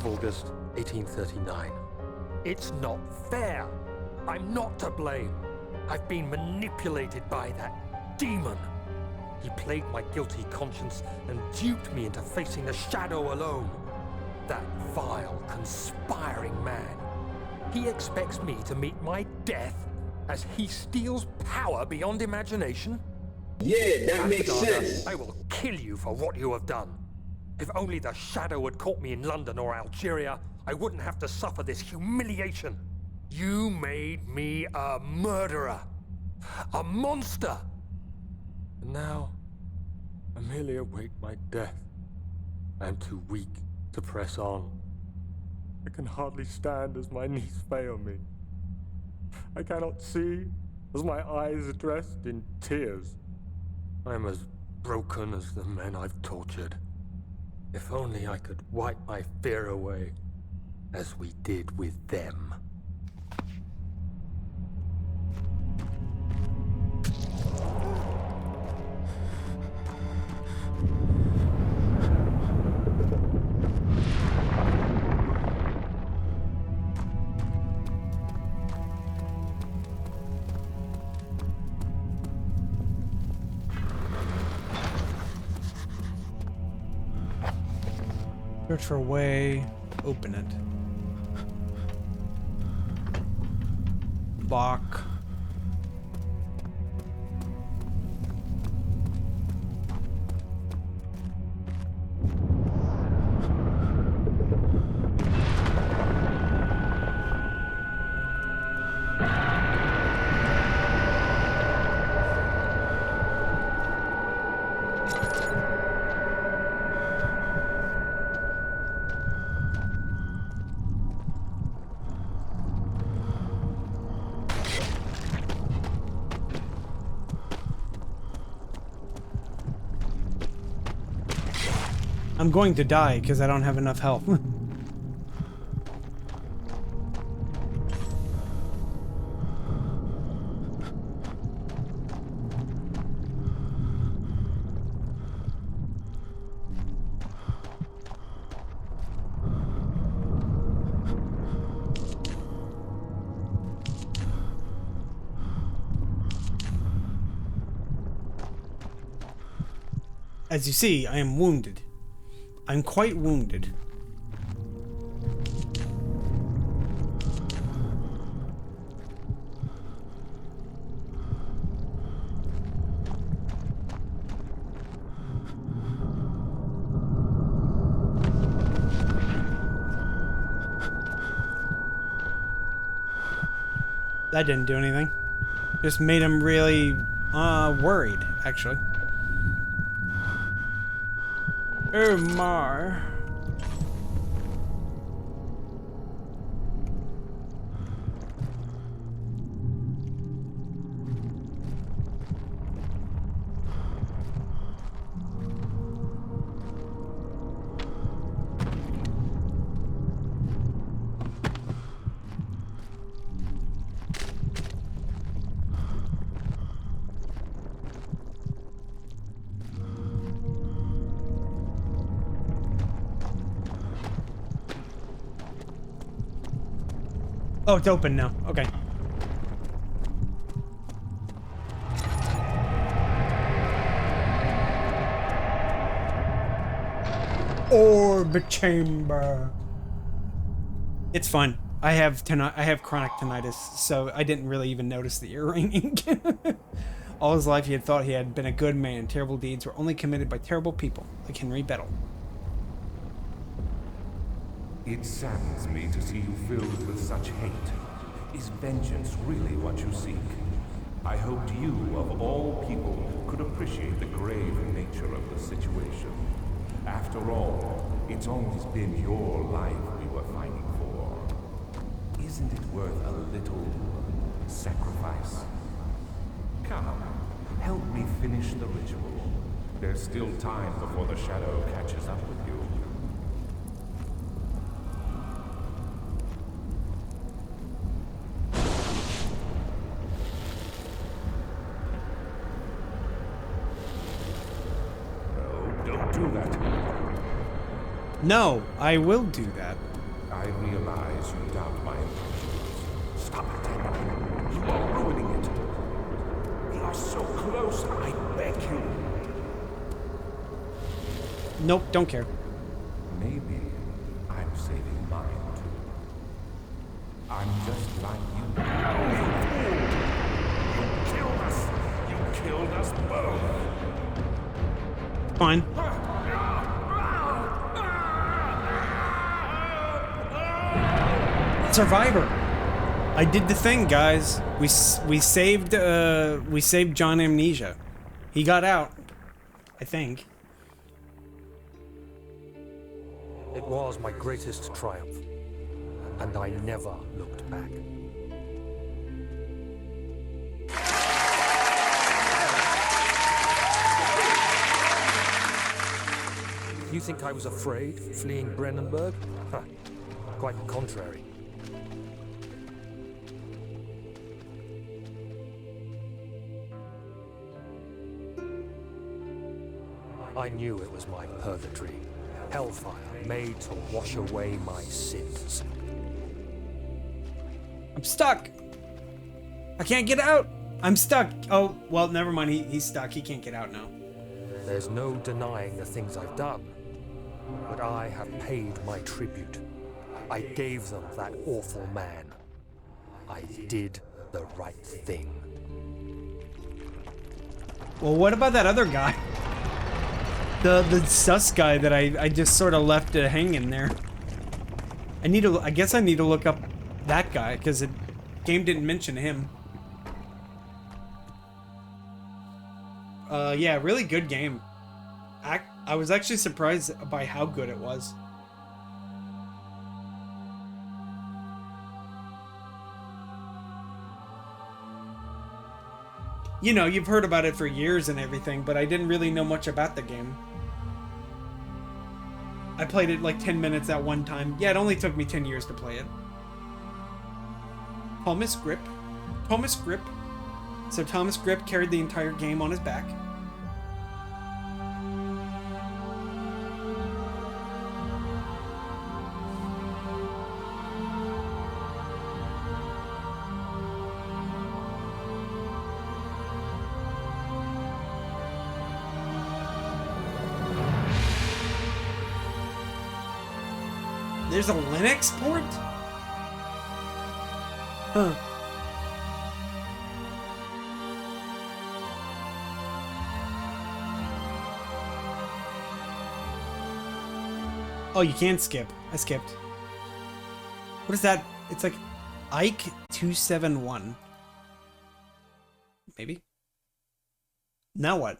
Speaker 2: August 1839. It's not fair. I'm not to blame. I've been manipulated by that demon. He played my guilty conscience and duped me into facing the shadow alone. That vile, conspiring man. He expects me to meet my death as he steals power beyond imagination?
Speaker 9: Yeah, that makes
Speaker 2: Alexander,
Speaker 9: sense.
Speaker 2: I will kill you for what you have done. If only the shadow had caught me in London or Algeria, I wouldn't have to suffer this humiliation. You made me a murderer. A monster. And now, I merely await my death. I am too weak to press on. I can hardly stand as my knees fail me. I cannot see as my eyes are dressed in tears. I am as broken as the men I've tortured. If only I could wipe my fear away, as we did with them.
Speaker 1: Search for a way. Open it. Lock. I'm going to die because I don't have enough health. As you see, I am wounded. I'm quite wounded. That didn't do anything. Just made him really worried, actually. Oh my. Oh, it's open now. Okay. Orb chamber. It's fun. I have chronic tinnitus, so I didn't really even notice the ear ringing. All his life he had thought he had been a good man. Terrible deeds were only committed by terrible people, like Henry Bettel.
Speaker 3: It saddens me to see you filled with such hate. Is vengeance really what you seek? I hoped you, of all people, could appreciate the grave nature of the situation. After all, it's always been your life we were fighting for. Isn't it worth a little sacrifice? Come, help me finish the ritual. There's still time before the shadow catches up with you.
Speaker 1: No, I will do that.
Speaker 3: I realize you doubt my intentions. Stop it. You are ruining it. We are so close, I beg you.
Speaker 1: Nope, don't care.
Speaker 3: Maybe I'm saving mine too. I'm just like you. You killed us. You killed us both.
Speaker 1: Fine. Survivor. I did the thing, guys. We saved John Amnesia. He got out, I think.
Speaker 2: It was my greatest triumph, and I never looked back. You think I was afraid, fleeing Brennenburg? Huh. Quite the contrary. I knew it was my purgatory, hellfire made to wash away my sins.
Speaker 1: I'm stuck. I can't get out. I'm stuck. Oh, well, never mind. He's stuck. He can't get out now.
Speaker 2: There's no denying the things I've done, but I have paid my tribute. I gave them that awful man. I did the right thing.
Speaker 1: Well, what about that other guy? The sus guy that I just sort of left hanging there. I guess I need to look up that guy, because the game didn't mention him. Yeah, really good game. I was actually surprised by how good it was. You know, you've heard about it for years and everything, but I didn't really know much about the game. I played it like 10 minutes at one time. Yeah, it only took me 10 years to play it. Thomas Grip. Thomas Grip. So Thomas Grip carried the entire game on his back. There's a Linux port? Huh. Oh, you can't skip. I skipped. What is that? It's like Ike 271. Maybe? Now what?